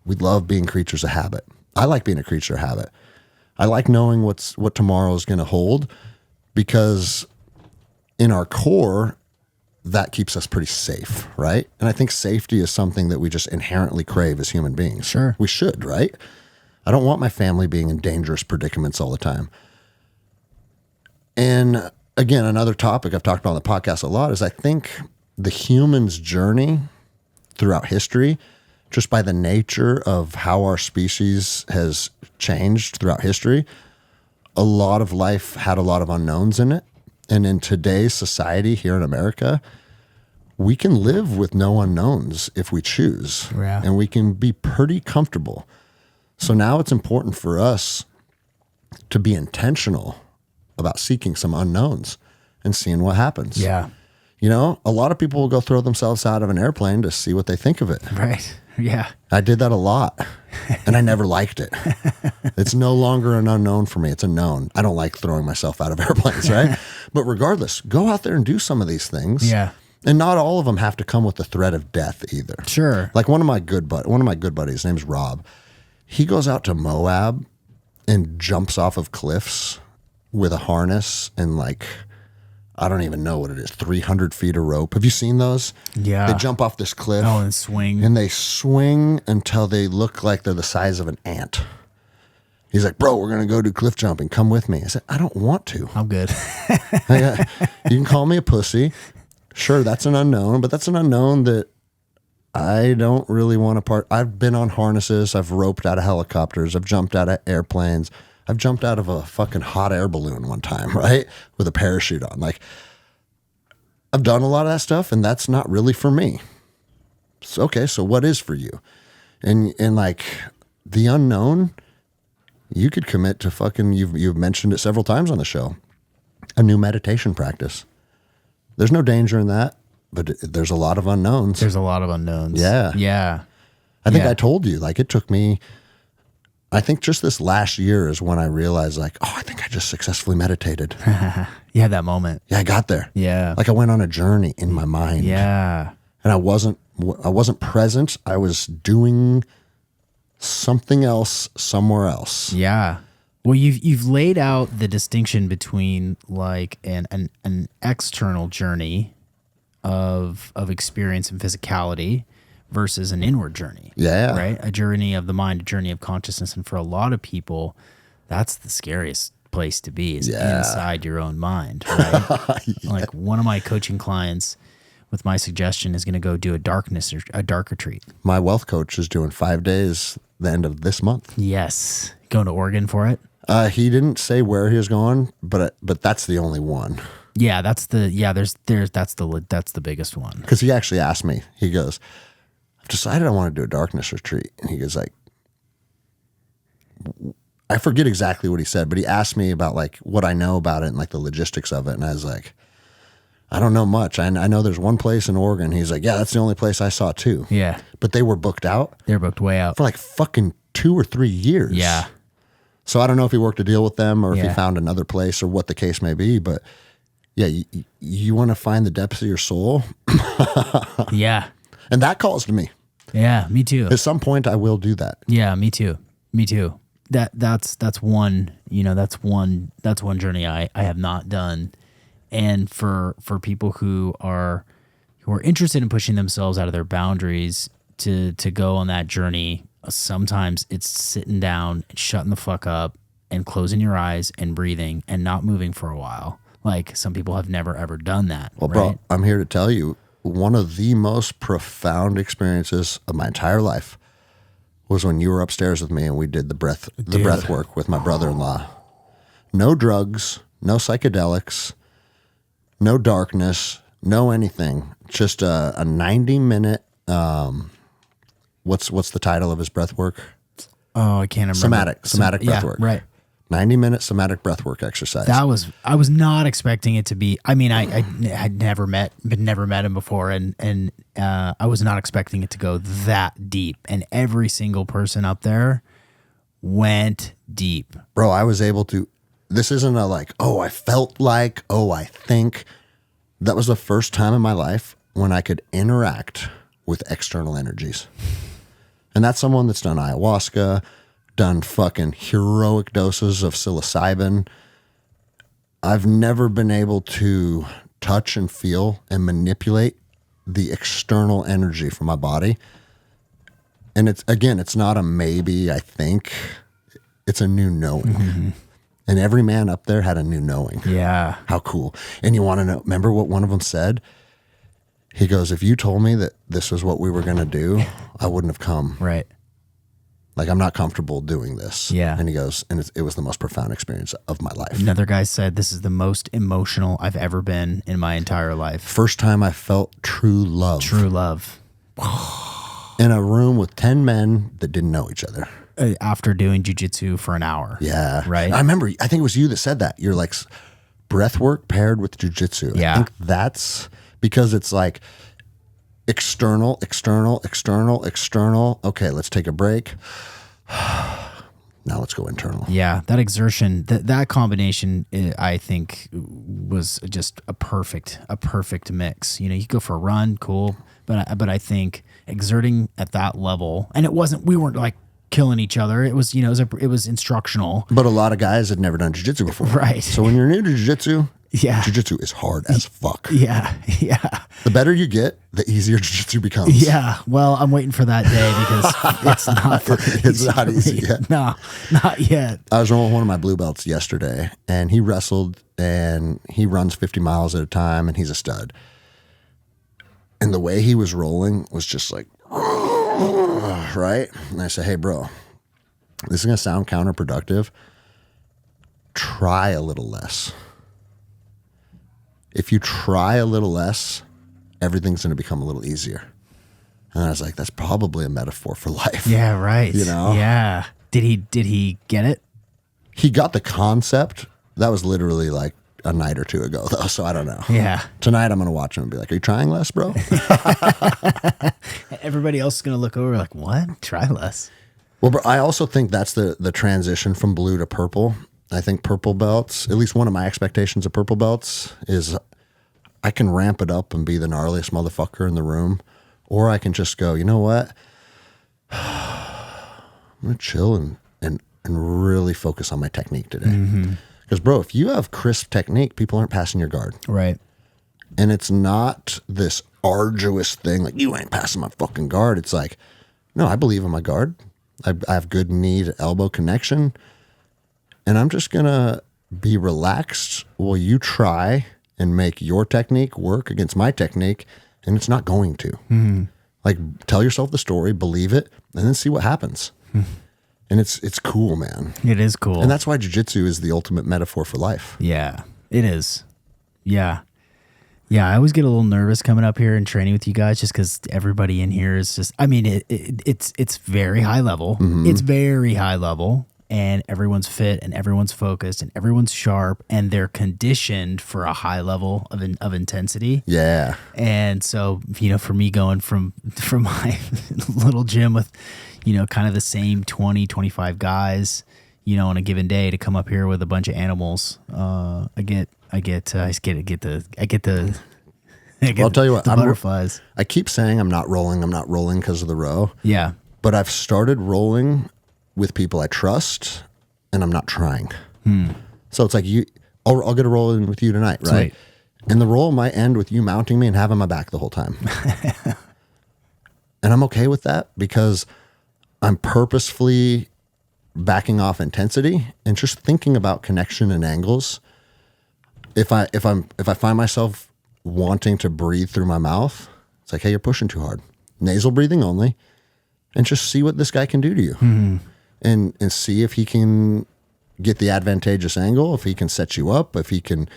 [SPEAKER 1] we love being creatures of habit. I like being a creature of habit. I like knowing what tomorrow is going to hold, because in our core, that keeps us pretty safe, right? And I think safety is something that we just inherently crave as human beings.
[SPEAKER 2] Sure.
[SPEAKER 1] We should, right? I don't want my family being in dangerous predicaments all the time. And again, another topic I've talked about on the podcast a lot is I think the human's journey throughout history, just by the nature of how our species has changed throughout history, a lot of life had a lot of unknowns in it. And in today's society here in America, we can live with no unknowns if we choose.
[SPEAKER 2] Yeah.
[SPEAKER 1] And we can be pretty comfortable. So now it's important for us to be intentional about seeking some unknowns and seeing what happens.
[SPEAKER 2] Yeah.
[SPEAKER 1] You know, a lot of people will go throw themselves out of an airplane to see what they think of it.
[SPEAKER 2] Right. Yeah.
[SPEAKER 1] I did that a lot, and I never liked it. It's no longer an unknown for me. It's a known. I don't like throwing myself out of airplanes, right? But regardless, go out there and do some of these things.
[SPEAKER 2] Yeah.
[SPEAKER 1] And not all of them have to come with the threat of death either.
[SPEAKER 2] Sure.
[SPEAKER 1] Like one of my good buddies, his name's Rob. He goes out to Moab and jumps off of cliffs with a harness and like, I don't even know what it is, 300 feet of rope. Have you seen those?
[SPEAKER 2] Yeah.
[SPEAKER 1] They jump off this cliff.
[SPEAKER 2] Oh, and swing.
[SPEAKER 1] And they swing until they look like they're the size of an ant. He's like, bro, we're going to go do cliff jumping. Come with me. I said, I don't want to.
[SPEAKER 2] I'm good.
[SPEAKER 1] You can call me a pussy. Sure, that's an unknown, but that's an unknown that I don't really want to part. I've been on harnesses. I've roped out of helicopters. I've jumped out of airplanes. I've jumped out of a fucking hot air balloon one time, right? With a parachute on. Like, I've done a lot of that stuff, and that's not really for me. So, okay, so what is for you? And like the unknown, you could commit to fucking, you've mentioned it several times on the show, a new meditation practice. There's no danger in that, but there's a lot of unknowns.
[SPEAKER 2] There's a lot of unknowns.
[SPEAKER 1] Yeah.
[SPEAKER 2] Yeah.
[SPEAKER 1] I think I told you, like, it took me, I think just this last year is when I realized, like, oh, I think I just successfully meditated.
[SPEAKER 2] You had that moment.
[SPEAKER 1] Yeah, I got there.
[SPEAKER 2] Yeah.
[SPEAKER 1] Like I went on a journey in my mind.
[SPEAKER 2] Yeah.
[SPEAKER 1] And I wasn't present. I was doing something else somewhere else.
[SPEAKER 2] Yeah. Well, you've laid out the distinction between like an external journey of experience and physicality versus an inward journey.
[SPEAKER 1] Yeah.
[SPEAKER 2] Right? A journey of the mind, a journey of consciousness. And for a lot of people, that's the scariest place to be, is inside your own mind. Right? Like one of my coaching clients with my suggestion is going to go do a dark retreat.
[SPEAKER 1] My wealth coach is doing 5 days the end of this month.
[SPEAKER 2] Yes. Going to Oregon for it.
[SPEAKER 1] He didn't say where he was going, but that's the only one.
[SPEAKER 2] Yeah, that's the biggest one.
[SPEAKER 1] Because he actually asked me. He goes, I've decided I want to do a darkness retreat. And he goes like, I forget exactly what he said, but he asked me about like what I know about it and like the logistics of it. And I was like, I don't know much. I know there's one place in Oregon. He's like, yeah, that's the only place I saw too.
[SPEAKER 2] Yeah.
[SPEAKER 1] But they were booked out.
[SPEAKER 2] They're booked way out.
[SPEAKER 1] For like fucking 2 or 3 years.
[SPEAKER 2] Yeah.
[SPEAKER 1] So I don't know if he worked a deal with them or if he found another place or what the case may be. But yeah, you want to find the depths of your soul.
[SPEAKER 2] Yeah.
[SPEAKER 1] And that calls to me.
[SPEAKER 2] Yeah, me too.
[SPEAKER 1] At some point I will do that.
[SPEAKER 2] Yeah, me too. Me too. That's one, that's one journey I have not done. And for people who are interested in pushing themselves out of their boundaries to go on that journey, sometimes it's sitting down and shutting the fuck up and closing your eyes and breathing and not moving for a while. Like some people have never ever done that.
[SPEAKER 1] Well,
[SPEAKER 2] right?
[SPEAKER 1] bro, I'm here to tell you one of the most profound experiences of my entire life was when you were upstairs with me and we did the breath work with my brother-in-law. No drugs, no psychedelics, no darkness, no anything. Just a 90-minute. What's the title of his breath work?
[SPEAKER 2] Oh, I can't remember.
[SPEAKER 1] Somatic breath work.
[SPEAKER 2] Right.
[SPEAKER 1] 90-minute somatic breath work exercise.
[SPEAKER 2] I was not expecting it to be. I mean, I had never met him before, and I was not expecting it to go that deep. And every single person up there went deep.
[SPEAKER 1] Bro, I was able to. This isn't a like, oh, I felt like, oh, I think. That was the first time in my life when I could interact with external energies. And that's someone that's done ayahuasca, done fucking heroic doses of psilocybin. I've never been able to touch and feel and manipulate the external energy from my body. And it's not a maybe, I think. It's a new knowing. Mm-hmm. And every man up there had a new knowing.
[SPEAKER 2] Yeah.
[SPEAKER 1] How cool. And you want to know, remember what one of them said? He goes, if you told me that this was what we were going to do, I wouldn't have come.
[SPEAKER 2] Right.
[SPEAKER 1] Like, I'm not comfortable doing this.
[SPEAKER 2] Yeah.
[SPEAKER 1] And he goes, and it was the most profound experience of my life.
[SPEAKER 2] Another guy said, this is the most emotional I've ever been in my entire life.
[SPEAKER 1] First time I felt true love.
[SPEAKER 2] True love.
[SPEAKER 1] In a room with 10 men that didn't know each other.
[SPEAKER 2] After doing jujitsu for an hour.
[SPEAKER 1] Yeah.
[SPEAKER 2] Right.
[SPEAKER 1] I remember, I think it was you that said that. You're like, breath work paired with jujitsu.
[SPEAKER 2] Yeah.
[SPEAKER 1] I think that's because it's like external. Okay, let's take a break. Now let's go internal.
[SPEAKER 2] Yeah, that exertion, that combination, I think, was just a perfect mix. You know, you go for a run, cool, but I think exerting at that level, and we weren't like killing each other. It was, it was instructional.
[SPEAKER 1] But a lot of guys had never done jiu-jitsu before.
[SPEAKER 2] Right.
[SPEAKER 1] So when you're new to jiu-jitsu,
[SPEAKER 2] yeah,
[SPEAKER 1] jiu-jitsu is hard as fuck.
[SPEAKER 2] Yeah.
[SPEAKER 1] The better you get, the easier jiu-jitsu becomes.
[SPEAKER 2] Yeah. Well, I'm waiting for that day because it's not
[SPEAKER 1] it's not easy yet.
[SPEAKER 2] No, not yet.
[SPEAKER 1] I was rolling with one of my blue belts yesterday, and he wrestled, and he runs 50 miles at a time, and he's a stud. And the way he was rolling was just like, right? And I said, hey, bro, this is going to sound counterproductive. Try a little less. If you try a little less, everything's going to become a little easier. And I was like, that's probably a metaphor for life.
[SPEAKER 2] Yeah, right.
[SPEAKER 1] You know?
[SPEAKER 2] Yeah. Did he get it?
[SPEAKER 1] He got the concept. That was literally like a night or two ago, though, so I don't know.
[SPEAKER 2] Yeah.
[SPEAKER 1] Tonight I'm going to watch him and be like, are you trying less, bro?
[SPEAKER 2] Everybody else is going to look over like, what? Try less.
[SPEAKER 1] Well, bro, I also think that's the transition from blue to purple. I think purple belts, at least one of my expectations of purple belts is I can ramp it up and be the gnarliest motherfucker in the room, or I can just go, you know what? I'm going to chill and really focus on my technique today.
[SPEAKER 2] Mm-hmm.
[SPEAKER 1] Because, bro, if you have crisp technique, people aren't passing your guard.
[SPEAKER 2] Right.
[SPEAKER 1] And it's not this arduous thing like, you ain't passing my fucking guard. It's like, no, I believe in my guard. I have good knee to elbow connection. And I'm just going to be relaxed while you try and make your technique work against my technique. And it's not going to. Mm-hmm. Like, tell yourself the story, believe it, and then see what happens. Mm-hmm. And it's cool, man.
[SPEAKER 2] It is cool.
[SPEAKER 1] And that's why jiu-jitsu is the ultimate metaphor for life.
[SPEAKER 2] Yeah, it is. Yeah. Yeah, I always get a little nervous coming up here and training with you guys just because everybody in here is just, I mean, it's very high level. Mm-hmm. It's very high level, and everyone's fit and everyone's focused and everyone's sharp and they're conditioned for a high level of intensity.
[SPEAKER 1] Yeah.
[SPEAKER 2] And so, for me going from my little gym with, kind of the same 20, 25 guys, on a given day to come up here with a bunch of animals, I get the
[SPEAKER 1] I'll tell you what,
[SPEAKER 2] the butterflies.
[SPEAKER 1] I keep saying I'm not rolling because of the row.
[SPEAKER 2] Yeah.
[SPEAKER 1] But I've started rolling with people I trust, and I'm not trying. So it's like I'll get a roll in with you tonight, right? Sweet. And the roll might end with you mounting me and having my back the whole time. And I'm okay with that because I'm purposefully backing off intensity and just thinking about connection and angles. If I find myself wanting to breathe through my mouth, it's like, hey, you're pushing too hard. Nasal breathing only, and just see what this guy can do to you, and see if he can get the advantageous angle, if he can set you up, if he can.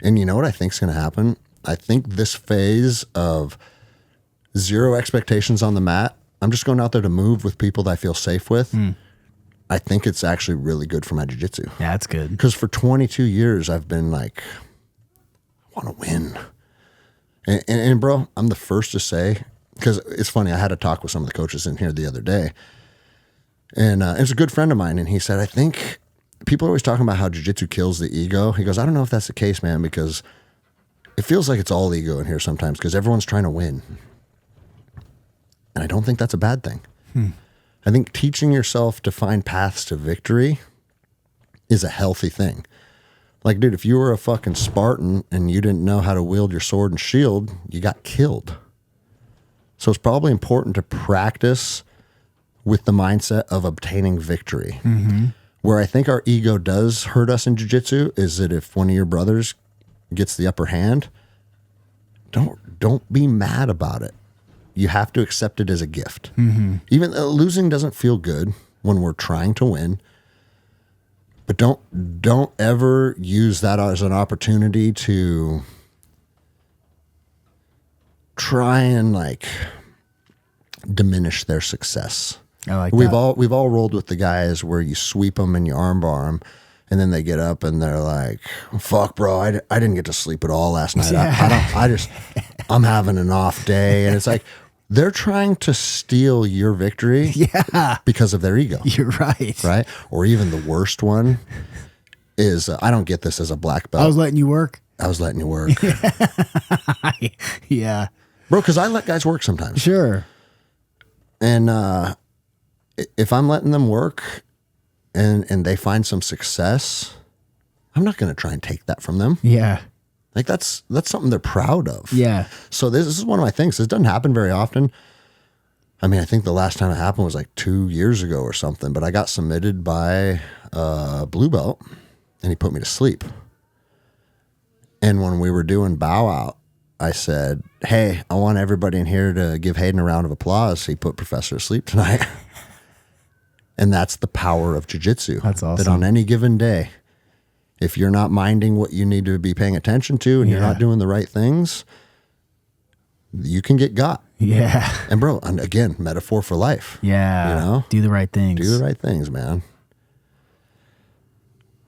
[SPEAKER 1] And you know what I think is going to happen? I think this phase of zero expectations on the mat, I'm just going out there to move with people that I feel safe with. I think it's actually really good for my jiu-jitsu.
[SPEAKER 2] Yeah, that's good.
[SPEAKER 1] Because for 22 years, I've been like, I want to win. And bro, I'm the first to say, because it's funny, I had a talk with some of the coaches in here the other day, and it's a good friend of mine, and he said, I think people are always talking about how jiu-jitsu kills the ego. He goes, I don't know if that's the case, man, because it feels like it's all ego in here sometimes because everyone's trying to win. And I don't think that's a bad thing. I think teaching yourself to find paths to victory is a healthy thing. Like, dude, if you were a fucking Spartan and you didn't know how to wield your sword and shield, you got killed. So it's probably important to practice with the mindset of obtaining victory. Where I think our ego does hurt us in jiu-jitsu is that if one of your brothers gets the upper hand, don't be mad about it. You have to accept it as a gift. Even losing doesn't feel good when we're trying to win. But don't ever use that as an opportunity to try and like diminish their success.
[SPEAKER 2] I like
[SPEAKER 1] we've
[SPEAKER 2] that.
[SPEAKER 1] We've all rolled with the guys where you sweep them and you armbar them, and then they get up and they're like, "Fuck, bro, I didn't get to sleep at all last night. I'm having an off day," and it's like they're trying to steal your victory, because of their ego.
[SPEAKER 2] You're right.
[SPEAKER 1] Right? Or even the worst one is, I don't get this as a black belt.
[SPEAKER 2] I was letting you work.
[SPEAKER 1] I was letting you work.
[SPEAKER 2] Yeah.
[SPEAKER 1] Bro, because I let guys work sometimes.
[SPEAKER 2] Sure.
[SPEAKER 1] And if I'm letting them work and they find some success, I'm not going to try and take that from them.
[SPEAKER 2] Yeah.
[SPEAKER 1] Like that's something they're proud of.
[SPEAKER 2] Yeah.
[SPEAKER 1] So this is one of my things. This doesn't happen very often. I mean, I think the last time it happened was like 2 years ago or something, but I got submitted by a blue belt and he put me to sleep. And when we were doing bow out, I said, hey, I want everybody in here to give Hayden a round of applause. He put Professor to sleep tonight. And that's the power of jiu-jitsu.
[SPEAKER 2] That's awesome.
[SPEAKER 1] That on any given day, if you're not minding what you need to be paying attention to and you're not doing the right things, you can get got.
[SPEAKER 2] Yeah.
[SPEAKER 1] And bro, and again, metaphor for life.
[SPEAKER 2] Yeah.
[SPEAKER 1] You know?
[SPEAKER 2] Do the right things.
[SPEAKER 1] Do the right things, man.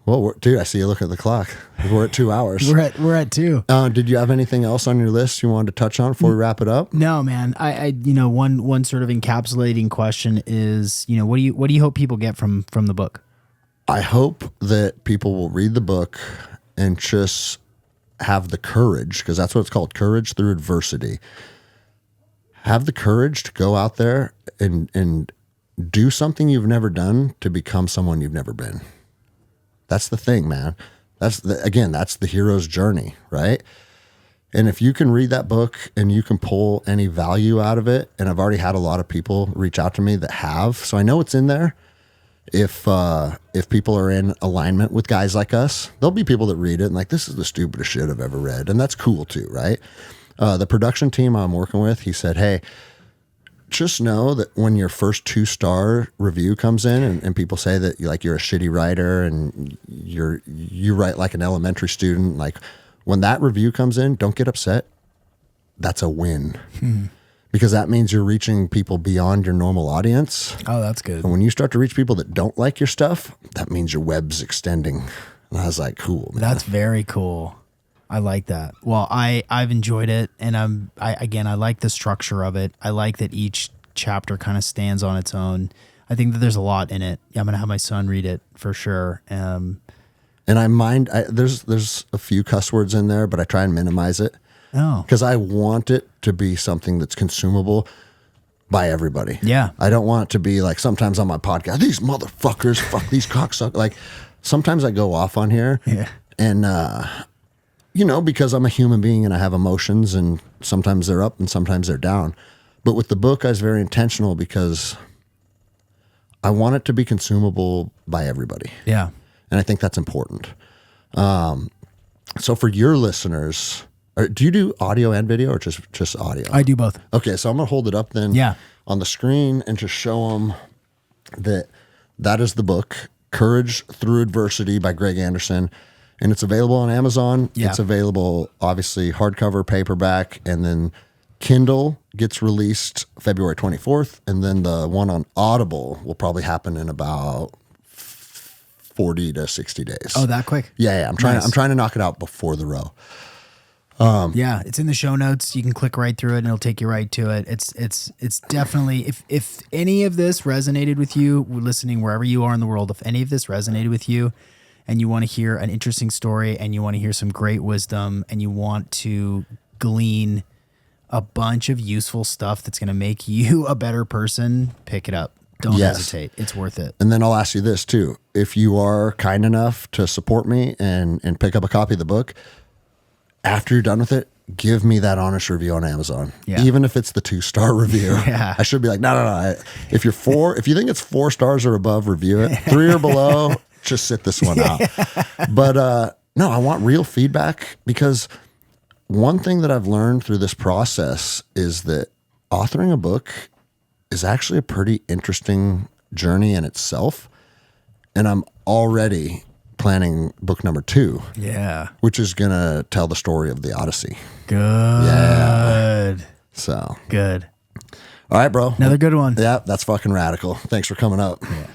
[SPEAKER 1] Well, dude, I see you look at the clock. We're at 2 hours.
[SPEAKER 2] We're at 2.
[SPEAKER 1] Did you have anything else on your list you wanted to touch on before we wrap it up?
[SPEAKER 2] No, man. I one sort of encapsulating question is, what do you hope people get from the book?
[SPEAKER 1] I hope that people will read the book and just have the courage, because that's what it's called, courage through adversity. Have the courage to go out there and do something you've never done to become someone you've never been. That's the thing, man. That's the hero's journey, right? And if you can read that book and you can pull any value out of it, and I've already had a lot of people reach out to me that have, so I know it's in there. If people are in alignment with guys like us, there'll be people that read it and like, this is the stupidest shit I've ever read. And that's cool too, right? The production team I'm working with, he said, hey, just know that when your first 2-star review comes in and people say that you're a shitty writer and you write like an elementary student, like when that review comes in, don't get upset. That's a win. Because that means you're reaching people beyond your normal audience.
[SPEAKER 2] Oh, that's good.
[SPEAKER 1] And when you start to reach people that don't like your stuff, that means your web's extending. And I was like, cool, man.
[SPEAKER 2] That's very cool. I like that. Well, I've enjoyed it, and I like the structure of it. I like that each chapter kind of stands on its own. I think that there's a lot in it. I'm gonna have my son read it for sure. And there's a few cuss words in there, but I try and minimize it. Oh,
[SPEAKER 1] because I want it to be something that's consumable by everybody.
[SPEAKER 2] Yeah,
[SPEAKER 1] I don't want it to be like sometimes on my podcast, these motherfuckers, fuck these cocksuckers. Like sometimes I go off on here, and because I'm a human being and I have emotions, and sometimes they're up and sometimes they're down. But with the book, I was very intentional because I want it to be consumable by everybody.
[SPEAKER 2] Yeah.
[SPEAKER 1] And I think that's important. So for your listeners, do you do audio and video or just audio?
[SPEAKER 2] I do both.
[SPEAKER 1] Okay, so I'm going to hold it up then on the screen and just show them that is the book, Courage Through Adversity by Greg Anderson. And it's available on Amazon.
[SPEAKER 2] Yeah.
[SPEAKER 1] It's available, obviously, hardcover, paperback, and then Kindle gets released February 24th. And then the one on Audible will probably happen in about 40 to 60 days.
[SPEAKER 2] Oh, that quick?
[SPEAKER 1] Yeah. I'm trying to knock it out before the row.
[SPEAKER 2] Yeah, it's in the show notes. You can click right through it and it'll take you right to it. It's definitely, if any of this resonated with you, listening wherever you are in the world, if any of this resonated with you and you want to hear an interesting story and you want to hear some great wisdom and you want to glean a bunch of useful stuff that's going to make you a better person, pick it up. Don't hesitate. It's worth it.
[SPEAKER 1] And then I'll ask you this too. If you are kind enough to support me and pick up a copy of the book, after you're done with it, give me that honest review on Amazon.
[SPEAKER 2] Yeah.
[SPEAKER 1] Even if it's the 2-star review.
[SPEAKER 2] Yeah.
[SPEAKER 1] I should be like, no. If you think it's 4 stars or above, review it. 3 or below, just sit this one out. But no, I want real feedback, because one thing that I've learned through this process is that authoring a book is actually a pretty interesting journey in itself. And I'm already planning book number 2.
[SPEAKER 2] Yeah.
[SPEAKER 1] Which is going to tell the story of the Odyssey.
[SPEAKER 2] Good.
[SPEAKER 1] Yeah. So.
[SPEAKER 2] Good.
[SPEAKER 1] All right, bro.
[SPEAKER 2] Another good one.
[SPEAKER 1] Yeah, that's fucking radical. Thanks for coming up.
[SPEAKER 2] Yeah.